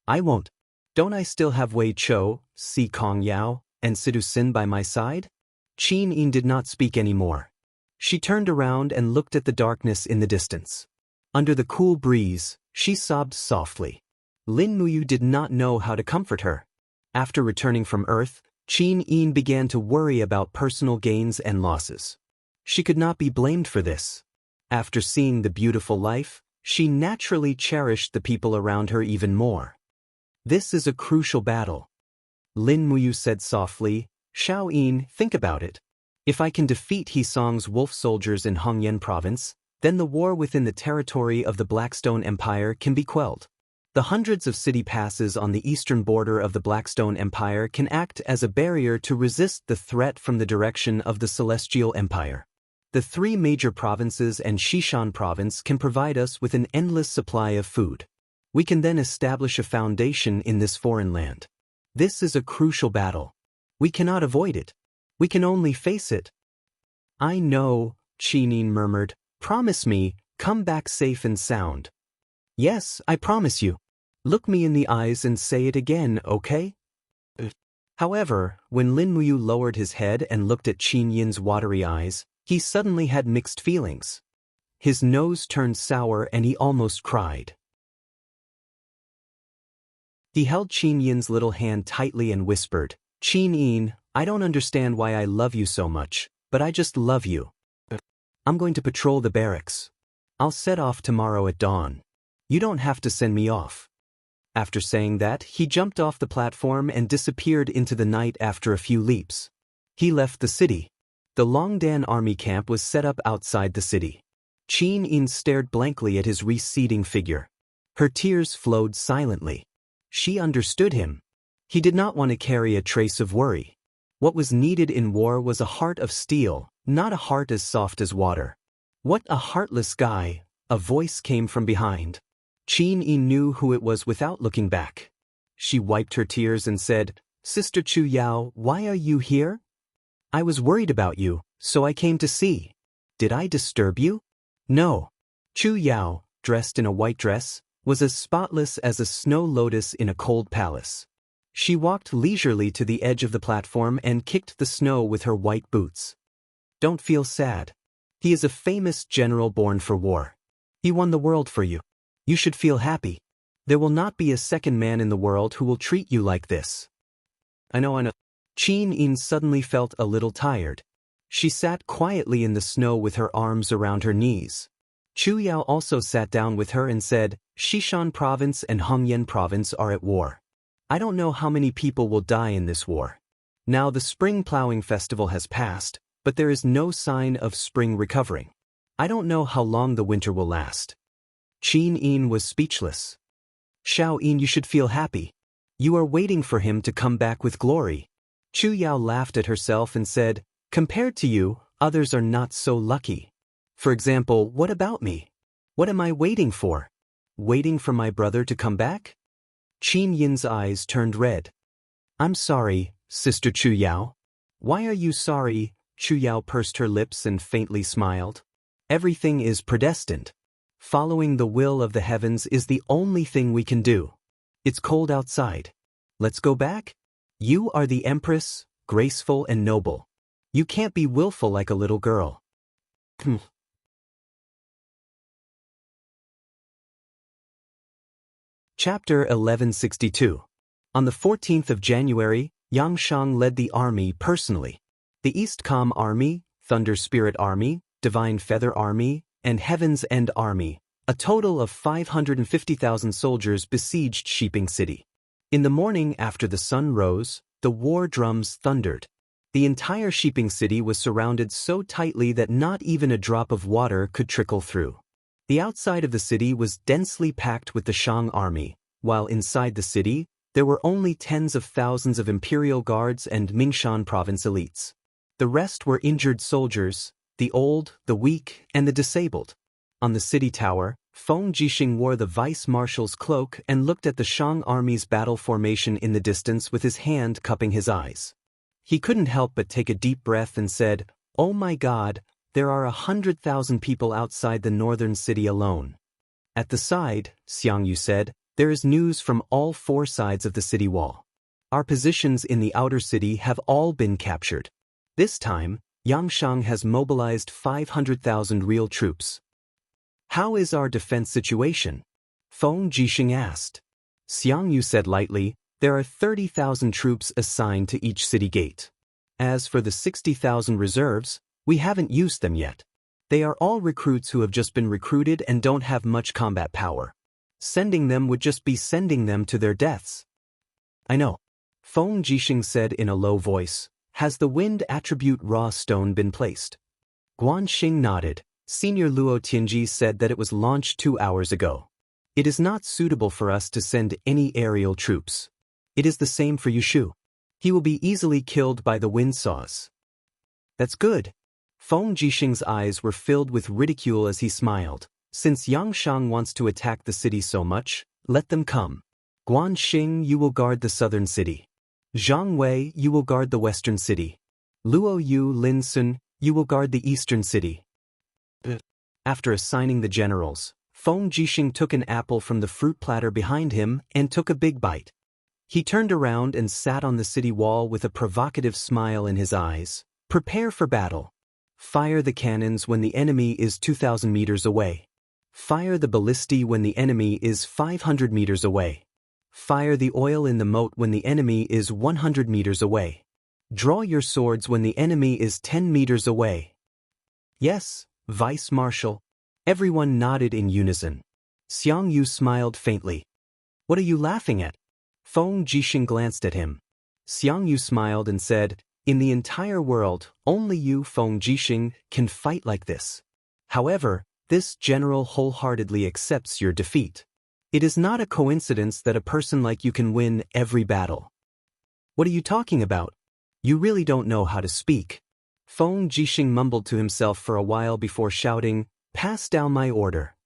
I won't. Don't I still have Wei Chou, Si Kongyao, and Sidu Sin by my side? Qin Yin did not speak anymore. She turned around and looked at the darkness in the distance. Under the cool breeze, she sobbed softly. Lin Muyu did not know how to comfort her. After returning from Earth, Qin Yin began to worry about personal gains and losses. She could not be blamed for this. After seeing the beautiful life, she naturally cherished the people around her even more. This is a crucial battle. Lin Muyu said softly, Xiao Yin, think about it. If I can defeat Hisong's wolf soldiers in Hongyan province, then the war within the territory of the Blackstone Empire can be quelled. The hundreds of city passes on the eastern border of the Blackstone Empire can act as a barrier to resist the threat from the direction of the Celestial Empire. The 3 major provinces and Xishan province can provide us with an endless supply of food. We can then establish a foundation in this foreign land. This is a crucial battle. We cannot avoid it. We can only face it. I know, Qin Yin murmured. Promise me, come back safe and sound. Yes, I promise you. Look me in the eyes and say it again, okay? However, when Lin Muyu lowered his head and looked at Qin Yin's watery eyes, he suddenly had mixed feelings. His nose turned sour and he almost cried. He held Qin Yin's little hand tightly and whispered, "Qin Yin, I don't understand why I love you so much, but I just love you. I'm going to patrol the barracks. I'll set off tomorrow at dawn. You don't have to send me off." After saying that, he jumped off the platform and disappeared into the night after a few leaps. He left the city. The Longdan army camp was set up outside the city. Qin Yin stared blankly at his receding figure. Her tears flowed silently. She understood him. He did not want to carry a trace of worry. What was needed in war was a heart of steel, not a heart as soft as water. "What a heartless guy," a voice came from behind. Qin Yin knew who it was without looking back. She wiped her tears and said, "Sister Chu Yao, why are you here?" "I was worried about you, so I came to see. Did I disturb you?" "No." Chu Yao, dressed in a white dress, was as spotless as a snow lotus in a cold palace. She walked leisurely to the edge of the platform and kicked the snow with her white boots. "Don't feel sad. He is a famous general born for war. He won the world for you. You should feel happy. There will not be a second man in the world who will treat you like this." I know. Qin Yin suddenly felt a little tired. She sat quietly in the snow with her arms around her knees. Chu Yao also sat down with her and said, "Xishan province and Hongyan province are at war. I don't know how many people will die in this war. Now the spring plowing festival has passed, but there is no sign of spring recovering. I don't know how long the winter will last." Qin Yin was speechless. "Xiao Yin, you should feel happy. You are waiting for him to come back with glory." Chu Yao laughed at herself and said, "Compared to you, others are not so lucky. For example, what about me? What am I waiting for? Waiting for my brother to come back?" Qin Yin's eyes turned red. "I'm sorry, Sister Chu Yao." "Why are you sorry?" Chu Yao pursed her lips and faintly smiled. "Everything is predestined. Following the will of the heavens is the only thing we can do. It's cold outside. Let's go back? You are the empress, graceful and noble. You can't be willful like a little girl." Chapter 1162. On the 14th of January, Yang Shang led the army personally. The East Com Army, Thunder Spirit Army, Divine Feather Army, and Heaven's End Army, a total of 550,000 soldiers besieged Shiping City. In the morning after the sun rose, the war drums thundered. The entire Shiping City was surrounded so tightly that not even a drop of water could trickle through. The outside of the city was densely packed with the Shang army, while inside the city, there were only tens of thousands of imperial guards and Mingshan province elites. The rest were injured soldiers, the old, the weak, and the disabled. On the city tower, Feng Jixing wore the vice-marshal's cloak and looked at the Shang army's battle formation in the distance with his hand cupping his eyes. He couldn't help but take a deep breath and said, "Oh my God, there are 100,000 people outside the northern city alone." At the side, Xiangyu said, "There is news from all four sides of the city wall. Our positions in the outer city have all been captured. This time, Yangshang has mobilized 500,000 real troops." "How is our defense situation?" Feng Jixing asked. Xiangyu said lightly, "There are 30,000 troops assigned to each city gate. As for the 60,000 reserves, we haven't used them yet. They are all recruits who have just been recruited and don't have much combat power. Sending them would just be sending them to their deaths." "I know," Feng Jixing said in a low voice. "Has the wind attribute raw stone been placed?" Guanxing nodded. Senior Luo Tianji said that it was launched 2 hours ago. "It is not suitable for us to send any aerial troops. It is the same for Yushu. He will be easily killed by the windsaws." "That's good." Feng Jixing's eyes were filled with ridicule as he smiled. "Since Yangshang wants to attack the city so much, let them come. Guanxing, you will guard the southern city. Zhang Wei, you will guard the western city. Luo Yu Linsun, you will guard the eastern city." After assigning the generals, Feng Jixing took an apple from the fruit platter behind him and took a big bite. He turned around and sat on the city wall with a provocative smile in his eyes. "Prepare for battle. Fire the cannons when the enemy is 2,000 meters away. Fire the ballistae when the enemy is 500 meters away. Fire the oil in the moat when the enemy is 100 meters away. Draw your swords when the enemy is 10 meters away. Yes, Vice Marshal. Everyone nodded in unison. Jianghu smiled faintly. What are you laughing at? Feng Jixing glanced at him. Jianghu smiled and said, in the entire world, only you, Feng Jixing, can fight like this. However, this general wholeheartedly accepts your defeat. It is not a coincidence that a person like you can win every battle. What are you talking about? You really don't know how to speak. Feng Jixing mumbled to himself for a while before shouting, pass down my order.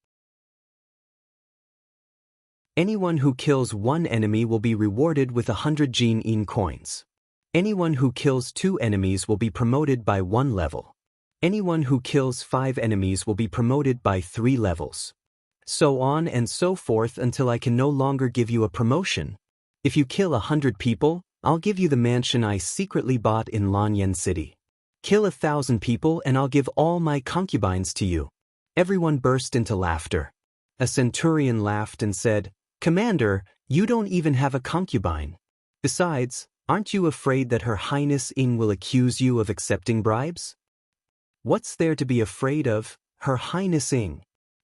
Anyone who kills one enemy will be rewarded with 100 Jin coins. Anyone who kills 2 enemies will be promoted by 1 level. Anyone who kills 5 enemies will be promoted by 3 levels. So on and so forth until I can no longer give you a promotion. If you kill 100 people, I'll give you the mansion I secretly bought in Lanyan City. Kill 1,000 people and I'll give all my concubines to you. Everyone burst into laughter. A centurion laughed and said, Commander, you don't even have a concubine. Besides, aren't you afraid that Her Highness Ing will accuse you of accepting bribes? What's there to be afraid of, Her Highness Ing?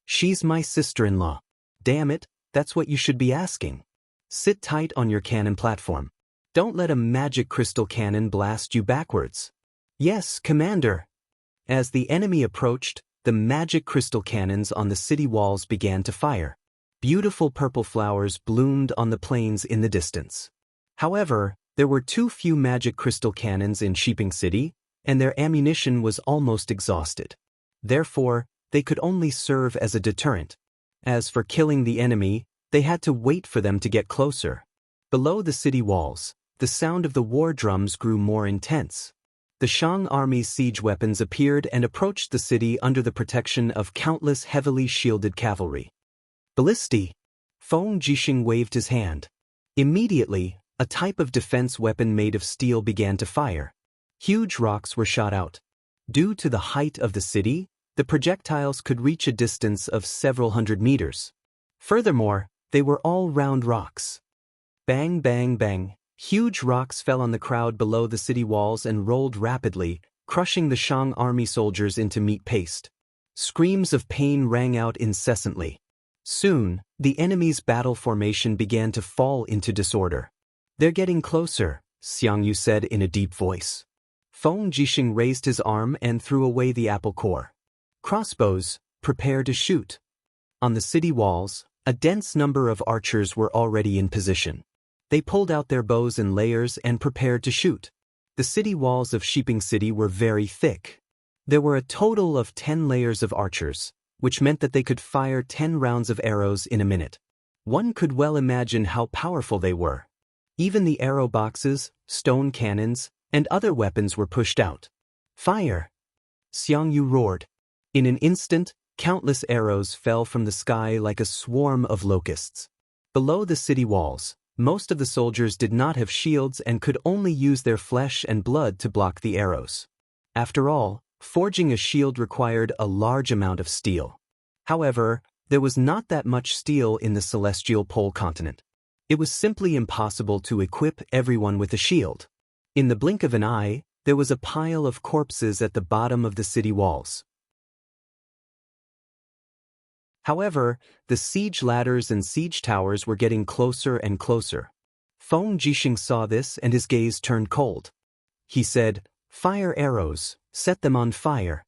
She's my sister-in-law. Damn it, that's what you should be asking. Sit tight on your cannon platform. Don't let a magic crystal cannon blast you backwards. Yes, Commander. As the enemy approached, the magic crystal cannons on the city walls began to fire. Beautiful purple flowers bloomed on the plains in the distance. However, there were too few magic crystal cannons in Shiping City, and their ammunition was almost exhausted. Therefore, they could only serve as a deterrent. As for killing the enemy, they had to wait for them to get closer. Below the city walls, the sound of the war drums grew more intense. The Shang army's siege weapons appeared and approached the city under the protection of countless heavily shielded cavalry. Ballisti! Feng Jixing waved his hand. Immediately, a type of defense weapon made of steel began to fire. Huge rocks were shot out. Due to the height of the city, the projectiles could reach a distance of several hundred meters. Furthermore, they were all round rocks. Bang, bang, bang. Huge rocks fell on the crowd below the city walls and rolled rapidly, crushing the Shang army soldiers into meat paste. Screams of pain rang out incessantly. Soon, the enemy's battle formation began to fall into disorder. They're getting closer, Jianghu said in a deep voice. Feng Jixing raised his arm and threw away the apple core. Crossbows, prepare to shoot. On the city walls, a dense number of archers were already in position. They pulled out their bows in layers and prepared to shoot. The city walls of Shiping City were very thick. There were a total of 10 layers of archers, which meant that they could fire 10 rounds of arrows in a minute. One could well imagine how powerful they were. Even the arrow boxes, stone cannons, and other weapons were pushed out. Fire! Jianghu roared. In an instant, countless arrows fell from the sky like a swarm of locusts. Below the city walls, most of the soldiers did not have shields and could only use their flesh and blood to block the arrows. After all, forging a shield required a large amount of steel. However, there was not that much steel in the celestial pole continent. It was simply impossible to equip everyone with a shield. In the blink of an eye, there was a pile of corpses at the bottom of the city walls. However, the siege ladders and siege towers were getting closer and closer. Feng Jixing saw this and his gaze turned cold. He said, "Fire arrows, set them on fire."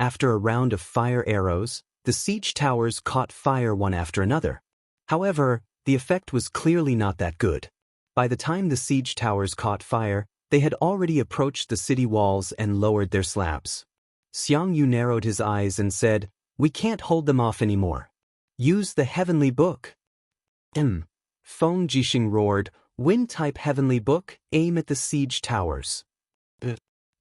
After a round of fire arrows, the siege towers caught fire one after another. However, the effect was clearly not that good. By the time the siege towers caught fire, they had already approached the city walls and lowered their slabs. Jianghu narrowed his eyes and said, "We can't hold them off anymore. Use the heavenly book." Feng Jixing roared, "Wind-type heavenly book, aim at the siege towers."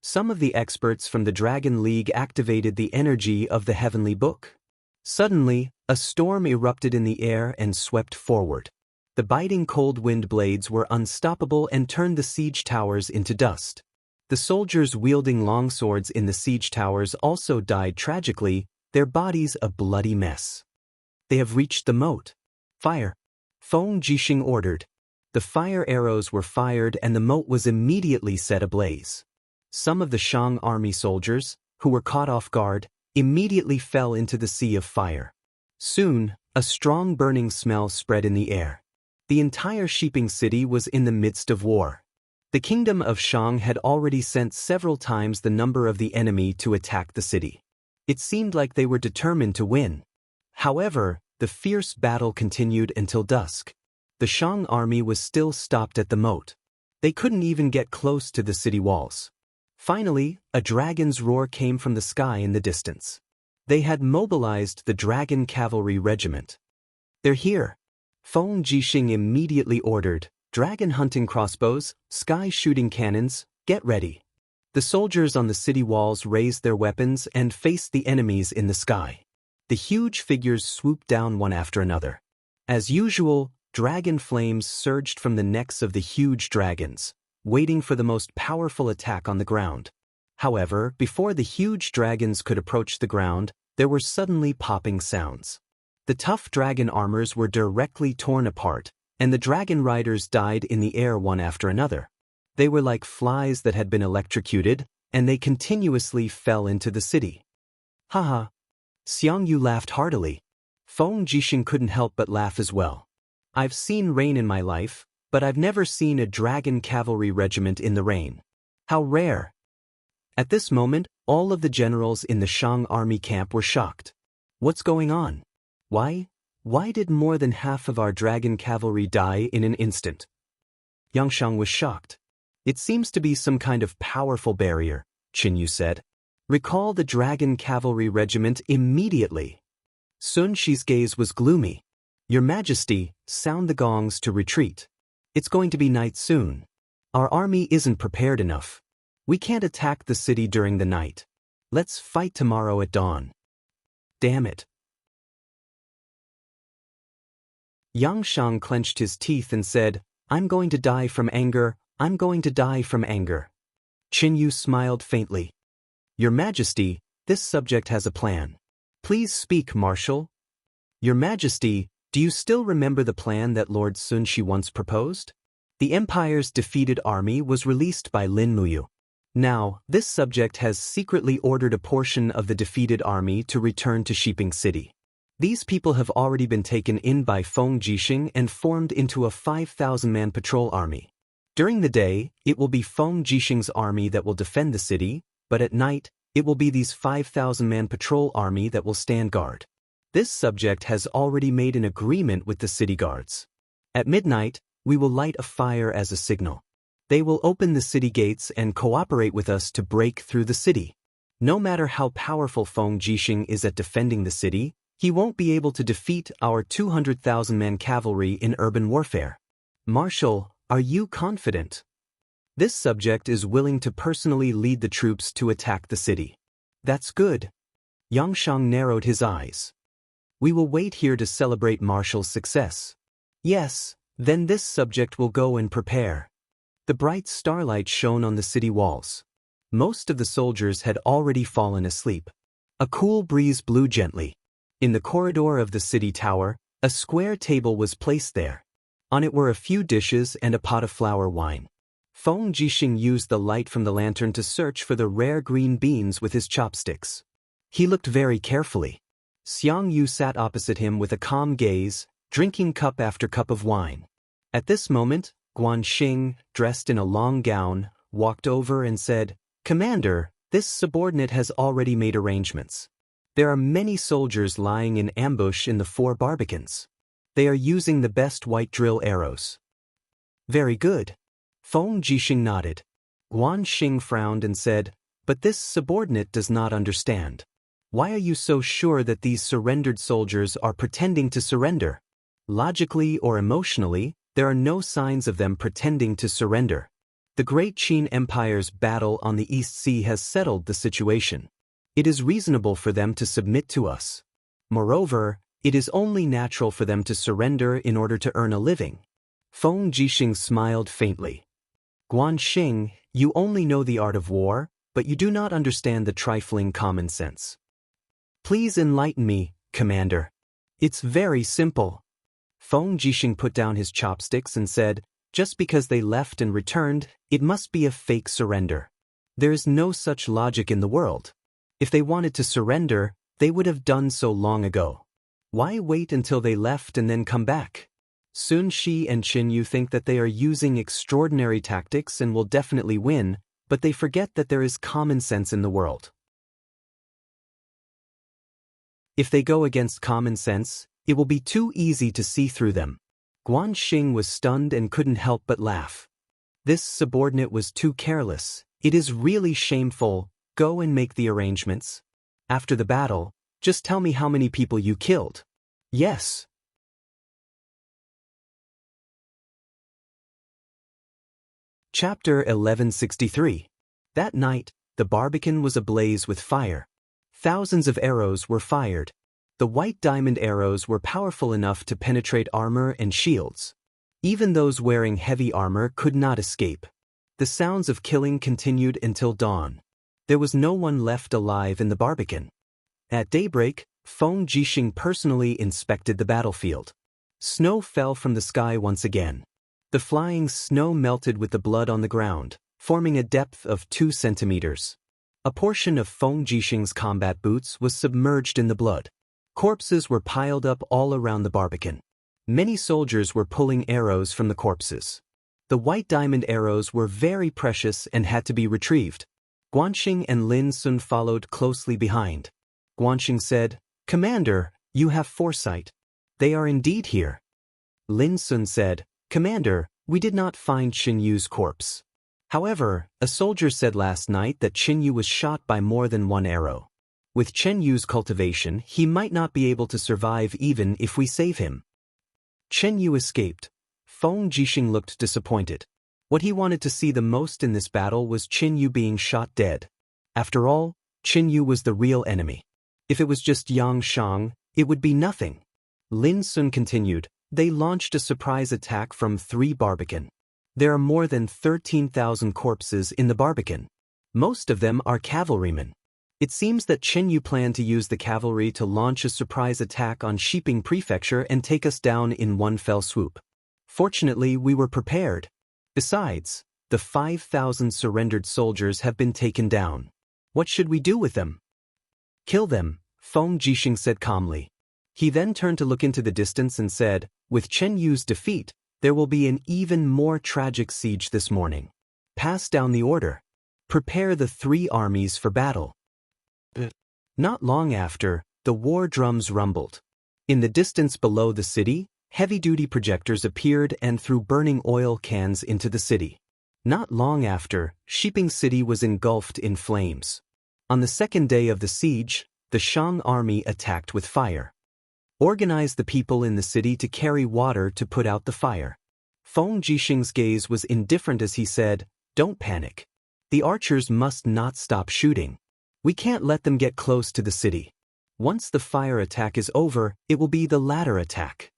Some of the experts from the Dragon League activated the energy of the heavenly book. Suddenly, a storm erupted in the air and swept forward. The biting cold wind blades were unstoppable and turned the siege towers into dust. The soldiers wielding longswords in the siege towers also died tragically, their bodies a bloody mess. "They have reached the moat. Fire!" Feng Jixing ordered. The fire arrows were fired and the moat was immediately set ablaze. Some of the Shang army soldiers, who were caught off guard, immediately fell into the sea of fire. Soon, a strong burning smell spread in the air. The entire Shiping city was in the midst of war. The kingdom of Shang had already sent several times the number of the enemy to attack the city. It seemed like they were determined to win. However, the fierce battle continued until dusk. The Shang army was still stopped at the moat. They couldn't even get close to the city walls. Finally, a dragon's roar came from the sky in the distance. They had mobilized the dragon cavalry regiment. "They're here!" Feng Jixing immediately ordered, "Dragon hunting crossbows, sky shooting cannons, get ready." The soldiers on the city walls raised their weapons and faced the enemies in the sky. The huge figures swooped down one after another. As usual, dragon flames surged from the necks of the huge dragons, waiting for the most powerful attack on the ground. However, before the huge dragons could approach the ground, there were suddenly popping sounds. The tough dragon armors were directly torn apart, and the dragon riders died in the air one after another. They were like flies that had been electrocuted, and they continuously fell into the city. Haha! Jianghu laughed heartily. Feng Jixing couldn't help but laugh as well. "I've seen rain in my life, but I've never seen a dragon cavalry regiment in the rain. How rare!" At this moment, all of the generals in the Shang army camp were shocked. "What's going on? Why did more than half of our dragon cavalry die in an instant?" Yang Shang was shocked. "It seems to be some kind of powerful barrier," Qinyu said. "Recall the dragon cavalry regiment immediately." Sun Shi's gaze was gloomy. "Your Majesty, sound the gongs to retreat. It's going to be night soon. Our army isn't prepared enough. We can't attack the city during the night. Let's fight tomorrow at dawn." "Damn it." Yang Shang clenched his teeth and said, "I'm going to die from anger, I'm going to die from anger." Qinyu smiled faintly. "Your Majesty, this subject has a plan. Please speak, Marshal." "Your Majesty, do you still remember the plan that Lord Sun Shi once proposed? The Empire's defeated army was released by Lin Muyu. Now, this subject has secretly ordered a portion of the defeated army to return to Shiping City. These people have already been taken in by Feng Jixing and formed into a 5,000-man patrol army. During the day, it will be Feng Jixing's army that will defend the city, but at night, it will be these 5,000-man patrol army that will stand guard. This subject has already made an agreement with the city guards. At midnight, we will light a fire as a signal. They will open the city gates and cooperate with us to break through the city. No matter how powerful Feng Jixing is at defending the city, he won't be able to defeat our 200,000-man cavalry in urban warfare. Marshal, are you confident? This subject is willing to personally lead the troops to attack the city. That's good. Yang Shang narrowed his eyes. We will wait here to celebrate Marshal's success. Yes, then this subject will go and prepare. The bright starlight shone on the city walls. Most of the soldiers had already fallen asleep. A cool breeze blew gently. In the corridor of the city tower, a square table was placed there. On it were a few dishes and a pot of flower wine. Feng Jixing used the light from the lantern to search for the rare green beans with his chopsticks. He looked very carefully. Jianghu sat opposite him with a calm gaze, drinking cup after cup of wine. At this moment, Guanxing, dressed in a long gown, walked over and said, "Commander, this subordinate has already made arrangements. There are many soldiers lying in ambush in the 4 barbicans. They are using the best white drill arrows." "Very good." Feng Jixing nodded. Guanxing frowned and said, "But this subordinate does not understand. Why are you so sure that these surrendered soldiers are pretending to surrender? Logically or emotionally, there are no signs of them pretending to surrender. The Great Qin Empire's battle on the East Sea has settled the situation. It is reasonable for them to submit to us. Moreover, it is only natural for them to surrender in order to earn a living." Feng Jixing smiled faintly. "Guanxing, you only know the art of war, but you do not understand the trifling common sense. Please enlighten me, Commander." "It's very simple." Feng Jixing put down his chopsticks and said, Just because they left and returned, it must be a fake surrender. There is no such logic in the world. If they wanted to surrender, they would have done so long ago. Why wait until they left and then come back? Sun Shi and Qin Yu think that they are using extraordinary tactics and will definitely win, but they forget that there is common sense in the world. If they go against common sense, it will be too easy to see through them. Guan Xing was stunned and couldn't help but laugh. This subordinate was too careless. It is really shameful. Go and make the arrangements. After the battle, just tell me how many people you killed. Yes. Chapter 1163. That night, the Barbican was ablaze with fire. Thousands of arrows were fired. The white diamond arrows were powerful enough to penetrate armor and shields. Even those wearing heavy armor could not escape. The sounds of killing continued until dawn. There was no one left alive in the Barbican. At daybreak, Feng Jixing personally inspected the battlefield. Snow fell from the sky once again. The flying snow melted with the blood on the ground, forming a depth of 2 centimeters. A portion of Feng Jixing's combat boots was submerged in the blood. Corpses were piled up all around the Barbican. Many soldiers were pulling arrows from the corpses. The white diamond arrows were very precious and had to be retrieved. Guanxing and Lin Sun followed closely behind. Guanxing said, "Commander, you have foresight. They are indeed here." Lin Sun said, "Commander, we did not find Qin Yu's corpse. However, a soldier said last night that Qin Yu was shot by more than one arrow. With Chen Yu's cultivation, he might not be able to survive even if we save him." Chen Yu escaped. Feng Jixing looked disappointed. What he wanted to see the most in this battle was Qin Yu being shot dead. After all, Qin Yu was the real enemy. If it was just Yang Shang, it would be nothing. Lin Sun continued, "They launched a surprise attack from 3 Barbican. There are more than 13,000 corpses in the Barbican. Most of them are cavalrymen. It seems that Qin Yu planned to use the cavalry to launch a surprise attack on Shiping Prefecture and take us down in one fell swoop. Fortunately, we were prepared. Besides, the 5,000 surrendered soldiers have been taken down. What should we do with them?" "Kill them," Feng Jixing said calmly. He then turned to look into the distance and said, "With Chen Yu's defeat, there will be an even more tragic siege this morning. Pass down the order. Prepare the 3 armies for battle." Not long after, the war drums rumbled. In the distance below the city, heavy-duty projectors appeared and threw burning oil cans into the city. Not long after, Shiping City was engulfed in flames. On the 2nd day of the siege, the Shang army attacked with fire. Organize the people in the city to carry water to put out the fire. Feng Jixing's gaze was indifferent as he said, "Don't panic. The archers must not stop shooting. We can't let them get close to the city. Once the fire attack is over, it will be the ladder attack."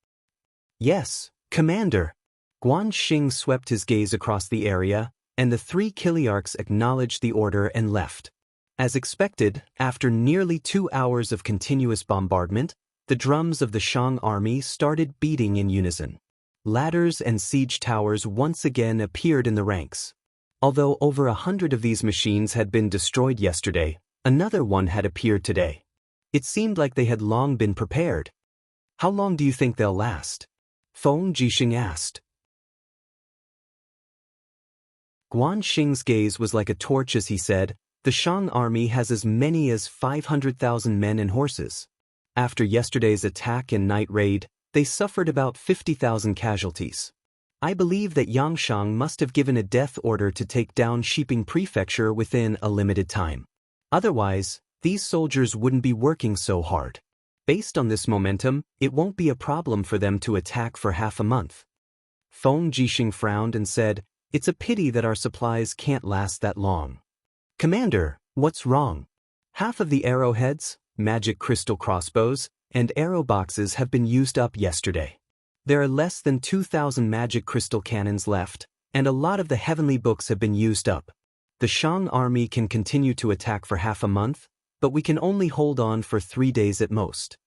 "Yes, Commander." Guan Xing swept his gaze across the area, and the 3 Kiliarchs acknowledged the order and left. As expected, after nearly 2 hours of continuous bombardment, the drums of the Shang army started beating in unison. Ladders and siege towers once again appeared in the ranks. Although over 100 of these machines had been destroyed yesterday, another one had appeared today. It seemed like they had long been prepared. "How long do you think they'll last?" Feng Jixing asked. Guan Xing's gaze was like a torch as he said, "The Shang army has as many as 500,000 men and horses. After yesterday's attack and night raid, they suffered about 50,000 casualties. I believe that Yang Shang must have given a death order to take down Shiping Prefecture within a limited time. Otherwise, these soldiers wouldn't be working so hard. Based on this momentum, it won't be a problem for them to attack for half a month." Feng Jixing frowned and said, "It's a pity that our supplies can't last that long." "Commander, what's wrong?" "Half of the arrowheads, magic crystal crossbows, and arrow boxes have been used up yesterday. There are less than 2,000 magic crystal cannons left, and a lot of the heavenly books have been used up. The Shang army can continue to attack for half a month, but we can only hold on for 3 days at most."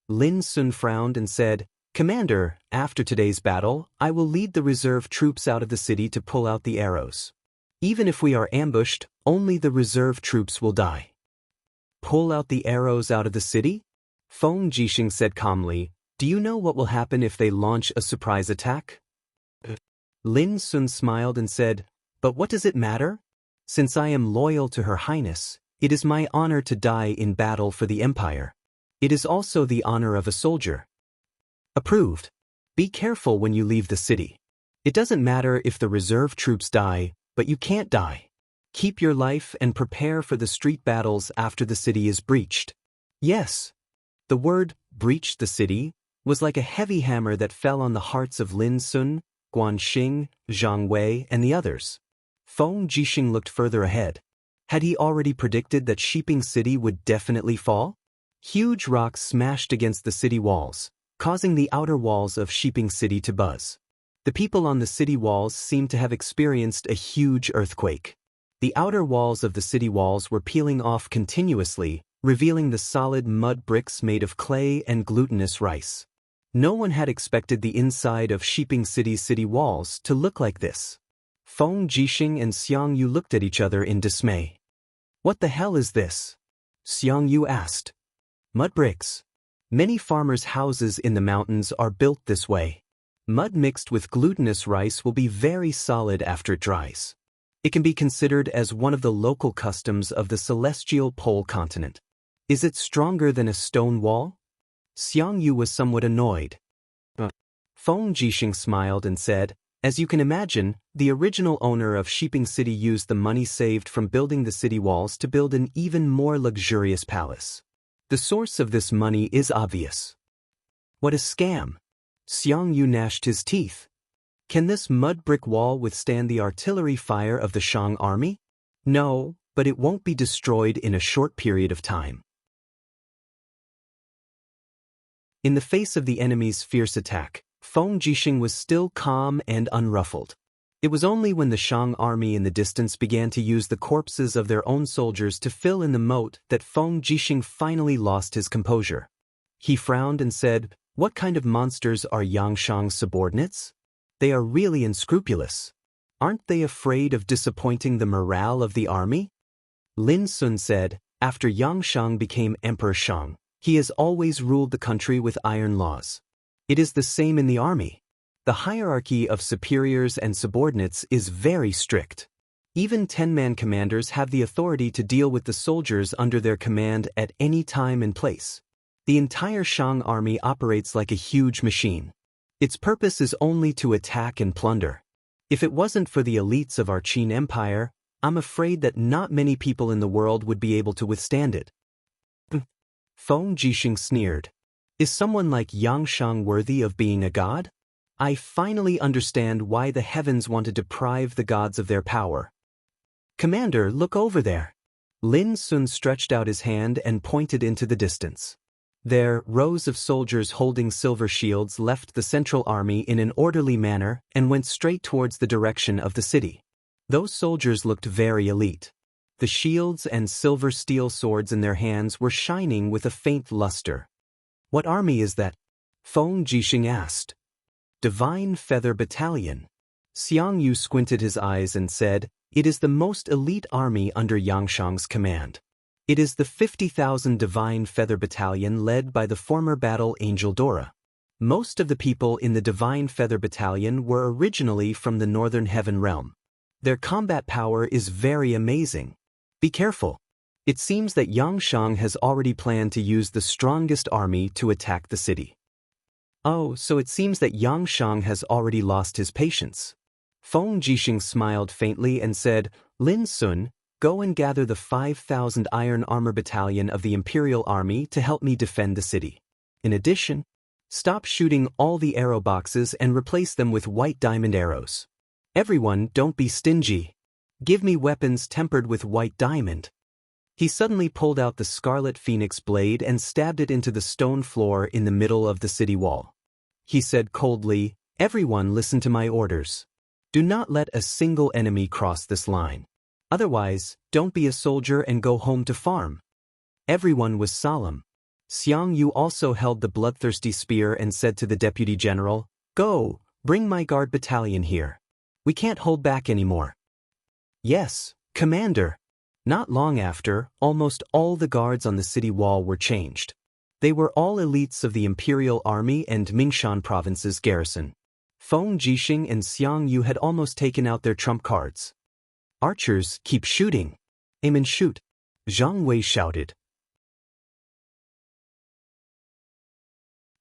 Lin Sun frowned and said, Commander, after today's battle, I will lead the reserve troops out of the city to pull out the arrows. Even if we are ambushed, only the reserve troops will die. Pull out the arrows out of the city? Feng Jixing said calmly, do you know what will happen if they launch a surprise attack? Lin Sun smiled and said, but what does it matter? Since I am loyal to Her Highness, it is my honor to die in battle for the Empire. It is also the honor of a soldier. Approved. Be careful when you leave the city. It doesn't matter if the reserve troops die, but you can't die. Keep your life and prepare for the street battles after the city is breached. Yes. The word, breached the city, was like a heavy hammer that fell on the hearts of Lin Sun, Guanxing, Zhang Wei, and the others. Feng Jixing looked further ahead. Had he already predicted that Shiping City would definitely fall? Huge rocks smashed against the city walls, causing the outer walls of Shiping City to buzz. The people on the city walls seemed to have experienced a huge earthquake. The outer walls of the city walls were peeling off continuously, revealing the solid mud bricks made of clay and glutinous rice. No one had expected the inside of Shiping City's city walls to look like this. Feng Jixing and Xiang Yu looked at each other in dismay. What the hell is this? Xiang Yu asked. Mud bricks. Many farmers' houses in the mountains are built this way. Mud mixed with glutinous rice will be very solid after it dries. It can be considered as one of the local customs of the celestial pole continent. Is it stronger than a stone wall? Xiang Yu was somewhat annoyed. Feng Jixing smiled and said, as you can imagine, the original owner of Shiping City used the money saved from building the city walls to build an even more luxurious palace. The source of this money is obvious. What a scam! Xiang Yu gnashed his teeth. Can this mud brick wall withstand the artillery fire of the Shang army? No, but it won't be destroyed in a short period of time. In the face of the enemy's fierce attack, Feng Jixing was still calm and unruffled. It was only when the Shang army in the distance began to use the corpses of their own soldiers to fill in the moat that Feng Jixing finally lost his composure. He frowned and said, what kind of monsters are Yangshang's subordinates? They are really unscrupulous. Aren't they afraid of disappointing the morale of the army? Lin Sun said, after Yangshang became Emperor Shang, he has always ruled the country with iron laws. It is the same in the army. The hierarchy of superiors and subordinates is very strict. Even 10-man commanders have the authority to deal with the soldiers under their command at any time and place. The entire Shang army operates like a huge machine. Its purpose is only to attack and plunder. If it wasn't for the elites of our Qin Empire, I'm afraid that not many people in the world would be able to withstand it. Feng Jixing sneered. Is someone like Yangshang worthy of being a god? I finally understand why the heavens want to deprive the gods of their power. Commander, look over there. Lin Sun stretched out his hand and pointed into the distance. There, rows of soldiers holding silver shields left the central army in an orderly manner and went straight towards the direction of the city. Those soldiers looked very elite. The shields and silver steel swords in their hands were shining with a faint luster. What army is that? Feng Jixing asked. Divine Feather Battalion. Xiang Yu squinted his eyes and said, it is the most elite army under Yangshang's command. It is the 50,000 Divine Feather Battalion led by the former battle angel Dora. Most of the people in the Divine Feather Battalion were originally from the Northern Heaven Realm. Their combat power is very amazing. Be careful. It seems that Yangshang has already planned to use the strongest army to attack the city. Oh, so it seems that Yangshang has already lost his patience. Feng Jixing smiled faintly and said, Lin Sun, go and gather the 5,000 Iron Armor Battalion of the Imperial Army to help me defend the city. In addition, stop shooting all the arrow boxes and replace them with white diamond arrows. Everyone, don't be stingy. Give me weapons tempered with white diamond. He suddenly pulled out the Scarlet Phoenix blade and stabbed it into the stone floor in the middle of the city wall. He said coldly, everyone listen to my orders. Do not let a single enemy cross this line. Otherwise, don't be a soldier and go home to farm. Everyone was solemn. Xianghu also held the bloodthirsty spear and said to the deputy general, "Go, bring my guard battalion here. We can't hold back anymore." "Yes, Commander." Not long after, almost all the guards on the city wall were changed. They were all elites of the Imperial Army and Mingshan Province's garrison. Feng Jixing and Xiangyu had almost taken out their trump cards. "Archers, keep shooting. Aim and shoot," Zhang Wei shouted.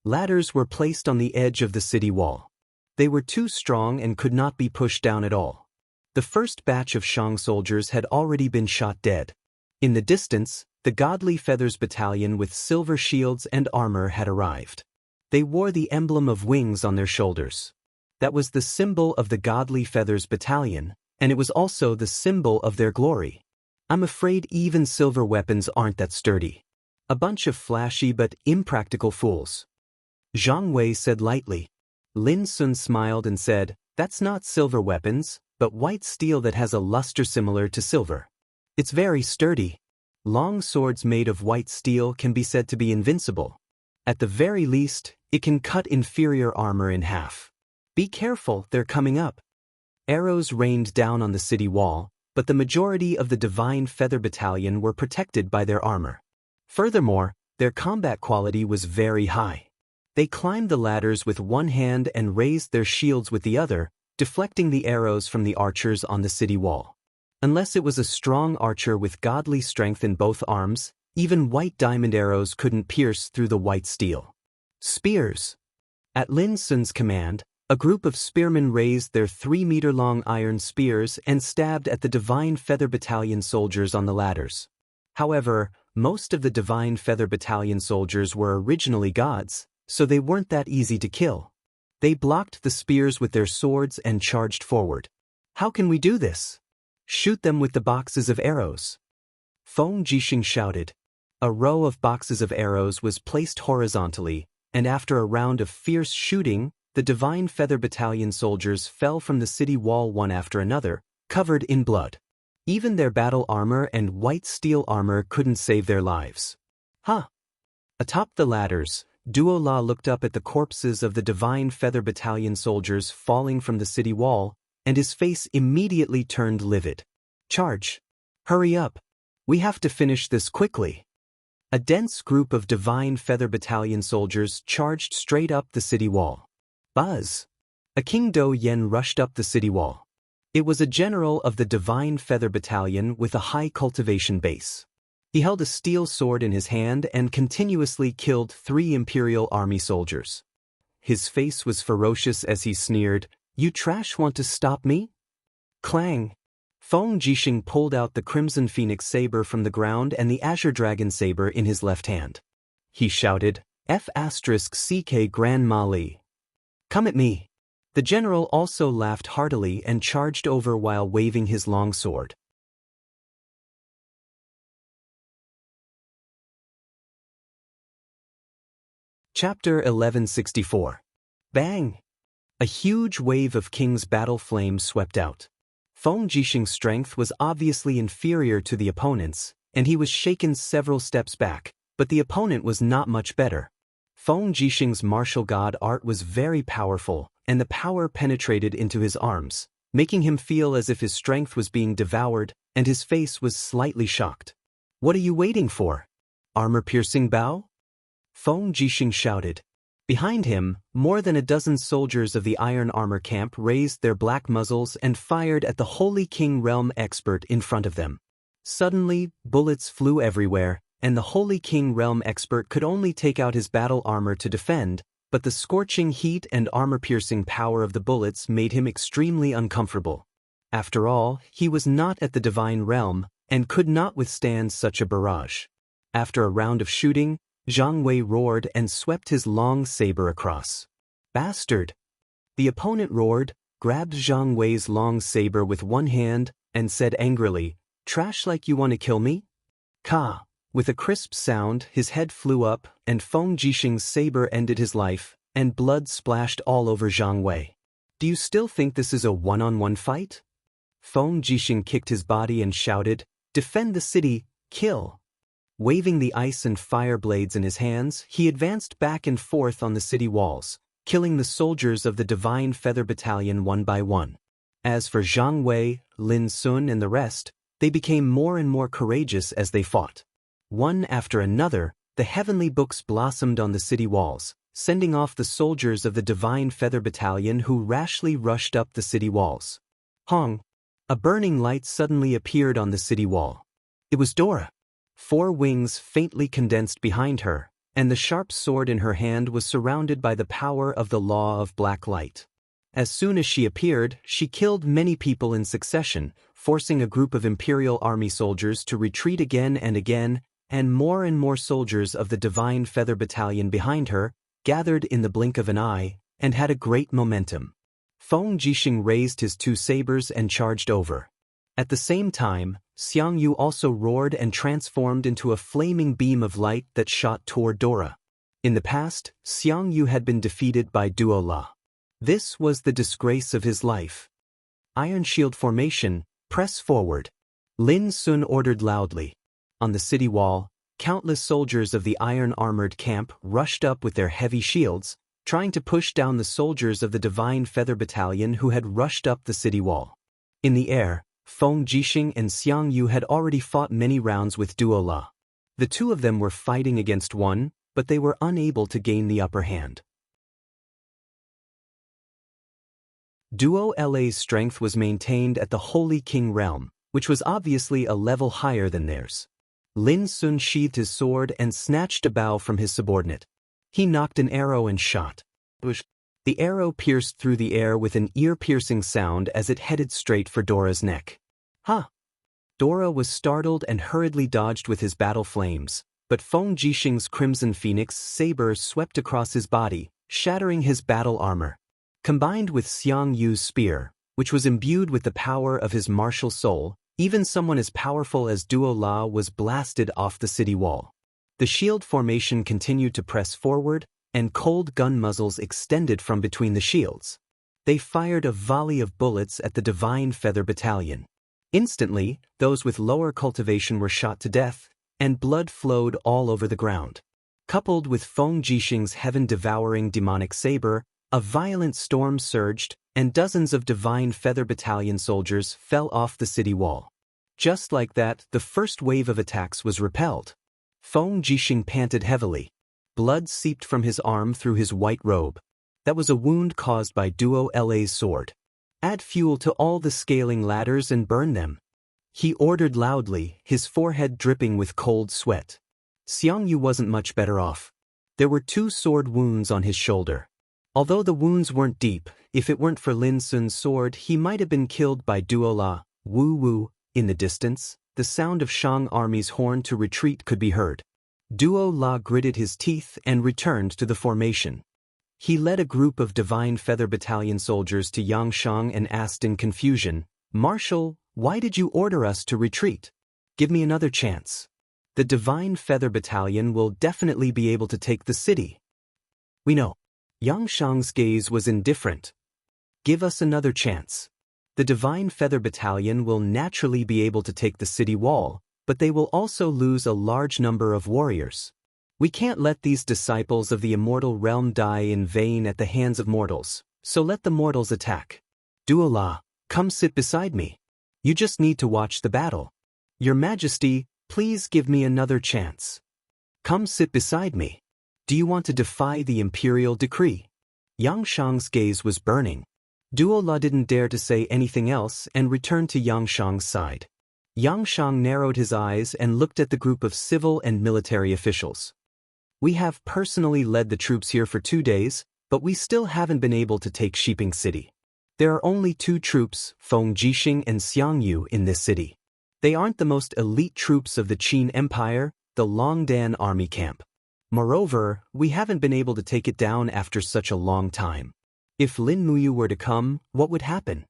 Ladders were placed on the edge of the city wall. They were too strong and could not be pushed down at all. The first batch of Shang soldiers had already been shot dead. In the distance, the Godly Feathers Battalion with silver shields and armor had arrived. They wore the emblem of wings on their shoulders. That was the symbol of the Godly Feathers Battalion, and it was also the symbol of their glory. "I'm afraid even silver weapons aren't that sturdy. A bunch of flashy but impractical fools," Zhang Wei said lightly. Lin Sun smiled and said, "That's not silver weapons, but white steel that has a luster similar to silver. It's very sturdy. Long swords made of white steel can be said to be invincible. At the very least, it can cut inferior armor in half. Be careful, they're coming up." Arrows rained down on the city wall, but the majority of the Divine Feather Battalion were protected by their armor. Furthermore, their combat quality was very high. They climbed the ladders with one hand and raised their shields with the other, deflecting the arrows from the archers on the city wall. Unless it was a strong archer with godly strength in both arms, even white diamond arrows couldn't pierce through the white steel. Spears. At Lin Sun's command, a group of spearmen raised their 3-meter-long iron spears and stabbed at the Divine Feather Battalion soldiers on the ladders. However, most of the Divine Feather Battalion soldiers were originally gods, so they weren't that easy to kill. They blocked the spears with their swords and charged forward. "How can we do this?" "Shoot them with the boxes of arrows," Feng Jixing shouted. A row of boxes of arrows was placed horizontally, and after a round of fierce shooting, the Divine Feather Battalion soldiers fell from the city wall one after another, covered in blood. Even their battle armor and white steel armor couldn't save their lives. "Huh!" Atop the ladders, Duo La looked up at the corpses of the Divine Feather Battalion soldiers falling from the city wall, and his face immediately turned livid. "Charge! Hurry up! We have to finish this quickly." A dense group of Divine Feather Battalion soldiers charged straight up the city wall. Buzz! A King Do Yen rushed up the city wall. It was a general of the Divine Feather Battalion with a high cultivation base. He held a steel sword in his hand and continuously killed 3 Imperial Army soldiers. His face was ferocious as he sneered, "You trash want to stop me?" Clang! Feng Jixing pulled out the Crimson Phoenix saber from the ground and the Azure Dragon saber in his left hand. He shouted, "F***CK Gran Mali. Come at me." The general also laughed heartily and charged over while waving his long sword. Chapter 1164. Bang! A huge wave of King's battle flame swept out. Feng Jixing's strength was obviously inferior to the opponent's, and he was shaken several steps back, but the opponent was not much better. Feng Jixing's martial god art was very powerful, and the power penetrated into his arms, making him feel as if his strength was being devoured, and his face was slightly shocked. "What are you waiting for? Armor-piercing bow?" Feng Jixing shouted. Behind him, more than a dozen soldiers of the Iron Armor camp raised their black muzzles and fired at the Holy King Realm expert in front of them. Suddenly, bullets flew everywhere, and the Holy King Realm expert could only take out his battle armor to defend, but the scorching heat and armor-piercing power of the bullets made him extremely uncomfortable. After all, he was not at the Divine Realm, and could not withstand such a barrage. After a round of shooting, Zhang Wei roared and swept his long saber across. "Bastard!" The opponent roared, grabbed Zhang Wei's long saber with one hand, and said angrily, "Trash like you want to kill me?" Ka! With a crisp sound, his head flew up, and Feng Jixing's saber ended his life, and blood splashed all over Zhang Wei. "Do you still think this is a one-on-one fight?" Feng Jixing kicked his body and shouted, "Defend the city, kill!" Waving the ice and fire blades in his hands, he advanced back and forth on the city walls, killing the soldiers of the Divine Feather Battalion one by one. As for Zhang Wei, Lin Sun and the rest, they became more and more courageous as they fought. One after another, the heavenly books blossomed on the city walls, sending off the soldiers of the Divine Feather Battalion who rashly rushed up the city walls. Hong! A burning light suddenly appeared on the city wall. It was Dora. 4 wings faintly condensed behind her, and the sharp sword in her hand was surrounded by the power of the law of black light. As soon as she appeared, she killed many people in succession, forcing a group of Imperial Army soldiers to retreat again, and more soldiers of the Divine Feather Battalion behind her gathered in the blink of an eye and had a great momentum. Feng Jixing raised his 2 sabers and charged over. At the same time, Jianghu also roared and transformed into a flaming beam of light that shot toward Dora. In the past, Jianghu had been defeated by Duo La. This was the disgrace of his life. Iron Shield Formation, press forward. Lin Sun ordered loudly. On the city wall, countless soldiers of the iron-armored camp rushed up with their heavy shields, trying to push down the soldiers of the Divine Feather Battalion who had rushed up the city wall. In the air, Feng Jixing and Jianghu had already fought many rounds with Duo La. The 2 of them were fighting against one, but they were unable to gain the upper hand. Duo La's strength was maintained at the Holy King realm, which was obviously a level higher than theirs. Lin Sun sheathed his sword and snatched a bow from his subordinate. He knocked an arrow and shot. The arrow pierced through the air with an ear-piercing sound as it headed straight for Dora's neck. Ha! Dora was startled and hurriedly dodged with his battle flames, but Feng Jixing's Crimson Phoenix saber swept across his body, shattering his battle armor. Combined with Jianghu's spear, which was imbued with the power of his martial soul, even someone as powerful as Duo La was blasted off the city wall. The shield formation continued to press forward, and cold gun muzzles extended from between the shields. They fired a volley of bullets at the Divine Feather Battalion. Instantly, those with lower cultivation were shot to death, and blood flowed all over the ground. Coupled with Feng Jixing's heaven-devouring demonic saber, a violent storm surged, and dozens of Divine Feather Battalion soldiers fell off the city wall. Just like that, the first wave of attacks was repelled. Feng Jixing panted heavily. Blood seeped from his arm through his white robe. That was a wound caused by Duo La's sword. Add fuel to all the scaling ladders and burn them. He ordered loudly, his forehead dripping with cold sweat. Jianghu wasn't much better off. There were 2 sword wounds on his shoulder. Although the wounds weren't deep, if it weren't for Lin Sun's sword, he might have been killed by Duo La. Woo woo. In the distance, the sound of Shang army's horn to retreat could be heard. Duo La gritted his teeth and returned to the formation. He led a group of Divine Feather Battalion soldiers to Yangshang and asked in confusion, "Marshal, why did you order us to retreat? Give me another chance. The Divine Feather Battalion will definitely be able to take the city." "We know." Yangshang's gaze was indifferent. "Give us another chance. The Divine Feather Battalion will naturally be able to take the city wall, but they will also lose a large number of warriors. We can't let these disciples of the immortal realm die in vain at the hands of mortals, so let the mortals attack. Duo La, come sit beside me. You just need to watch the battle. Your Majesty, please give me another chance. Come sit beside me. Do you want to defy the imperial decree?" Yangshang's gaze was burning. Duo La didn't dare to say anything else and returned to Yangshang's side. Yangshang narrowed his eyes and looked at the group of civil and military officials. "We have personally led the troops here for 2 days, but we still haven't been able to take Shiping City. There are only 2 troops, Feng Jixing and Jianghu, in this city. They aren't the most elite troops of the Qin Empire, the Longdan army camp. Moreover, we haven't been able to take it down after such a long time. If Lin Muyu were to come, what would happen?"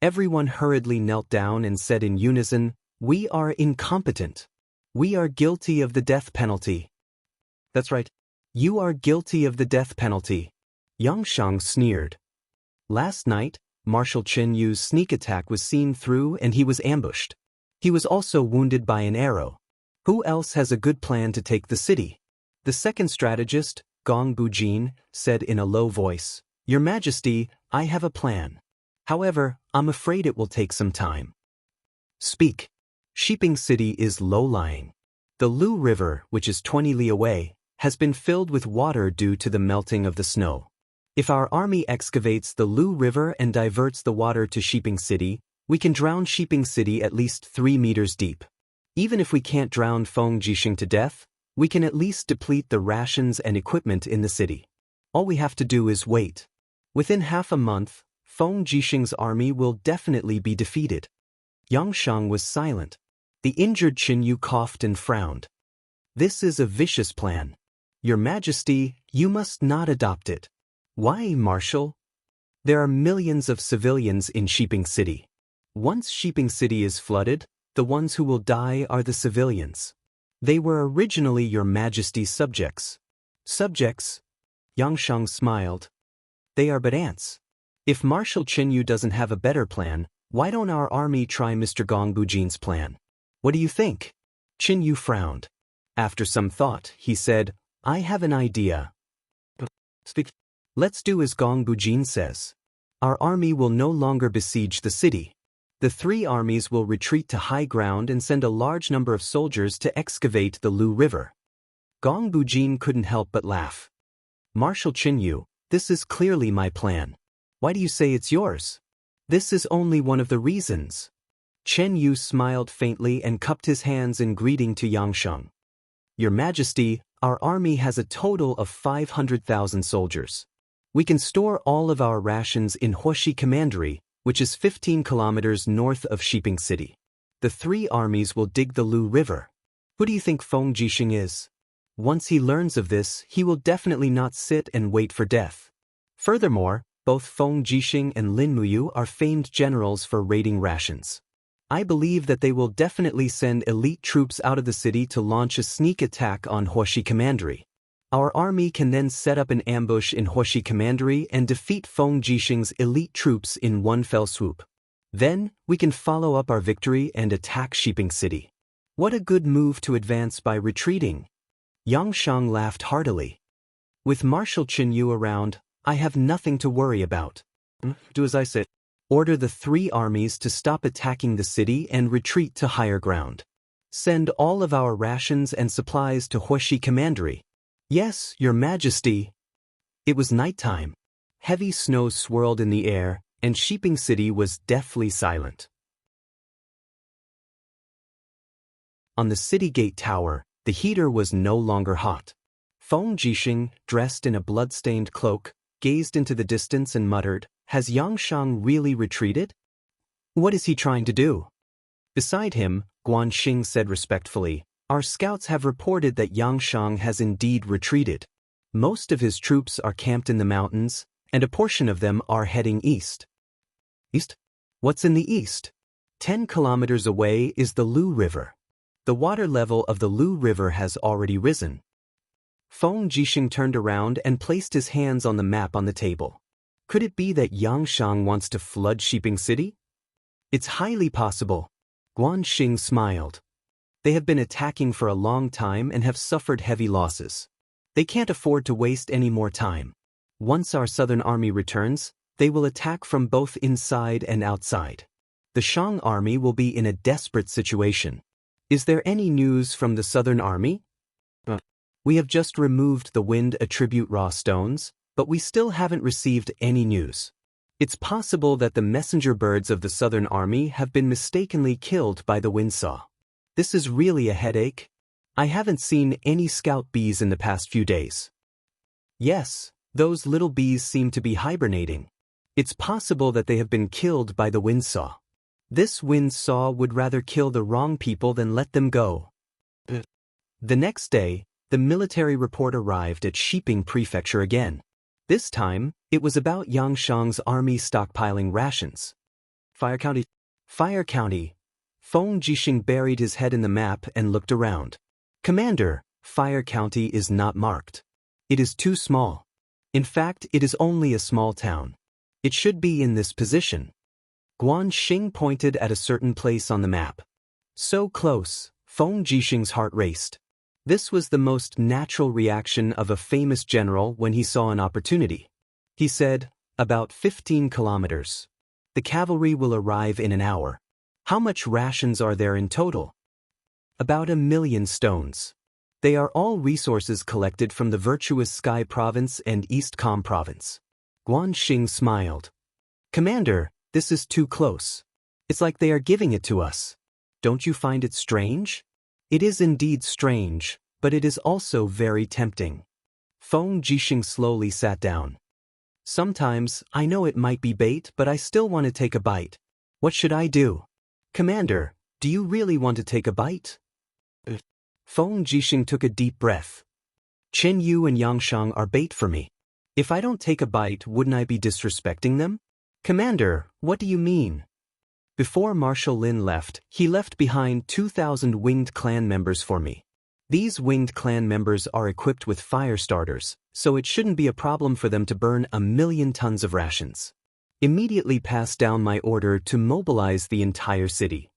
Everyone hurriedly knelt down and said in unison, "We are incompetent. We are guilty of the death penalty." "That's right. You are guilty of the death penalty." Yangshang sneered. Last night, Marshal Chen Yu's sneak attack was seen through and he was ambushed. He was also wounded by an arrow. Who else has a good plan to take the city? The second strategist, Gong Bujin, said in a low voice, Your Majesty, I have a plan. However, I'm afraid it will take some time. Speak. Shiping City is low-lying. The Lu River, which is 20 li away, has been filled with water due to the melting of the snow. If our army excavates the Lu River and diverts the water to Shiping City, we can drown Shiping City at least 3 meters deep. Even if we can't drown Feng Jixing to death, we can at least deplete the rations and equipment in the city. All we have to do is wait. Within half a month, Feng Jixing's army will definitely be defeated. Yang Shang was silent. The injured Qin Yu coughed and frowned. This is a vicious plan. Your Majesty, you must not adopt it. Why, Marshal? There are millions of civilians in Shiping City. Once Shiping City is flooded, the ones who will die are the civilians. They were originally Your Majesty's subjects. Subjects? Yang Shang smiled. They are but ants. If Marshal Qin Yu doesn't have a better plan, why don't our army try Mr. Gong Bujin's plan? What do you think? Qin Yu frowned. After some thought, he said, I have an idea. Speak. Let's do as Gong Bujin says. Our army will no longer besiege the city. The 3 armies will retreat to high ground and send a large number of soldiers to excavate the Lu River. Gong Bujin couldn't help but laugh. Marshal Qin Yu, this is clearly my plan. Why do you say it's yours? This is only one of the reasons. Chen Yu smiled faintly and cupped his hands in greeting to Yang Shang. Your Majesty, our army has a total of 500,000 soldiers. We can store all of our rations in Huoshi Commandery, which is 15 kilometers north of Shiping City. The 3 armies will dig the Lu River. Who do you think Feng Jixing is? Once he learns of this, he will definitely not sit and wait for death. Furthermore, both Feng Jixing and Lin Muyu are famed generals for raiding rations. I believe that they will definitely send elite troops out of the city to launch a sneak attack on Huoshi Commandery. Our army can then set up an ambush in Huoshi Commandery and defeat Feng Jixing's elite troops in one fell swoop. Then, we can follow up our victory and attack Shiping City. What a good move to advance by retreating. Yang Shang laughed heartily. With Marshal Qin Yu around, I have nothing to worry about. Do as I say. Order the 3 armies to stop attacking the city and retreat to higher ground. Send all of our rations and supplies to Huoshi Commandery. Yes, Your Majesty. It was nighttime. Heavy snow swirled in the air, and Shiping City was deathly silent. On the city gate tower, the heater was no longer hot. Feng Jixing, dressed in a blood-stained cloak, gazed into the distance and muttered, Has Yang Shang really retreated? What is he trying to do? Beside him, Guan Xing said respectfully, Our scouts have reported that Yang Shang has indeed retreated. Most of his troops are camped in the mountains, and a portion of them are heading east. East? What's in the east? 10 kilometers away is the Lu River. The water level of the Lu River has already risen. Feng Jixing turned around and placed his hands on the map on the table. Could it be that Yang Shang wants to flood Shiping City? It's highly possible. Guan Xing smiled. They have been attacking for a long time and have suffered heavy losses. They can't afford to waste any more time. Once our southern army returns, they will attack from both inside and outside. The Shang army will be in a desperate situation. Is there any news from the southern army? We have just removed the wind attribute raw stones, but we still haven't received any news. It's possible that the messenger birds of the southern army have been mistakenly killed by the windsaw. This is really a headache. I haven't seen any scout bees in the past few days. Yes, those little bees seem to be hibernating. It's possible that they have been killed by the windsaw. This windsaw would rather kill the wrong people than let them go. The next day, the military report arrived at Shiping Prefecture again. This time, it was about Yang Shang's army stockpiling rations. Fire County. Fire County. Feng Jixing buried his head in the map and looked around. Commander, Fire County is not marked. It is too small. In fact, it is only a small town. It should be in this position. Guan Xing pointed at a certain place on the map. So close, Feng Jixing's heart raced. This was the most natural reaction of a famous general when he saw an opportunity. He said, "About 15 kilometers. The cavalry will arrive in an hour. How much rations are there in total?" "About 1,000,000 stones. They are all resources collected from the virtuous Sky Province and East Com Province." Guanxing smiled. "Commander, this is too close. It's like they are giving it to us. Don't you find it strange?" "It is indeed strange, but it is also very tempting." Feng Jixing slowly sat down. "Sometimes, I know it might be bait, but I still want to take a bite. What should I do?" "Commander, do you really want to take a bite?" Feng Jixing took a deep breath. "Chen Yu and Yangshang are bait for me. If I don't take a bite, wouldn't I be disrespecting them?" "Commander, what do you mean?" "Before Marshal Lin left, he left behind 2,000 winged clan members for me. These winged clan members are equipped with fire starters, so it shouldn't be a problem for them to burn 1,000,000 tons of rations. Immediately pass down my order to mobilize the entire city.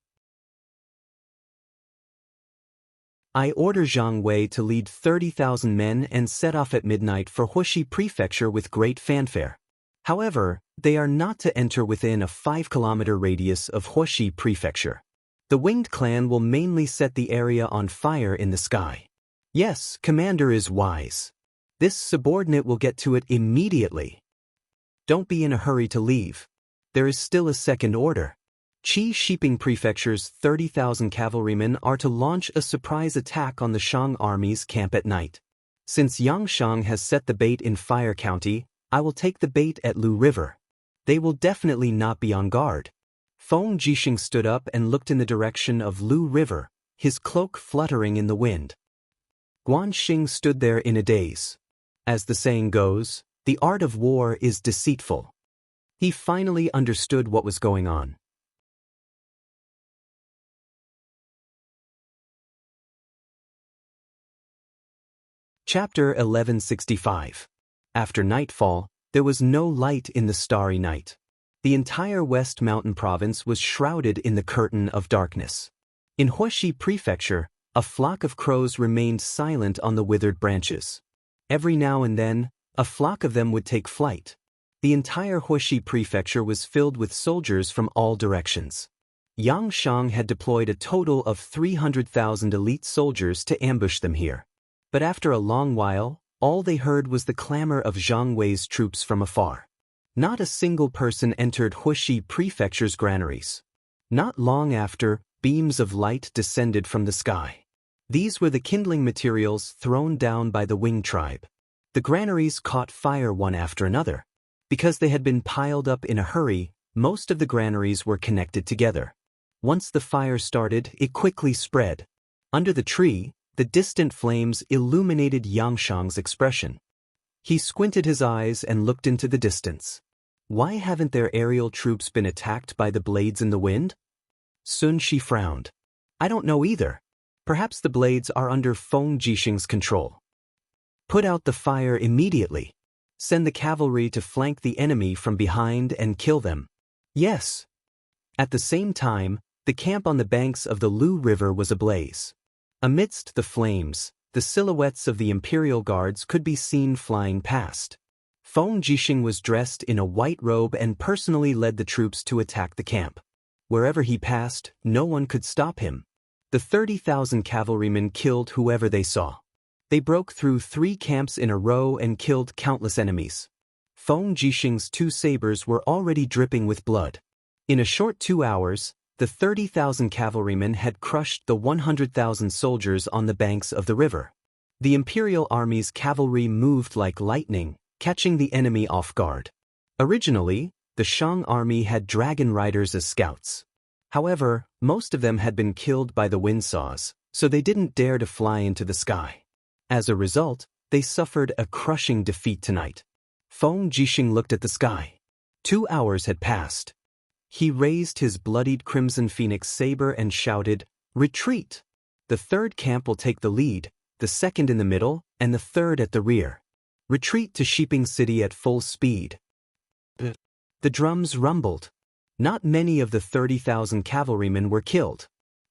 I order Zhang Wei to lead 30,000 men and set off at midnight for Huxi Prefecture with great fanfare. However, they are not to enter within a 5-kilometer radius of Huxi Prefecture. The winged clan will mainly set the area on fire in the sky." "Yes, Commander is wise. This subordinate will get to it immediately." "Don't be in a hurry to leave. There is still a second order. Qi Shiping Prefecture's 30,000 cavalrymen are to launch a surprise attack on the Shang army's camp at night. Since Yangshang has set the bait in Fire County, I will take the bait at Lu River. They will definitely not be on guard." Feng Jixing stood up and looked in the direction of Lu River, his cloak fluttering in the wind. Guanxing stood there in a daze. As the saying goes, the art of war is deceitful. He finally understood what was going on. Chapter 1165. After nightfall, there was no light in the starry night. The entire West Mountain Province was shrouded in the curtain of darkness. In Huxi Prefecture, a flock of crows remained silent on the withered branches. Every now and then, a flock of them would take flight. The entire Huxi Prefecture was filled with soldiers from all directions. Yangshang had deployed a total of 300,000 elite soldiers to ambush them here. But after a long while, all they heard was the clamor of Zhang Wei's troops from afar. Not a single person entered Huxi Prefecture's granaries. Not long after, beams of light descended from the sky. These were the kindling materials thrown down by the Wing tribe. The granaries caught fire one after another. Because they had been piled up in a hurry, most of the granaries were connected together. Once the fire started, it quickly spread. Under the tree, the distant flames illuminated Yangshang's expression. He squinted his eyes and looked into the distance. Why haven't their aerial troops been attacked by the blades in the wind? Sun Shi frowned. I don't know either. Perhaps the blades are under Feng Jixing's control. Put out the fire immediately. Send the cavalry to flank the enemy from behind and kill them. Yes. At the same time, the camp on the banks of the Lu River was ablaze. Amidst the flames, the silhouettes of the Imperial Guards could be seen flying past. Feng Jixing was dressed in a white robe and personally led the troops to attack the camp. Wherever he passed, no one could stop him. The 30,000 cavalrymen killed whoever they saw. They broke through 3 camps in a row and killed countless enemies. Feng Jixing's 2 sabers were already dripping with blood. In a short 2 hours, the 30,000 cavalrymen had crushed the 100,000 soldiers on the banks of the river. The Imperial Army's cavalry moved like lightning, catching the enemy off guard. Originally, the Shang army had dragon riders as scouts. However, most of them had been killed by the windsaws, so they didn't dare to fly into the sky. As a result, they suffered a crushing defeat tonight. Feng Jixing looked at the sky. 2 hours had passed. He raised his bloodied crimson phoenix saber and shouted, "Retreat! The 3rd camp will take the lead, the 2nd in the middle, and the 3rd at the rear. Retreat to Shiping City at full speed." The drums rumbled. Not many of the 30,000 cavalrymen were killed.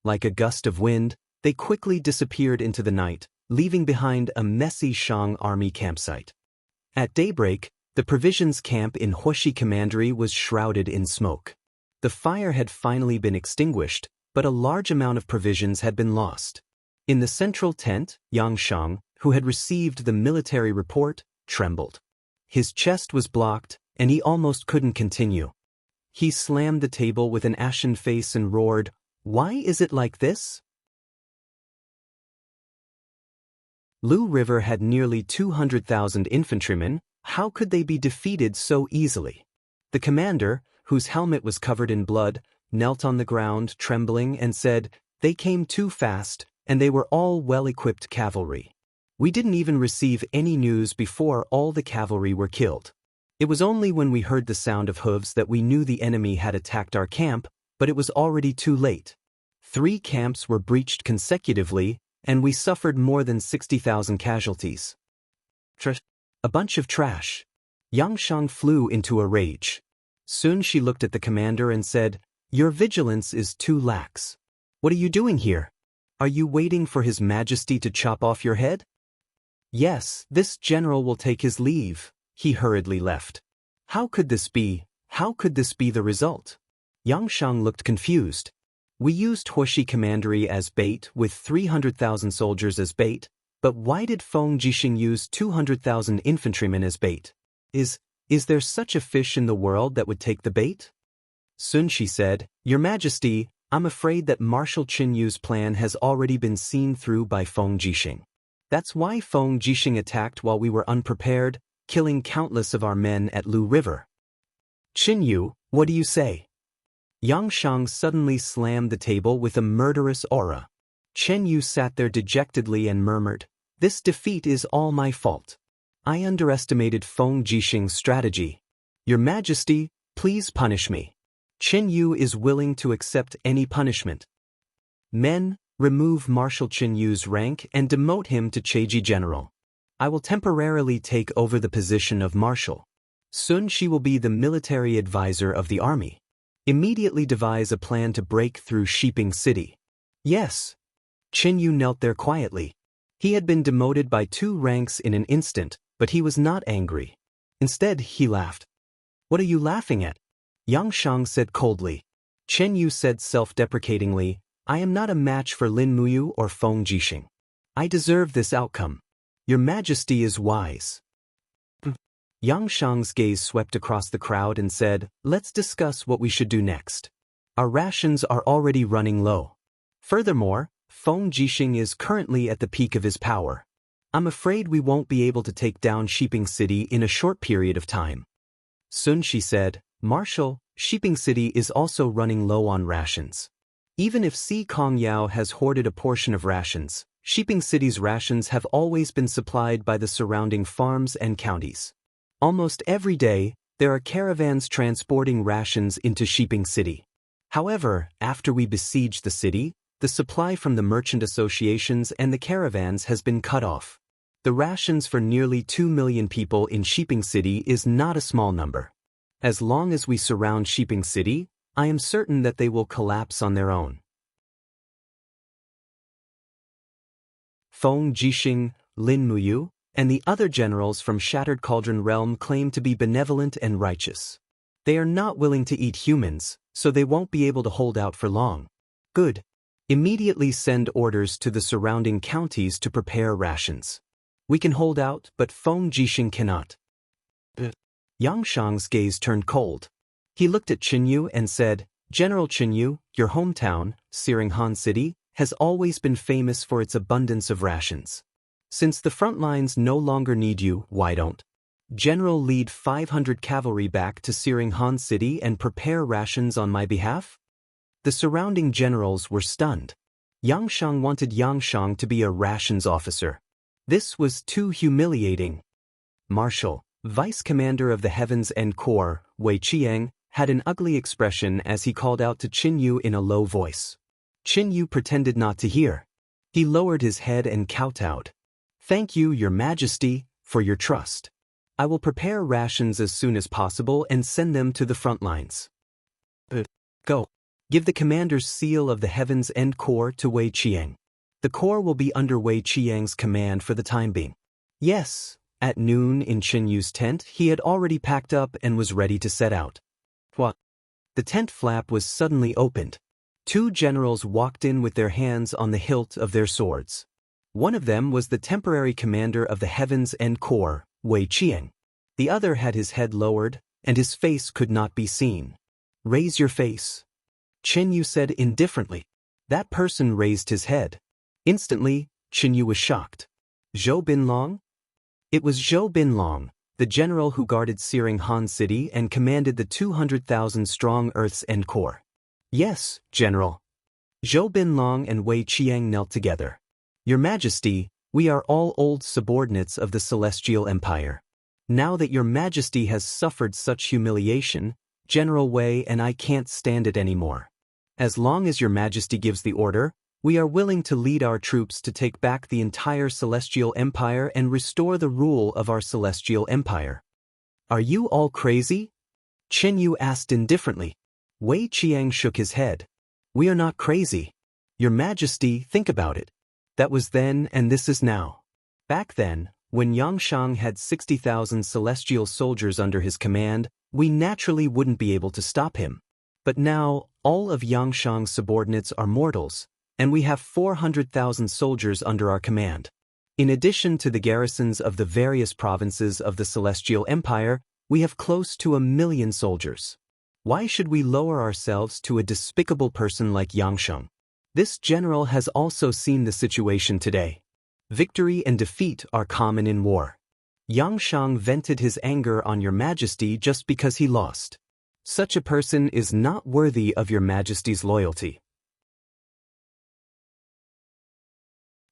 Like a gust of wind, they quickly disappeared into the night, leaving behind a messy Shang army campsite. At daybreak, the provisions camp in Huoshi Commandery was shrouded in smoke. The fire had finally been extinguished, but a large amount of provisions had been lost. In the central tent, Yang Shang, who had received the military report, trembled. His chest was blocked, and he almost couldn't continue. He slammed the table with an ashen face and roared, "Why is it like this?" Lu River had nearly 200,000 infantrymen. How could they be defeated so easily? The commander, whose helmet was covered in blood, knelt on the ground, trembling, and said, "They came too fast, and they were all well-equipped cavalry. We didn't even receive any news before all the cavalry were killed. It was only when we heard the sound of hooves that we knew the enemy had attacked our camp, but it was already too late. 3 camps were breached consecutively, and we suffered more than 60,000 casualties. A bunch of trash." Yang Shang flew into a rage. Soon she looked at the commander and said, "Your vigilance is too lax. What are you doing here? Are you waiting for His Majesty to chop off your head?" "Yes, this general will take his leave." He hurriedly left. How could this be? How could this be the result? Yang Shang looked confused. "We used Huoshi Commandery as bait with 300,000 soldiers as bait, but why did Feng Jixing use 200,000 infantrymen as bait? Is there such a fish in the world that would take the bait?" Sun Shi said, "Your Majesty, I'm afraid that Marshal Qin Yu's plan has already been seen through by Feng Jixing. That's why Feng Jixing attacked while we were unprepared, killing countless of our men at Lu River." "Qin Yu, what do you say?" Yang Shang suddenly slammed the table with a murderous aura. Chen Yu sat there dejectedly and murmured, "This defeat is all my fault. I underestimated Feng Jixing's strategy. Your Majesty, please punish me. Qin Yu is willing to accept any punishment. Men, remove Marshal Qin Yu's rank and demote him to Cheji General. I will temporarily take over the position of Marshal. Sun Shi will be the military advisor of the army. Immediately devise a plan to break through Shiping City." "Yes." Qin Yu knelt there quietly. He had been demoted by 2 ranks in an instant, but he was not angry. Instead, he laughed. "What are you laughing at?" Yang Shang said coldly. Chen Yu said self-deprecatingly, "I am not a match for Lin Muyu or Feng Jixing. I deserve this outcome. Your Majesty is wise." Yang Shang's gaze swept across the crowd and said, "Let's discuss what we should do next. Our rations are already running low. Furthermore, Feng Jixing is currently at the peak of his power. I'm afraid we won't be able to take down Shiping City in a short period of time." Sun Shi said, "Marshal, Shiping City is also running low on rations. Even if Si Kong Yao has hoarded a portion of rations, Shiping City's rations have always been supplied by the surrounding farms and counties. Almost every day, there are caravans transporting rations into Shiping City. However, after we besieged the city, the supply from the merchant associations and the caravans has been cut off. The rations for nearly 2 million people in Shiping City is not a small number. As long as we surround Shiping City, I am certain that they will collapse on their own." Feng Jixing, Lin Muyu, and the other generals from Shattered Cauldron Realm claim to be benevolent and righteous. They are not willing to eat humans, so they won't be able to hold out for long. Good. Immediately send orders to the surrounding counties to prepare rations. We can hold out, but Feng Jixing cannot. Yang Shang's gaze turned cold. He looked at Qin Yu and said, "General Qin Yu, your hometown, Han City, has always been famous for its abundance of rations. Since the front lines no longer need you, why don't General lead 500 cavalry back to Han City and prepare rations on my behalf?" The surrounding generals were stunned. Yang Shang wanted Yang Shang to be a rations officer. This was too humiliating. Marshal, Vice Commander of the Heavens End Corps, Wei Qiang, had an ugly expression as he called out to Qin Yu in a low voice. Qin Yu pretended not to hear. He lowered his head and kowtowed. "Thank you, Your Majesty, for your trust. I will prepare rations as soon as possible and send them to the front lines." Go. Give the commander's seal of the Heaven's End Corps to Wei Qiang. The corps will be under Wei Qiang's command for the time being. Yes, at noon in Chen Yu's tent he had already packed up and was ready to set out. What? The tent flap was suddenly opened. Two generals walked in with their hands on the hilt of their swords. One of them was the temporary commander of the Heaven's End Corps, Wei Qiang. The other had his head lowered, and his face could not be seen. Raise your face, Chen Yu said indifferently. That person raised his head. Instantly, Chen Yu was shocked. Zhou Binlong? It was Zhou Binlong, the general who guarded Searing Han City and commanded the 200,000-strong Earth's End Corps. Yes, General. Zhou Binlong and Wei Qiang knelt together. Your Majesty, we are all old subordinates of the Celestial Empire. Now that your Majesty has suffered such humiliation, General Wei and I can't stand it anymore. As long as your Majesty gives the order, we are willing to lead our troops to take back the entire Celestial Empire and restore the rule of our Celestial Empire. Are you all crazy? Chen Yu asked indifferently. Wei Qiang shook his head. We are not crazy. Your Majesty, think about it. That was then and this is now. Back then, when Yangshang had 60,000 celestial soldiers under his command, we naturally wouldn't be able to stop him. But now, all of Yangshang's subordinates are mortals, and we have 400,000 soldiers under our command. In addition to the garrisons of the various provinces of the Celestial Empire, we have close to 1 million soldiers. Why should we lower ourselves to a despicable person like Yangshang? This general has also seen the situation today. Victory and defeat are common in war. Yangshang vented his anger on your Majesty just because he lost. Such a person is not worthy of your Majesty's loyalty.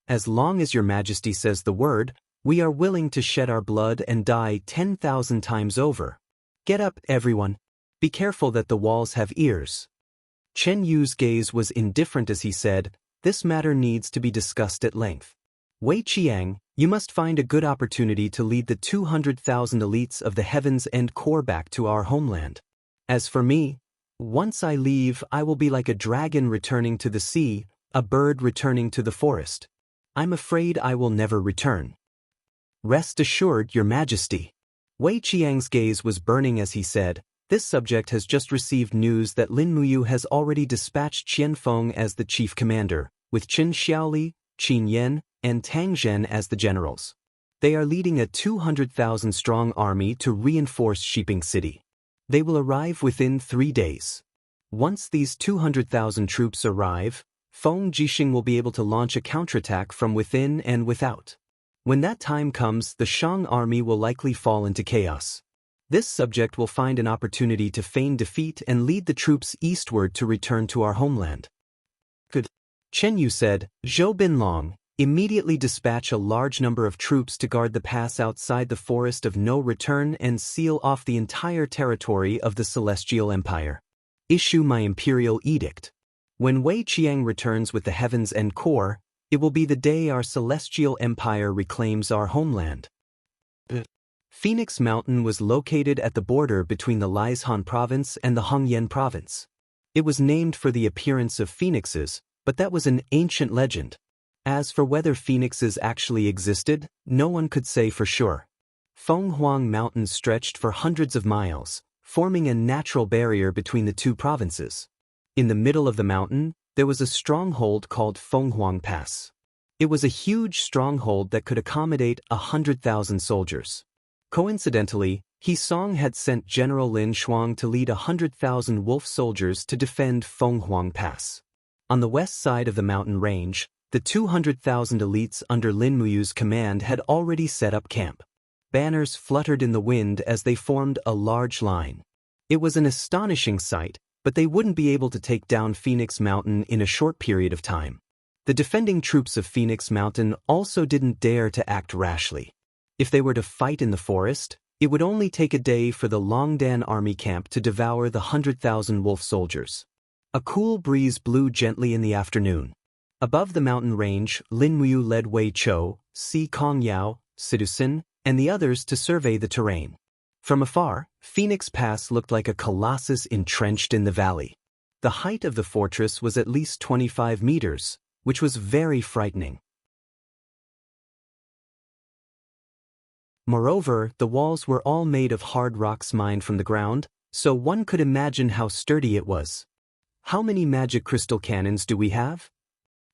As long as your Majesty says the word, we are willing to shed our blood and die 10,000 times over. Get up, everyone. Be careful that the walls have ears. Chen Yu's gaze was indifferent as he said, this matter needs to be discussed at length. Wei Qiang, you must find a good opportunity to lead the 200,000 elites of the Heaven's End Corps back to our homeland. As for me, once I leave, I will be like a dragon returning to the sea, a bird returning to the forest. I'm afraid I will never return. Rest assured, your Majesty. Wei Qiang's gaze was burning as he said, this subject has just received news that Lin Muyu has already dispatched Qian Feng as the chief commander, with Qin Xiaoli, Qin Yan, and Tang Zhen as the generals. They are leading a 200,000-strong army to reinforce Shiping City. They will arrive within 3 days. Once these 200,000 troops arrive, Feng Jixing will be able to launch a counterattack from within and without. When that time comes, the Shang army will likely fall into chaos. This subject will find an opportunity to feign defeat and lead the troops eastward to return to our homeland. Good. Chen Yu said, Zhou Binlong, immediately dispatch a large number of troops to guard the pass outside the Forest of No Return and seal off the entire territory of the Celestial Empire. Issue my imperial edict. When Wei Qiang returns with the Heaven's End Corps, it will be the day our Celestial Empire reclaims our homeland. Phoenix Mountain was located at the border between the Liaishan Province and the Hongyan Province. It was named for the appearance of phoenixes, but that was an ancient legend. As for whether phoenixes actually existed, no one could say for sure. Fenghuang Mountain stretched for hundreds of miles, forming a natural barrier between the two provinces. In the middle of the mountain, there was a stronghold called Fenghuang Pass. It was a huge stronghold that could accommodate 100,000 soldiers. Coincidentally, He Song had sent General Lin Shuang to lead 100,000 wolf soldiers to defend Fenghuang Pass. On the west side of the mountain range, the 200,000 elites under Lin Muyu's command had already set up camp. Banners fluttered in the wind as they formed a large line. It was an astonishing sight, but they wouldn't be able to take down Phoenix Mountain in a short period of time. The defending troops of Phoenix Mountain also didn't dare to act rashly. If they were to fight in the forest, it would only take a day for the Longdan army camp to devour the 100,000 wolf soldiers. A cool breeze blew gently in the afternoon. Above the mountain range, Lin Muyu led Wei Chou, Si Kongyao, Sidusin, and the others to survey the terrain. From afar, Phoenix Pass looked like a colossus entrenched in the valley. The height of the fortress was at least 25 meters, which was very frightening. Moreover, the walls were all made of hard rocks mined from the ground, so one could imagine how sturdy it was. How many magic crystal cannons do we have?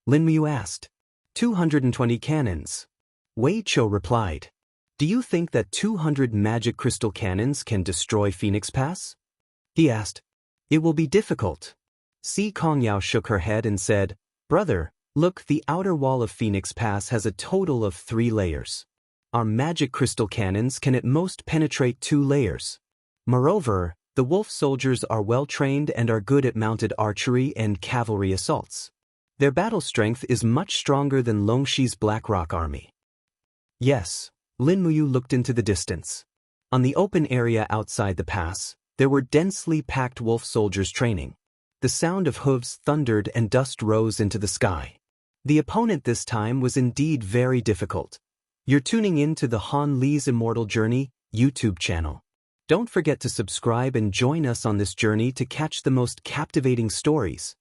Lin Mu asked. 220 cannons. Wei Chou replied. Do you think that 200 magic crystal cannons can destroy Phoenix Pass? He asked. It will be difficult. Si Kongyao shook her head and said, Brother, look, the outer wall of Phoenix Pass has a total of 3 layers. Our magic crystal cannons can at most penetrate 2 layers. Moreover, the wolf soldiers are well trained and are good at mounted archery and cavalry assaults. Their battle strength is much stronger than Longxi's Blackrock army. Yes, Lin Muyu looked into the distance. On the open area outside the pass, there were densely packed wolf soldiers training. The sound of hooves thundered and dust rose into the sky. The opponent this time was indeed very difficult. You're tuning in to the Han Li's Immortal Journey YouTube channel. Don't forget to subscribe and join us on this journey to catch the most captivating stories.